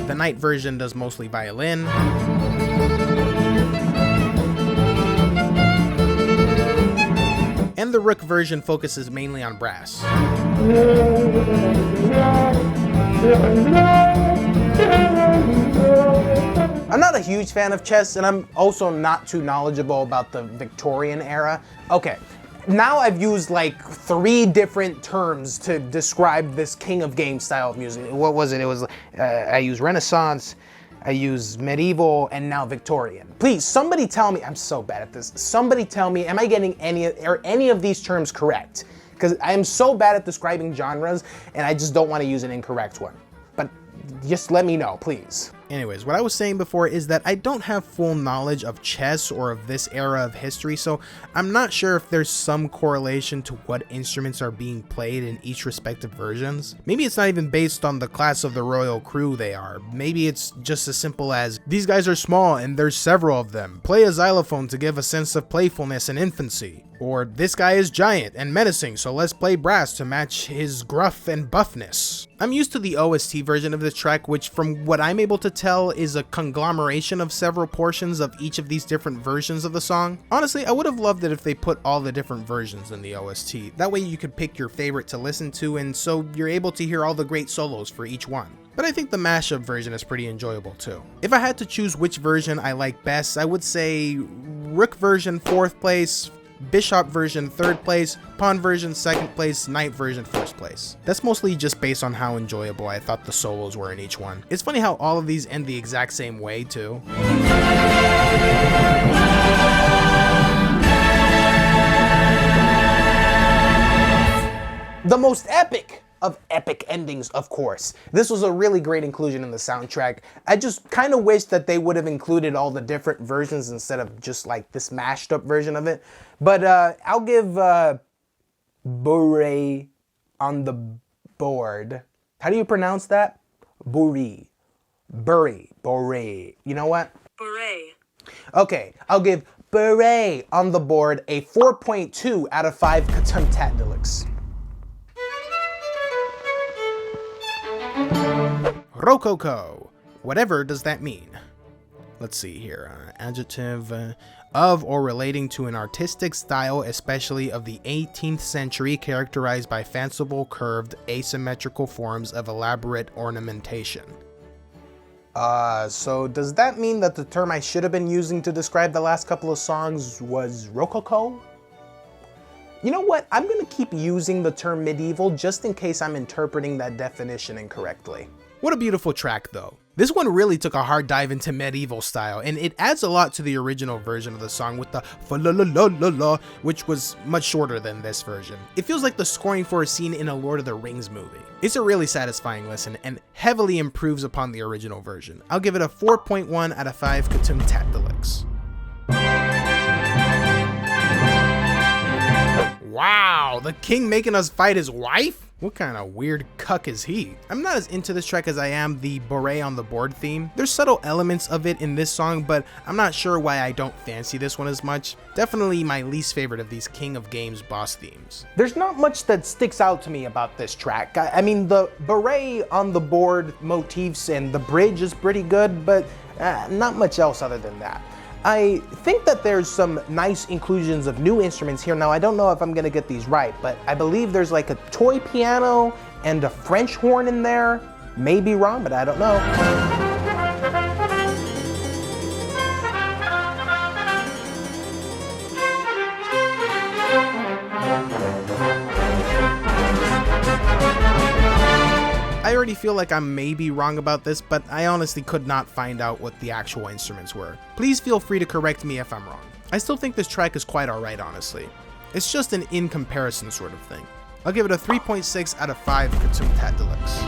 The Knight version does mostly violin. And the Rook version focuses mainly on brass. I'm not a huge fan of chess, and I'm also not too knowledgeable about the Victorian era. Okay, now I've used like 3 different terms to describe this King of Games style of music. What was it? It was, I used Renaissance, I use medieval, and now Victorian. Please, somebody tell me, I'm so bad at this. Somebody tell me, am I getting any of these terms correct? Because I am so bad at describing genres, and I just don't want to use an incorrect one. But just let me know, please. Anyways, what I was saying before is that I don't have full knowledge of chess or of this era of history, so I'm not sure if there's some correlation to what instruments are being played in each respective versions. Maybe it's not even based on the class of the royal crew they are. Maybe it's just as simple as, these guys are small and there's several of them. Play a xylophone to give a sense of playfulness and infancy. Or this guy is giant and menacing, so let's play brass to match his gruff and buffness. I'm used to the OST version of this track, which from what I'm able to tell is a conglomeration of several portions of each of these different versions of the song. Honestly, I would have loved it if they put all the different versions in the OST. That way you could pick your favorite to listen to, and so you're able to hear all the great solos for each one. But I think the mashup version is pretty enjoyable too. If I had to choose which version I like best, I would say Rook version 4th place, Bishop version 3rd place, Pawn version 2nd place, Knight version 1st place. That's mostly just based on how enjoyable I thought the solos were in each one. It's funny how all of these end the exact same way too. The most epic of epic endings, of course. This was a really great inclusion in the soundtrack. I just kind of wish that they would have included all the different versions instead of just like this mashed up version of it. But I'll give Bure on the board. How do you pronounce that? Bure. Bure. Bure. You know what? Bure. Okay, I'll give Bure on the board a 4.2 out of 5 Contumtadilix. Rococo. Whatever does that mean? let's see here, adjective of or relating to an artistic style, especially of the 18th century, characterized by fanciful, curved, asymmetrical forms of elaborate ornamentation. So does that mean that the term I should have been using to describe the last couple of songs was rococo? You know what? I'm gonna keep using the term medieval just in case I'm interpreting that definition incorrectly. What a beautiful track though. This one really took a hard dive into medieval style, and it adds a lot to the original version of the song with the fa-la-la-la-la-la, which was much shorter than this version. It feels like the scoring for a scene in a Lord of the Rings movie. It's a really satisfying listen and heavily improves upon the original version. I'll give it a 4.1 out of 5 K'Tum Tat Deluxe. Wow, the king making us fight his wife? What kind of weird cuck is he? I'm not as into this track as I am the beret on the board theme. There's subtle elements of it in this song, but I'm not sure why I don't fancy this one as much. Definitely my least favorite of these King of Games boss themes. There's not much that sticks out to me about this track. I mean, the beret on the board motifs and the bridge is pretty good, but not much else other than that. I think that there's some nice inclusions of new instruments here. Now, I don't know if I'm gonna get these right, but I believe there's like a toy piano and a French horn in there. May be wrong, but I don't know. I already feel like I may be wrong about this, but I honestly could not find out what the actual instruments were. Please feel free to correct me if I'm wrong. I still think this track is quite alright, honestly. It's just an in comparison sort of thing. I'll give it a 3.6 out of 5 K'Tum Tat Deluxe.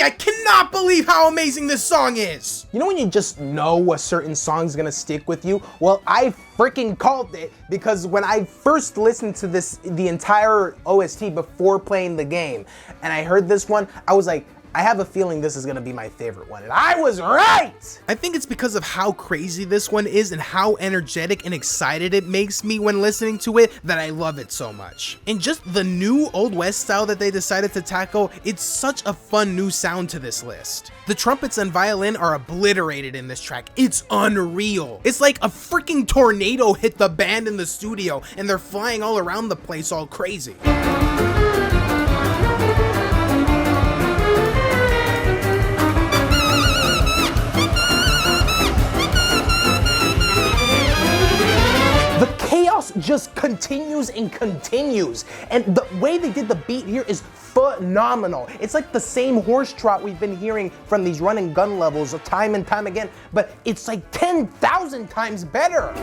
I cannot believe how amazing this song is! You know when you just know a certain song's gonna stick with you? Well, I freaking called it, because when I first listened to the entire OST before playing the game, and I heard this one, I was like, I have a feeling this is gonna be my favorite one, and I was right! I think it's because of how crazy this one is and how energetic and excited it makes me when listening to it that I love it so much. And just the new Old West style that they decided to tackle, it's such a fun new sound to this list. The trumpets and violin are obliterated in this track. It's unreal. It's like a freaking tornado hit the band in the studio and they're flying all around the place all crazy. The chaos just continues and continues, and the way they did the beat here is phenomenal. It's like the same horse trot we've been hearing from these run and gun levels time and time again, but it's like 10,000 times better.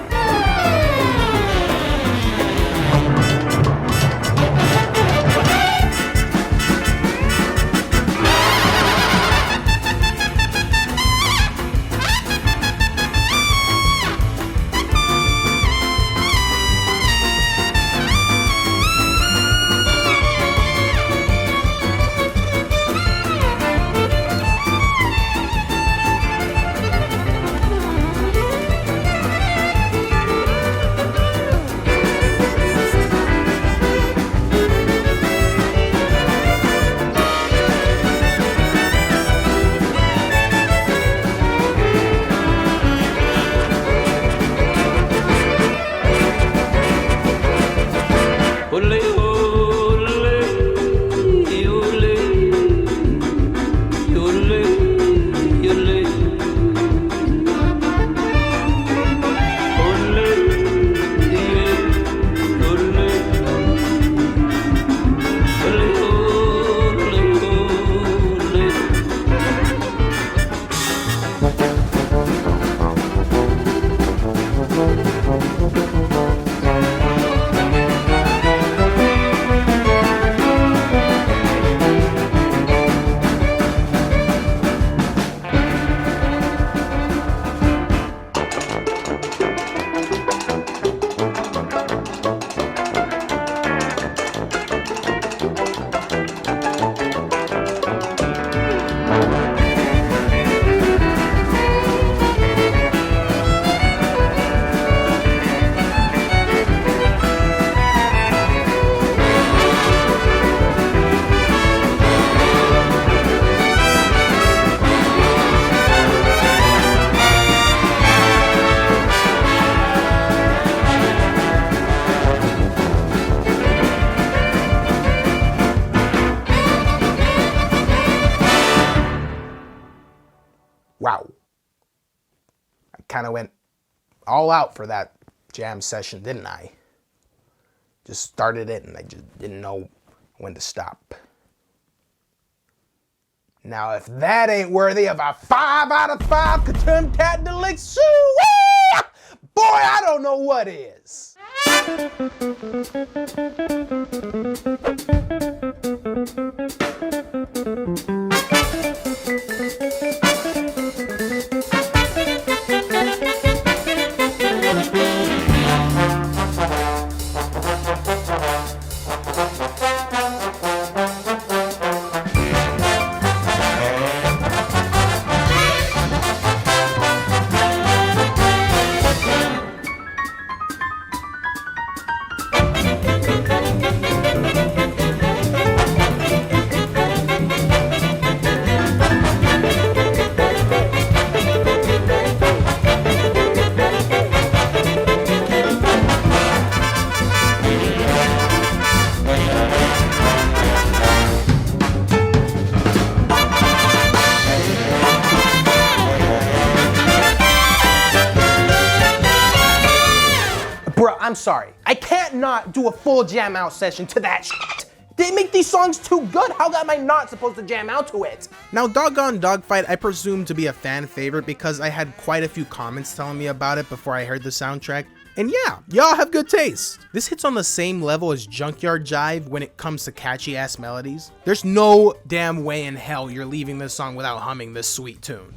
Wow. I kind of went all out for that jam session, didn't I? Just started it and I just didn't know when to stop. Now, if that ain't worthy of a 5 out of 5 Katumtat Deluxe, boy, I don't know what is. I'm sorry. I can't not do a full jam out session to that shit. They make these songs too good. How am I not supposed to jam out to it? Now, Doggone Dogfight, I presume to be a fan favorite because I had quite a few comments telling me about it before I heard the soundtrack. And yeah, y'all have good taste. This hits on the same level as Junkyard Jive when it comes to catchy ass melodies. There's no damn way in hell you're leaving this song without humming this sweet tune.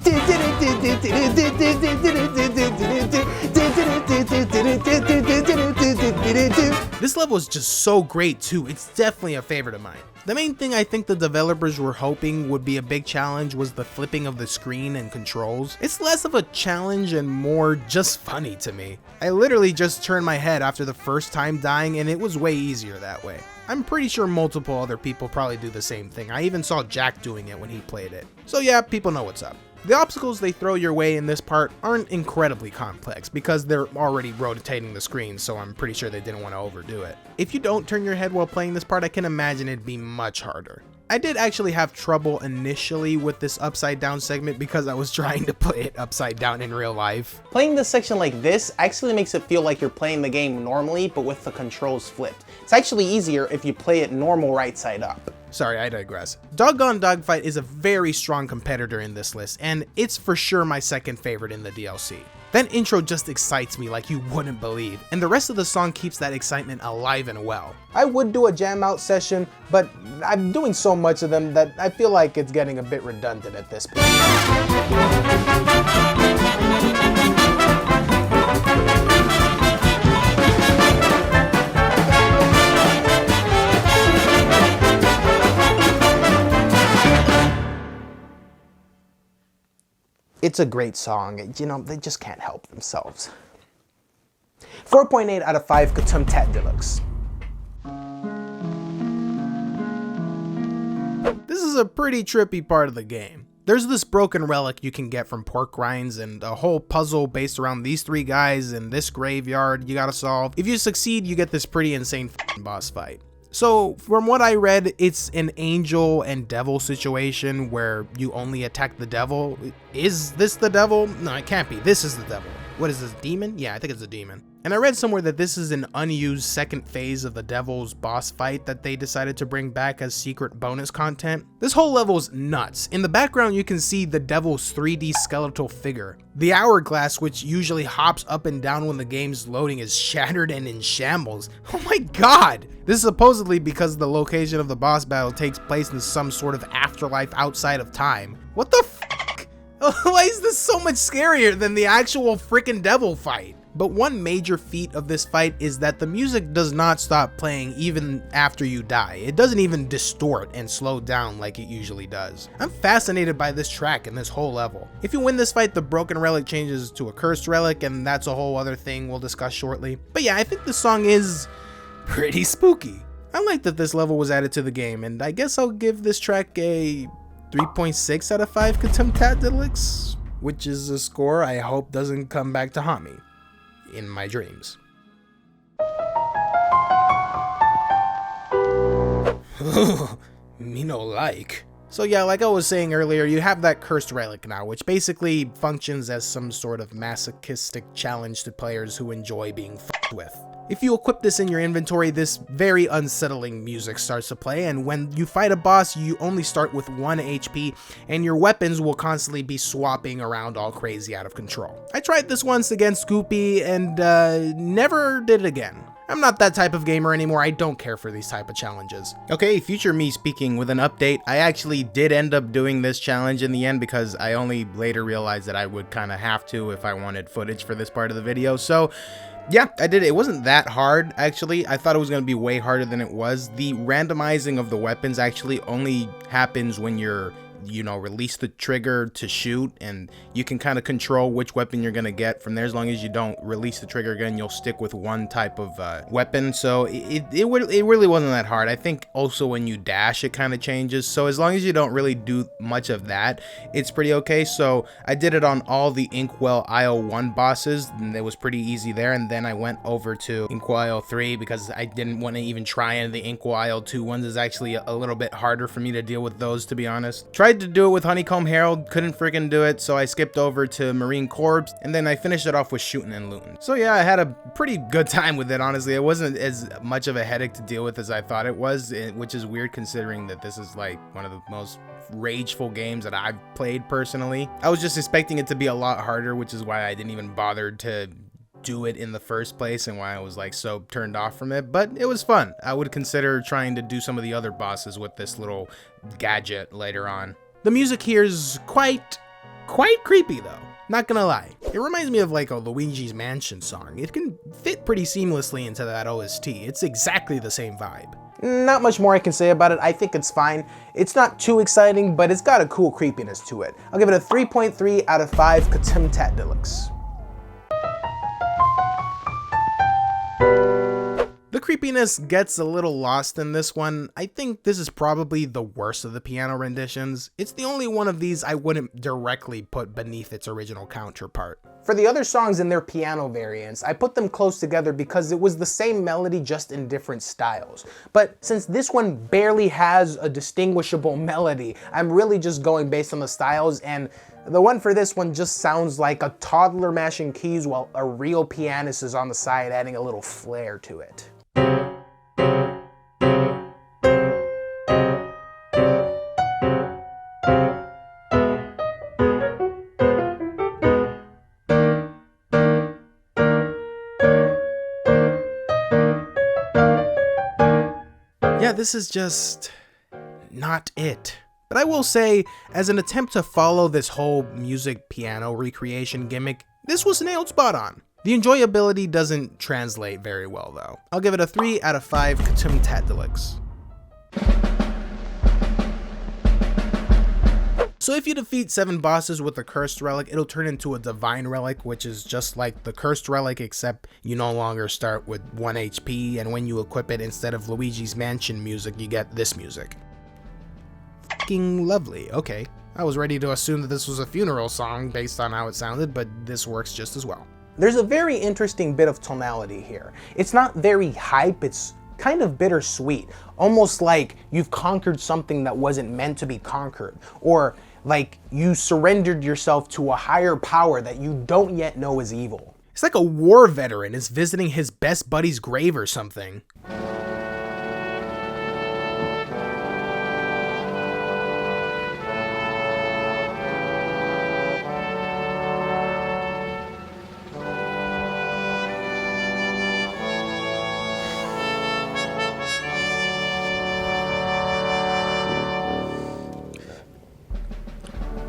This level is just so great too. It's definitely a favorite of mine. The main thing I think the developers were hoping would be a big challenge was the flipping of the screen and controls. It's less of a challenge and more just funny to me. I literally just turned my head after the first time dying and it was way easier that way. I'm pretty sure multiple other people probably do the same thing. I even saw Jack doing it when he played it. So yeah, people know what's up. The obstacles they throw your way in this part aren't incredibly complex because they're already rotating the screen, so I'm pretty sure they didn't want to overdo it. If you don't turn your head while playing this part, I can imagine it'd be much harder. I did actually have trouble initially with this upside down segment because I was trying to play it upside down in real life. Playing this section like this actually makes it feel like you're playing the game normally, but with the controls flipped. It's actually easier if you play it normal right side up. Sorry, I digress. Doggone Dogfight is a very strong competitor in this list, and it's for sure my second favorite in the DLC. That intro just excites me like you wouldn't believe, and the rest of the song keeps that excitement alive and well. I would do a jam out session, but I'm doing so much of them that I feel like it's getting a bit redundant at this point. It's a great song, you know, they just can't help themselves. 4.8 out of 5 Katumtat Deluxe. This is a pretty trippy part of the game. There's this broken relic you can get from Porkrinds and a whole puzzle based around these three guys in this graveyard you gotta solve. If you succeed, you get this pretty insane boss fight. So from what I read, it's an angel and devil situation where you only attack the devil. Is this the devil? No, it can't be. This is the devil. What is this, demon? Yeah, I think it's a demon. And I read somewhere that this is an unused second phase of the devil's boss fight that they decided to bring back as secret bonus content. This whole level's nuts. In the background, you can see the devil's 3D skeletal figure. The hourglass, which usually hops up and down when the game's loading, is shattered and in shambles. Oh my god! This is supposedly because the location of the boss battle takes place in some sort of afterlife outside of time. What the fuck? Why is this so much scarier than the actual freaking devil fight? But one major feat of this fight is that the music does not stop playing even after you die. It doesn't even distort and slow down like it usually does. I'm fascinated by this track and this whole level. If you win this fight, the broken relic changes to a cursed relic, and that's a whole other thing we'll discuss shortly. But yeah, I think this song is pretty spooky. I like that this level was added to the game, and I guess I'll give this track a 3.6 out of 5 Katumtat Deluxe, which is a score I hope doesn't come back to haunt me in my dreams. Me no like. So yeah, like I was saying earlier, you have that cursed relic now, which basically functions as some sort of masochistic challenge to players who enjoy being f***ed with. If you equip this in your inventory, this very unsettling music starts to play, and when you fight a boss, you only start with 1 HP, and your weapons will constantly be swapping around all crazy out of control. I tried this once against Scoopy, and never did it again. I'm not that type of gamer anymore, I don't care for these type of challenges. Okay, future me speaking with an update. I actually did end up doing this challenge in the end because I only later realized that I would kind of have to if I wanted footage for this part of the video, so yeah, I did it. It wasn't that hard, actually. I thought it was going to be way harder than it was. The randomizing of the weapons actually only happens when you're, you know, release the trigger to shoot, and you can kind of control which weapon you're going to get from there. As long as you don't release the trigger again, you'll stick with one type of weapon. So it really wasn't that hard. I think also when you dash, it kind of changes. So as long as you don't really do much of that, it's pretty okay. So I did it on all the Inkwell Isle One bosses, and it was pretty easy there. And then I went over to Inkwell Isle 3 because I didn't want to even try any of the Inkwell Isle 2 ones. It's actually a little bit harder for me to deal with those, to be honest. Tried to do it with Honeycomb Herald, couldn't freaking do it, so I skipped over to Murine Corps, and then I finished it off with Shootin and Lootin. So yeah, I had a pretty good time with it, honestly. It wasn't as much of a headache to deal with as I thought it was, which is weird considering that this is like one of the most rageful games that I've played personally. I was just expecting it to be a lot harder, which is why I didn't even bother to do it in the first place and why I was like so turned off from it, but it was fun. I would consider trying to do some of the other bosses with this little gadget later on. The music here is quite creepy though, not gonna lie. It reminds me of like a Luigi's Mansion song. It can fit pretty seamlessly into that OST. It's exactly the same vibe. Not much more I can say about it. I think it's fine. It's not too exciting, but it's got a cool creepiness to it. I'll give it a 3.3 out of 5 Katimtatdilix. The creepiness gets a little lost in this one. I think this is probably the worst of the piano renditions. It's the only one of these I wouldn't directly put beneath its original counterpart. For the other songs in their piano variants, I put them close together because it was the same melody just in different styles. But since this one barely has a distinguishable melody, I'm really just going based on the styles, and the one for this one just sounds like a toddler mashing keys while a real pianist is on the side adding a little flair to it. Yeah, this is just not it. But I will say, as an attempt to follow this whole music piano recreation gimmick, this was nailed spot on. The enjoyability doesn't translate very well though. I'll give it a 3 out of 5 Katimtatdilix. So if you defeat 7 bosses with the Cursed Relic, it'll turn into a Divine Relic, which is just like the Cursed Relic, except you no longer start with 1 HP, and when you equip it, instead of Luigi's Mansion music, you get this music. Fucking lovely. Okay, I was ready to assume that this was a funeral song based on how it sounded, but this works just as well. There's a very interesting bit of tonality here. It's not very hype, it's kind of bittersweet, almost like you've conquered something that wasn't meant to be conquered, or like you surrendered yourself to a higher power that you don't yet know is evil. It's like a war veteran is visiting his best buddy's grave or something.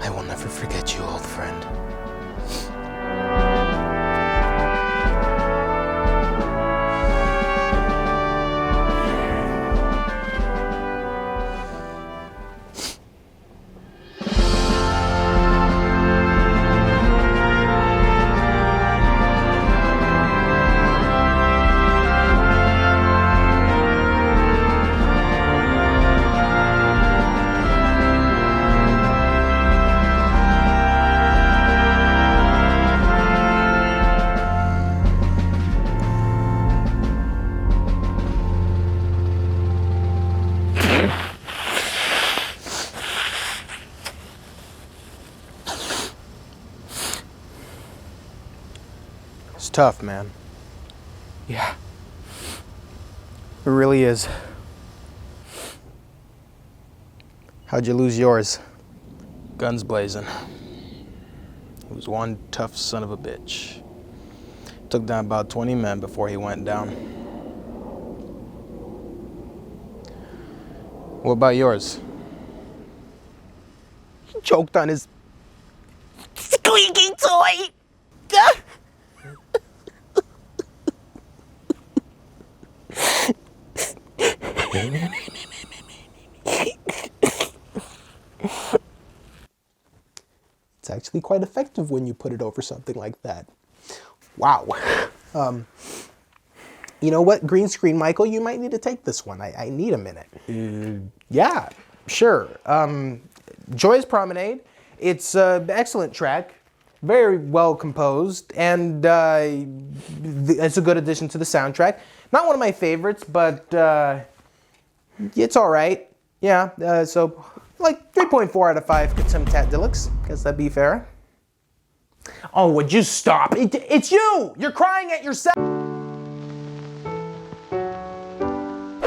I will never forget you, old friend. It's tough, man. Yeah. It really is. How'd you lose yours? Guns blazing. He was one tough son of a bitch. Took down about 20 men before he went down. What about yours? He choked on his squeaky toy. It's actually quite effective when you put it over something like that. Wow. You know what, green screen Michael, you might need to take this one. I need a minute. Yeah, sure. Joyous Promenade. It's an excellent track, very well composed, and it's a good addition to the soundtrack. Not one of my favorites, but it's all right. Yeah, so like 3.4 out of 5 Tat Deluxe. Guess that'd be fair. Oh, would you stop? It's you! You're crying at yourself!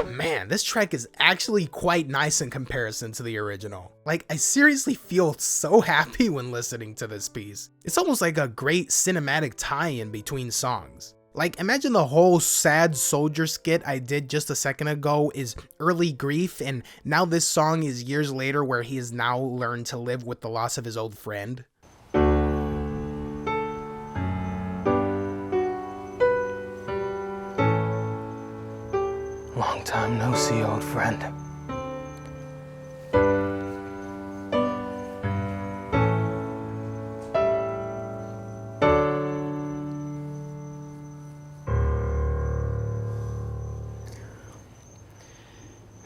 Man, this track is actually quite nice in comparison to the original. Like, I seriously feel so happy when listening to this piece. It's almost like a great cinematic tie-in between songs. Like, imagine the whole sad soldier skit I did just a second ago is early grief, and now this song is years later where he has now learned to live with the loss of his old friend. Long time no see, old friend.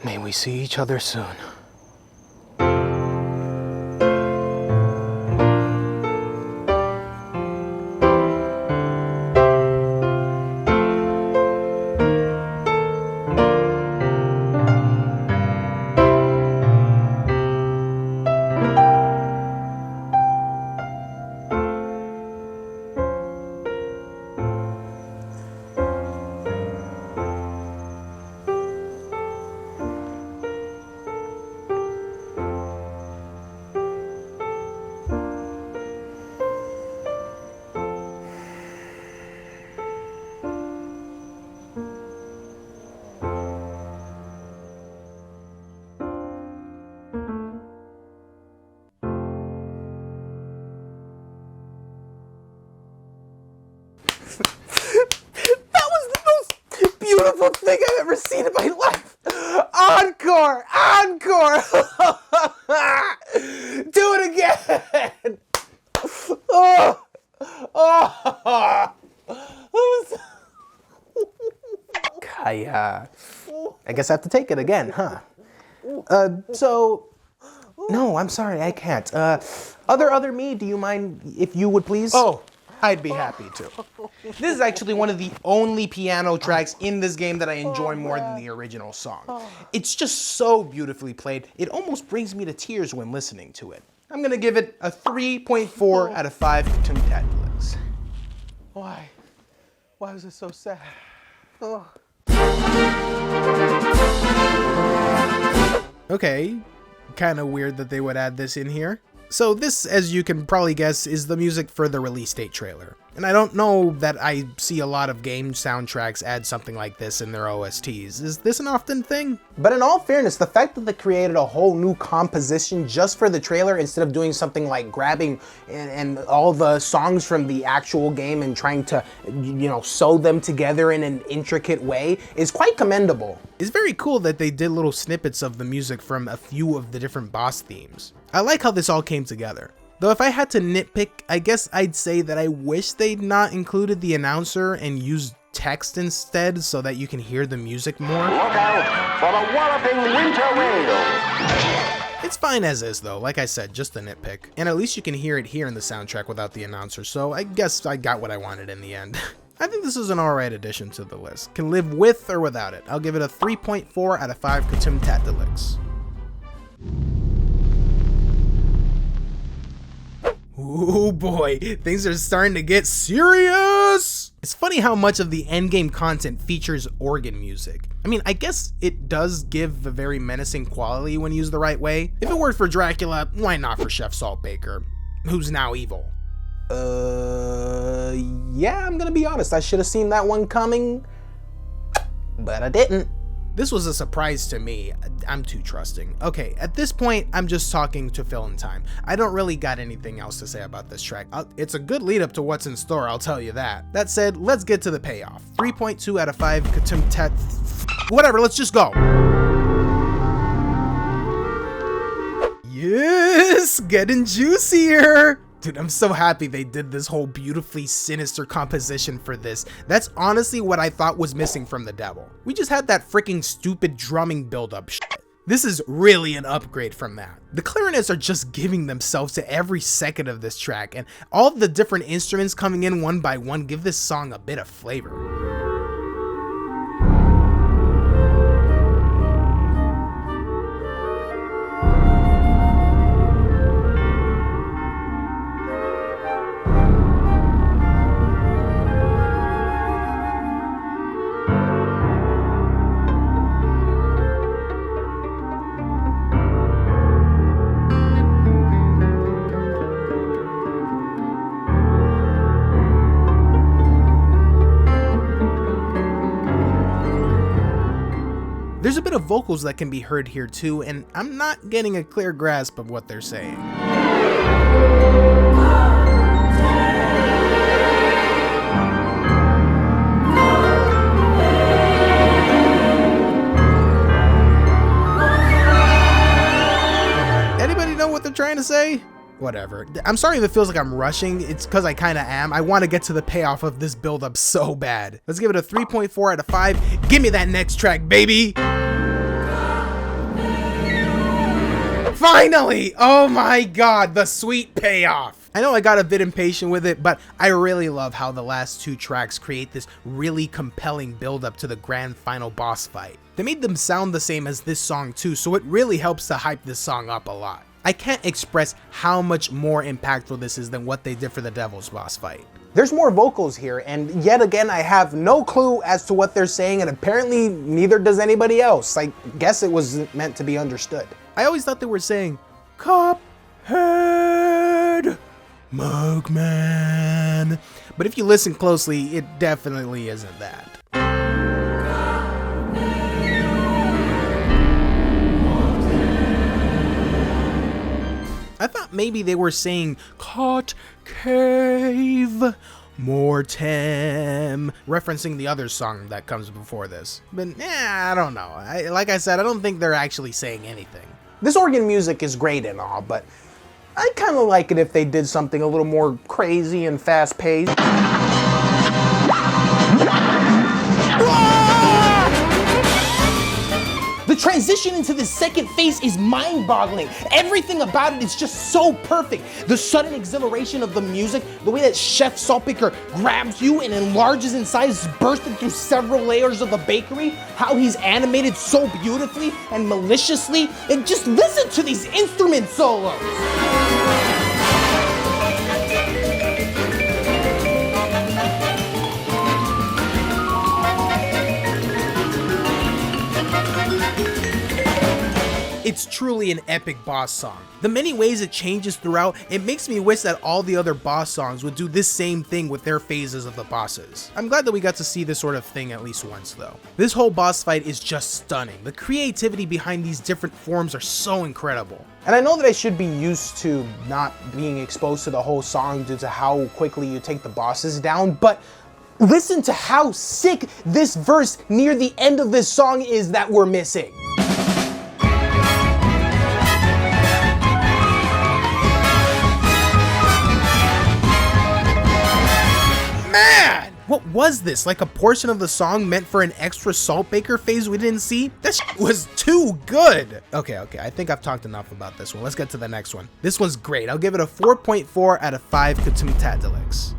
May we see each other soon. Beautiful thing I've ever seen in my life. Encore! Encore! Do it again! Oh! Oh! I guess I have to take it again, huh? No, I'm sorry, I can't. Other me, do you mind if you would please? Oh, I'd be happy to. This is actually one of the only piano tracks in this game that I enjoy more than the original song. It's just so beautifully played, it almost brings me to tears when listening to it. I'm gonna give it a 3.4 out of 5 Tat Deluxe. Why? Why was it so sad? Oh. Okay, kind of weird that they would add this in here. So this, as you can probably guess, is the music for the release date trailer. And I don't know that I see a lot of game soundtracks add something like this in their OSTs. Is this an often thing? But in all fairness, the fact that they created a whole new composition just for the trailer instead of doing something like grabbing and all the songs from the actual game and trying to, you know, sew them together in an intricate way is quite commendable. It's very cool that they did little snippets of the music from a few of the different boss themes. I like how this all came together. Though if I had to nitpick, I guess I'd say that I wish they'd not included the announcer and used text instead so that you can hear the music more. Look out for the walloping winter whale! It's fine as is though, like I said, just a nitpick. And at least you can hear it here in the soundtrack without the announcer, so I guess I got what I wanted in the end. I think this is an alright addition to the list. Can live with or without it. I'll give it a 3.4 out of 5 Tat Deluxe. Ooh boy, things are starting to get serious! It's funny how much of the endgame content features organ music. I mean, I guess it does give a very menacing quality when used the right way. If it worked for Dracula, why not for Chef Saltbaker, who's now evil? Yeah, I'm gonna be honest, I should have seen that one coming, but I didn't. This was a surprise to me. I'm too trusting. Okay, at this point, I'm just talking to fill in time. I don't really got anything else to say about this track. It's a good lead up to what's in store, I'll tell you that. That said, let's get to the payoff. 3.2 out of 5, whatever, let's just go. Yes, getting juicier. Dude, I'm so happy they did this whole beautifully sinister composition for this. That's honestly what I thought was missing from The Devil. We just had that freaking stupid drumming build-up shit. This is really an upgrade from that. The clarinets are just giving themselves to every second of this track, and all the different instruments coming in one by one give this song a bit of flavor. There's a bit of vocals that can be heard here too, and I'm not getting a clear grasp of what they're saying. Anybody know what they're trying to say? Whatever. I'm sorry if it feels like I'm rushing. It's because I kind of am. I want to get to the payoff of this build-up so bad. Let's give it a 3.4 out of 5. Give me that next track, baby. Finally! Oh my god, the sweet payoff. I know I got a bit impatient with it, but I really love how the last two tracks create this really compelling build-up to the grand final boss fight. They made them sound the same as this song too, so it really helps to hype this song up a lot. I can't express how much more impactful this is than what they did for the Devil's boss fight. There's more vocals here, and yet again I have no clue as to what they're saying, and apparently neither does anybody else. I guess it was meant to be understood. I always thought they were saying, Cuphead, Mugman. But if you listen closely, it definitely isn't that. I thought maybe they were saying Cot Cave Mortem, referencing the other song that comes before this. But I don't know. Like I said, I don't think they're actually saying anything. This organ music is great and all, but I kind of like it if they did something a little more crazy and fast-paced. The transition into the second phase is mind-boggling. Everything about it is just so perfect. The sudden exhilaration of the music, the way that Chef Saltbaker grabs you and enlarges in size, bursting through several layers of the bakery, how he's animated so beautifully and maliciously, and just listen to these instrument solos. It's truly an epic boss song. The many ways it changes throughout, it makes me wish that all the other boss songs would do this same thing with their phases of the bosses. I'm glad that we got to see this sort of thing at least once though. This whole boss fight is just stunning. The creativity behind these different forms are so incredible. And I know that I should be used to not being exposed to the whole song due to how quickly you take the bosses down, but listen to how sick this verse near the end of this song is that we're missing. Man! What was this? Like a portion of the song meant for an extra Saltbaker phase we didn't see? That shit was too good! Okay, I think I've talked enough about this one. Let's get to the next one. This one's great. I'll give it a 4.4 out of 5 Kutumtadilix.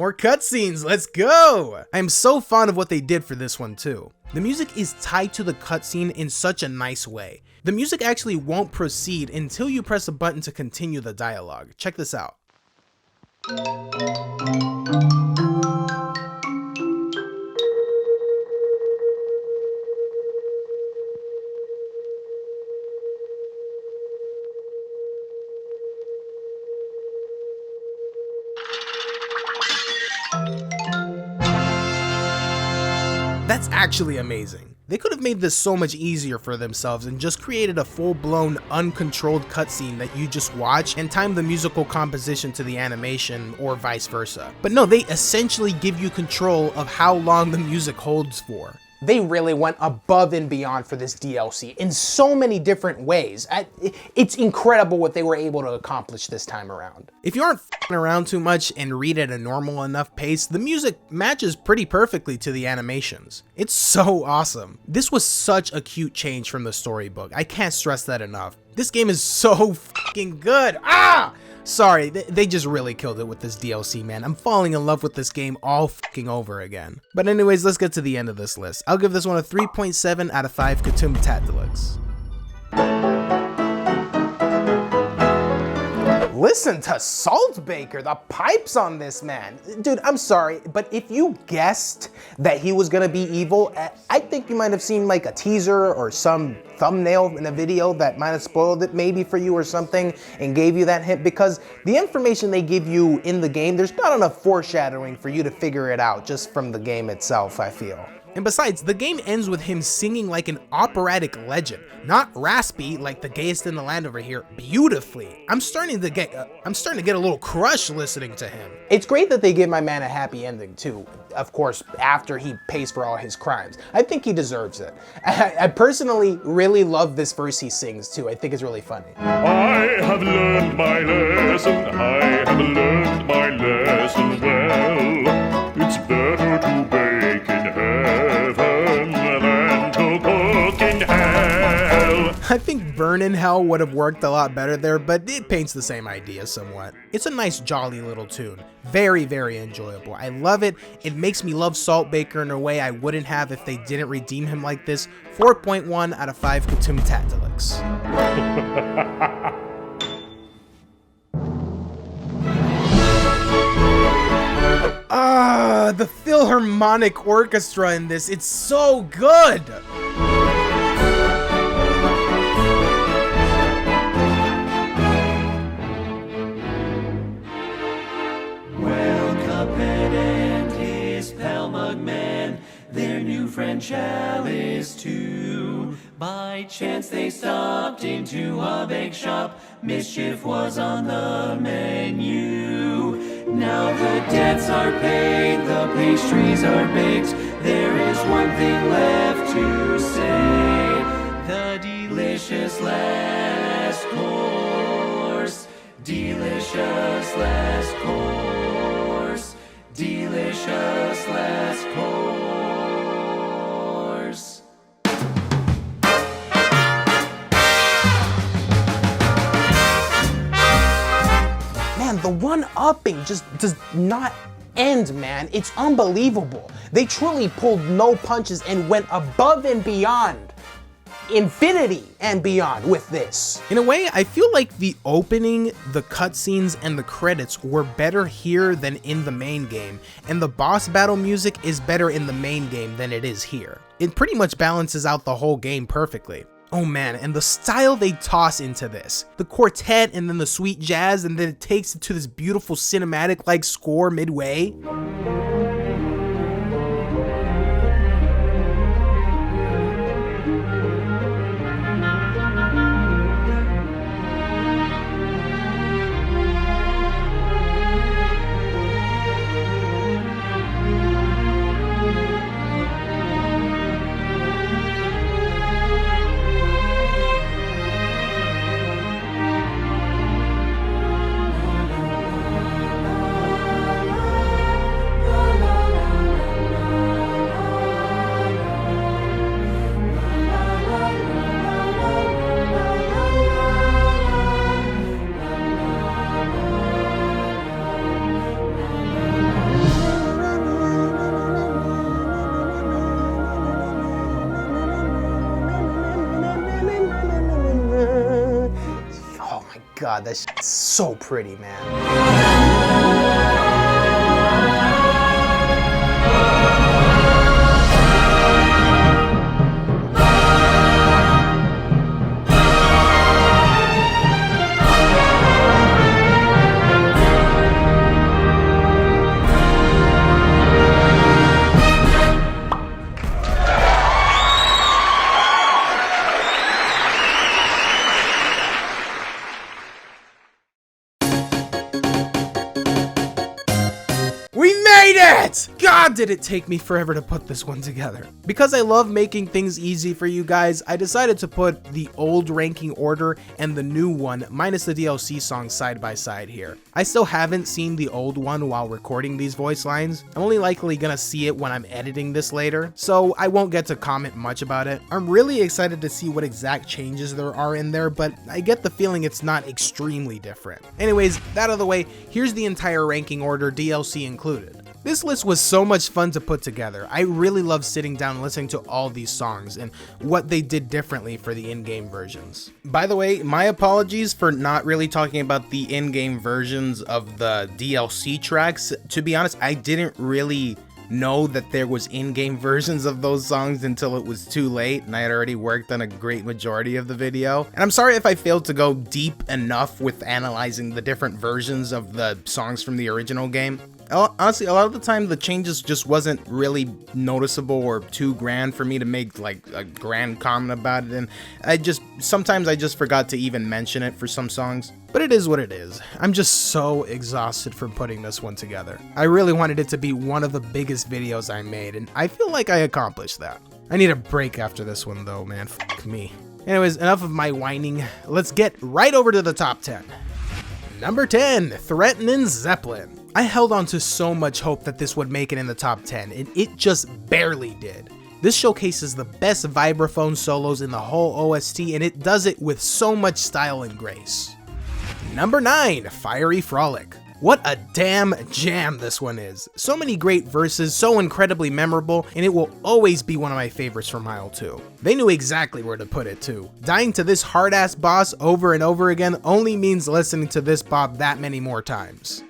more cutscenes, let's go! I am so fond of what they did for this one too. The music is tied to the cutscene in such a nice way. The music actually won't proceed until you press a button to continue the dialogue. Check this out. That's actually amazing. They could have made this so much easier for themselves and just created a full-blown, uncontrolled cutscene that you just watch and time the musical composition to the animation or vice versa. But no, they essentially give you control of how long the music holds for. They really went above and beyond for this DLC in so many different ways. It's incredible what they were able to accomplish this time around. If you aren't f***ing around too much and read at a normal enough pace, the music matches pretty perfectly to the animations. It's so awesome. This was such a cute change from the storybook. I can't stress that enough. This game is so f***ing good. Sorry, they just really killed it with this DLC, man. I'm falling in love with this game all fucking over again. But anyways, let's get to the end of this list. I'll give this one a 3.7 out of 5 Katoomtatdelics. Listen to Saltbaker, the pipes on this man. Dude, I'm sorry, but if you guessed that he was gonna be evil, I think you might have seen like a teaser or some thumbnail in a video that might have spoiled it maybe for you or something and gave you that hint, because the information they give you in the game, there's not enough foreshadowing for you to figure it out just from the game itself, I feel. And besides, the game ends with him singing like an operatic legend, not raspy like the gayest in the land over here, beautifully. I'm starting to get a little crush listening to him. It's great that they give my man a happy ending too, of course, after he pays for all his crimes. I think he deserves it. I personally really love this verse he sings too. I think it's really funny. I have learned my lesson, I have learned my lesson well. It's better to bake in heaven than to cook in hell. I think Burn in Hell would have worked a lot better there, but it paints the same idea somewhat. It's a nice jolly little tune. Very, very enjoyable. I love it. It makes me love Saltbaker in a way I wouldn't have if they didn't redeem him like this. 4.1 out of 5 Katoomtatdelics. The Philharmonic Orchestra in this, it's so good! Well, Cuphead and his pal Mugman, their new friend Chalice too. By chance they stopped into a bake shop, mischief was on the menu. Now the debts are paid, the pastries are baked, there is one thing left to say. The delicious last course, delicious last course, delicious last course. Man, the one-upping just does not end, man. It's unbelievable. They truly pulled no punches and went above and beyond. Infinity and beyond with this. In a way, I feel like the opening, the cutscenes, and the credits were better here than in the main game, and the boss battle music is better in the main game than it is here. It pretty much balances out the whole game perfectly. Oh man, and the style they toss into this. The quartet and then the sweet jazz, and then it takes it to this beautiful cinematic-like score midway. God, that's so pretty, man. God, did it take me forever to put this one together. Because I love making things easy for you guys, I decided to put the old ranking order and the new one, minus the DLC songs, side by side here. I still haven't seen the old one while recording these voice lines. I'm only likely gonna see it when I'm editing this later, so I won't get to comment much about it. I'm really excited to see what exact changes there are in there, but I get the feeling it's not extremely different. Anyways, that out of the way, here's the entire ranking order, DLC included. This list was so much fun to put together. I really love sitting down and listening to all these songs and what they did differently for the in-game versions. By the way, my apologies for not really talking about the in-game versions of the DLC tracks. To be honest, I didn't really know that there was in-game versions of those songs until it was too late and I had already worked on a great majority of the video. And I'm sorry if I failed to go deep enough with analyzing the different versions of the songs from the original game. Honestly, a lot of the time the changes just wasn't really noticeable or too grand for me to make like a grand comment about it, and sometimes I just forgot to even mention it for some songs. But it is what it is. I'm just so exhausted from putting this one together. I really wanted it to be one of the biggest videos I made, and I feel like I accomplished that. I need a break after this one though, man. Fuck me. Anyways, enough of my whining. Let's get right over to the top 10. Number 10, Threatenin Zeppelin. I held on to so much hope that this would make it in the top 10, and it just barely did. This showcases the best vibraphone solos in the whole OST, and it does it with so much style and grace. Number 9, Fiery Frolic. What a damn jam this one is. So many great verses, so incredibly memorable, and it will always be one of my favorites from Isle 2. They knew exactly where to put it too. Dying to this hard-ass boss over and over again only means listening to this bop that many more times.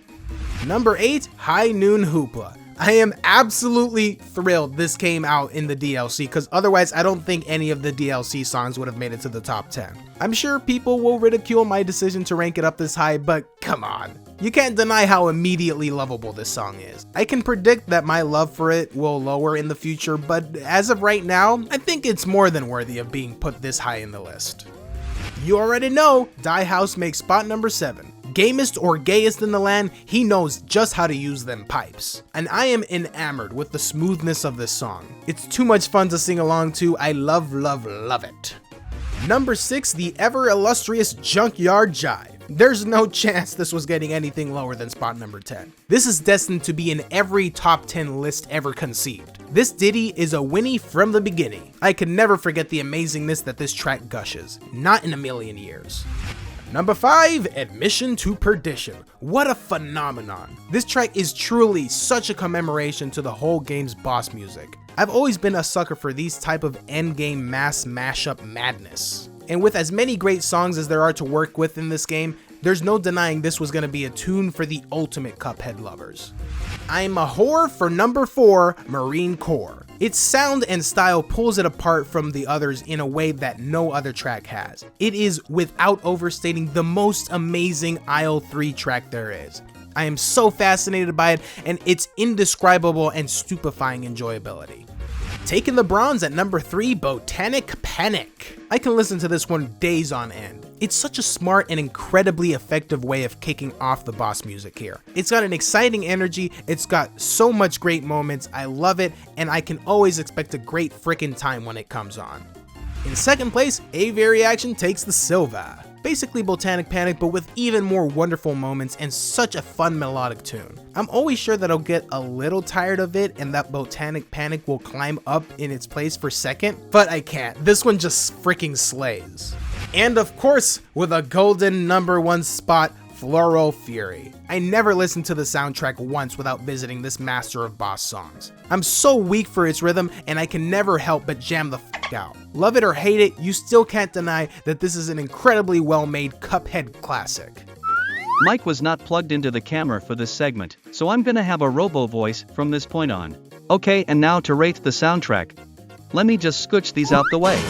Number 8, High Noon Hoopla. I am absolutely thrilled this came out in the DLC, because otherwise I don't think any of the DLC songs would have made it to the top 10. I'm sure people will ridicule my decision to rank it up this high, but come on. You can't deny how immediately lovable this song is. I can predict that my love for it will lower in the future, but as of right now, I think it's more than worthy of being put this high in the list. You already know, Die House makes spot number 7. Gamest or gayest in the land, he knows just how to use them pipes. And I am enamored with the smoothness of this song. It's too much fun to sing along to. I love, love, love it. Number 6, the ever illustrious Junkyard Jive. There's no chance this was getting anything lower than spot number 10. This is destined to be in every top 10 list ever conceived. This ditty is a Winnie from the beginning. I can never forget the amazingness that this track gushes. Not in a million years. Number 5, Admission to Perdition. What a phenomenon. This track is truly such a commemoration to the whole game's boss music. I've always been a sucker for these type of endgame mass mashup madness. And with as many great songs as there are to work with in this game, there's no denying this was going to be a tune for the ultimate Cuphead lovers. I'm a whore for number 4, Murine Corps. Its sound and style pulls it apart from the others in a way that no other track has. It is, without overstating, the most amazing Isle 3 track there is. I am so fascinated by it and its indescribable and stupefying enjoyability. Taking the bronze at number 3, Botanic Panic. I can listen to this one days on end. It's such a smart and incredibly effective way of kicking off the boss music here. It's got an exciting energy, it's got so much great moments, I love it, and I can always expect a great frickin' time when it comes on. In second place, Aviary Action takes the silver. Basically Botanic Panic, but with even more wonderful moments and such a fun melodic tune. I'm always sure that I'll get a little tired of it and that Botanic Panic will climb up in its place for second, but I can't. This one just freaking slays. And of course, with a golden number 1 spot, Floral Fury. I never listened to the soundtrack once without visiting this master of boss songs. I'm so weak for its rhythm, and I can never help but jam the f out. Love it or hate it, you still can't deny that this is an incredibly well-made Cuphead classic. Mike was not plugged into the camera for this segment, so I'm gonna have a robo voice from this point on. Okay, and now to rate the soundtrack. Let me just scooch these out the way.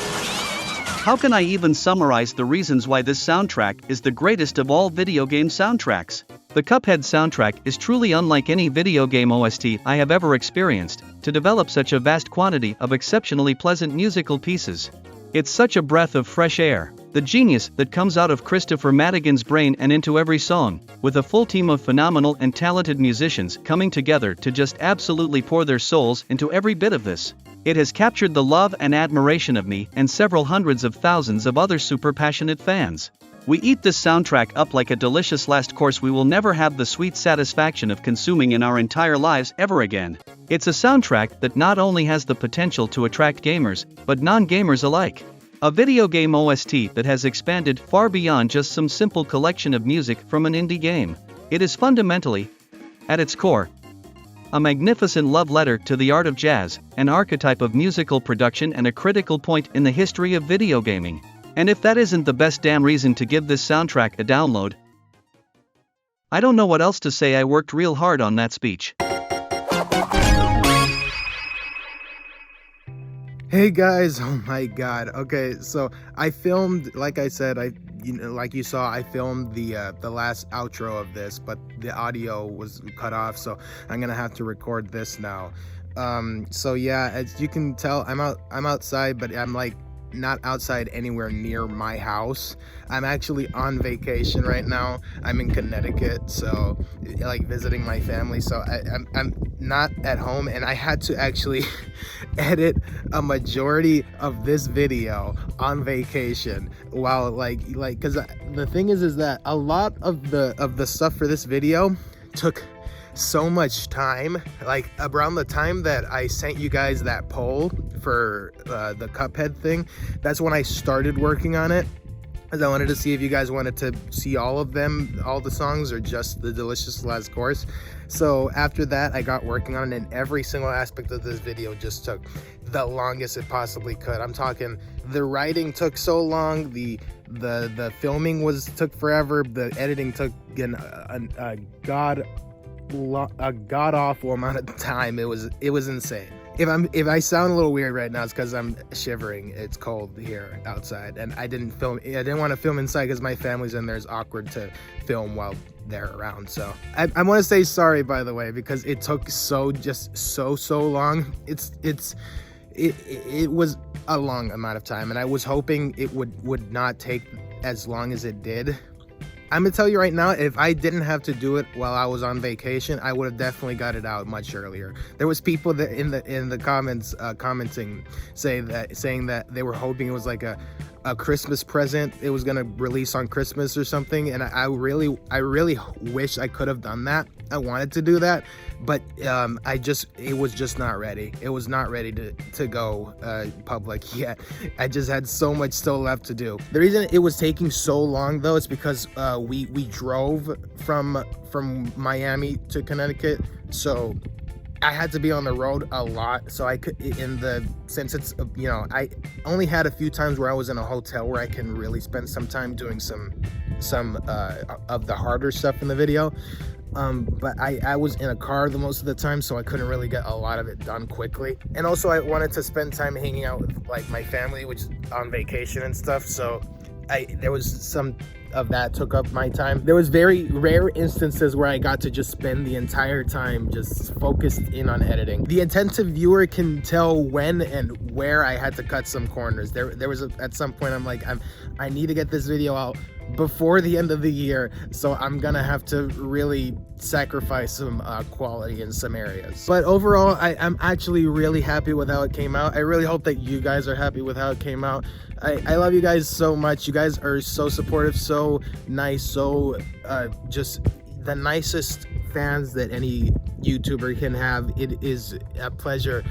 How can I even summarize the reasons why this soundtrack is the greatest of all video game soundtracks? The Cuphead soundtrack is truly unlike any video game OST I have ever experienced, to develop such a vast quantity of exceptionally pleasant musical pieces. It's such a breath of fresh air, the genius that comes out of Christopher Madigan's brain and into every song, with a full team of phenomenal and talented musicians coming together to just absolutely pour their souls into every bit of this. It has captured the love and admiration of me and several hundreds of thousands of other super passionate fans. We eat this soundtrack up like a delicious last course we will never have the sweet satisfaction of consuming in our entire lives ever again. It's a soundtrack that not only has the potential to attract gamers, but non-gamers alike. A video game OST that has expanded far beyond just some simple collection of music from an indie game. It is fundamentally, at its core, a magnificent love letter to the art of jazz, an archetype of musical production and a critical point in the history of video gaming. And if that isn't the best damn reason to give this soundtrack a download, I don't know what else to say. I worked real hard on that speech. Hey guys, oh my god. Okay, so I filmed, like I said, like you saw, I filmed the last outro of this, but the audio was cut off, so I'm gonna have to record this now. So yeah, as you can tell, I'm outside, but I'm like not outside anywhere near my house. I'm actually on vacation right now. I'm in Connecticut, so like visiting my family, so I'm not at home, and I had to actually edit a majority of this video on vacation while like because the thing is that a lot of the stuff for this video took so much time. Like around the time that I sent you guys that poll for the Cuphead thing, that's when I started working on it, because I wanted to see if you guys wanted to see all of them, all the songs, or just the delicious last course. So after that, I got working on it, and every single aspect of this video just took the longest it possibly could. I'm talking, the writing took so long, the filming took forever, the editing took a god-awful amount of time. It was insane. If I sound a little weird right now, it's because I'm shivering. It's cold here outside, and I didn't want to film inside because my family's in there. It's awkward to film while they're around. So I want to say sorry, by the way, because it took so long. It was a long amount of time, and I was hoping it would not take as long as it did. I'm gonna tell you right now, if I didn't have to do it while I was on vacation, I would have definitely got it out much earlier. There was people that in the comments commenting saying that they were hoping it was like a Christmas present. It was gonna release on Christmas or something, and I really wish I could have done that. I wanted to do that, but it was just not ready. It was not ready to go public yet. I just had so much still left to do. The reason it was taking so long though is because we drove from Miami to Connecticut, so I had to be on the road a lot. So I could, since it's, I only had a few times where I was in a hotel where I can really spend some time doing some of the harder stuff in the video. But I was in a car the most of the time, so I couldn't really get a lot of it done quickly. And also I wanted to spend time hanging out with like my family, which is on vacation and stuff. So there was some of that took up my time. There was very rare instances where I got to just spend the entire time just focused in on editing. The attentive viewer can tell when and where I had to cut some corners. There was at some point I'm like, I need to get this video out before the end of the year, so I'm gonna have to really sacrifice some quality in some areas. But overall, I'm actually really happy with how it came out. I really hope that you guys are happy with how it came out. I love you guys so much. You guys are so supportive, so nice, so just the nicest fans that any YouTuber can have. It is a pleasure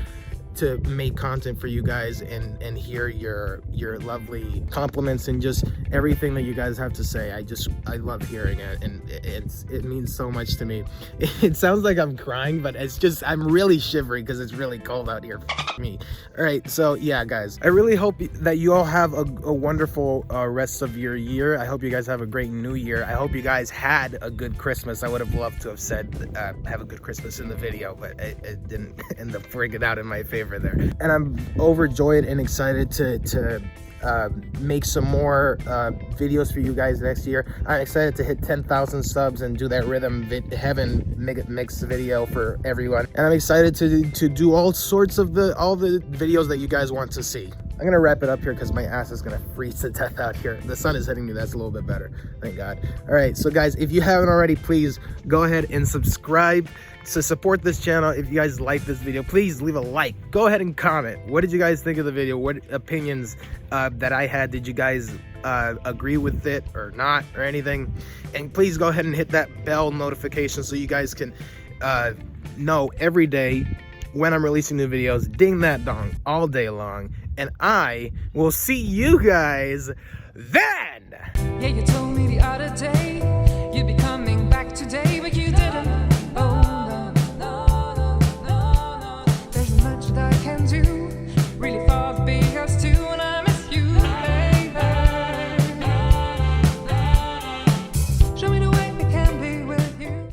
to make content for you guys and hear your lovely compliments and just everything that you guys have to say. I love hearing it, and it means so much to me. It sounds like I'm crying, but it's just I'm really shivering because it's really cold out here. Me. All right, so yeah, guys, I really hope that you all have a wonderful rest of your year. I hope you guys have a great new year. I hope you guys had a good Christmas. I would have loved to have said have a good Christmas in the video, but it didn't end up working out in my favor there. And I'm overjoyed and excited to make some more videos for you guys next year. I'm excited to hit 10,000 subs and do that Rhythm Heaven mix video for everyone. And I'm excited to do all sorts of all the videos that you guys want to see. I'm gonna wrap it up here because my ass is gonna freeze to death out here. The sun is hitting me, that's a little bit better, thank God. All right, so guys, if you haven't already, please go ahead and subscribe to support this channel. If you guys like this video, please leave a like. Go ahead and comment. What did you guys think of the video? What opinions that I had? Did you guys agree with it or not or anything? And please go ahead and hit that bell notification so you guys can know every day when I'm releasing new videos. Ding that dong all day long. And I will see you guys then.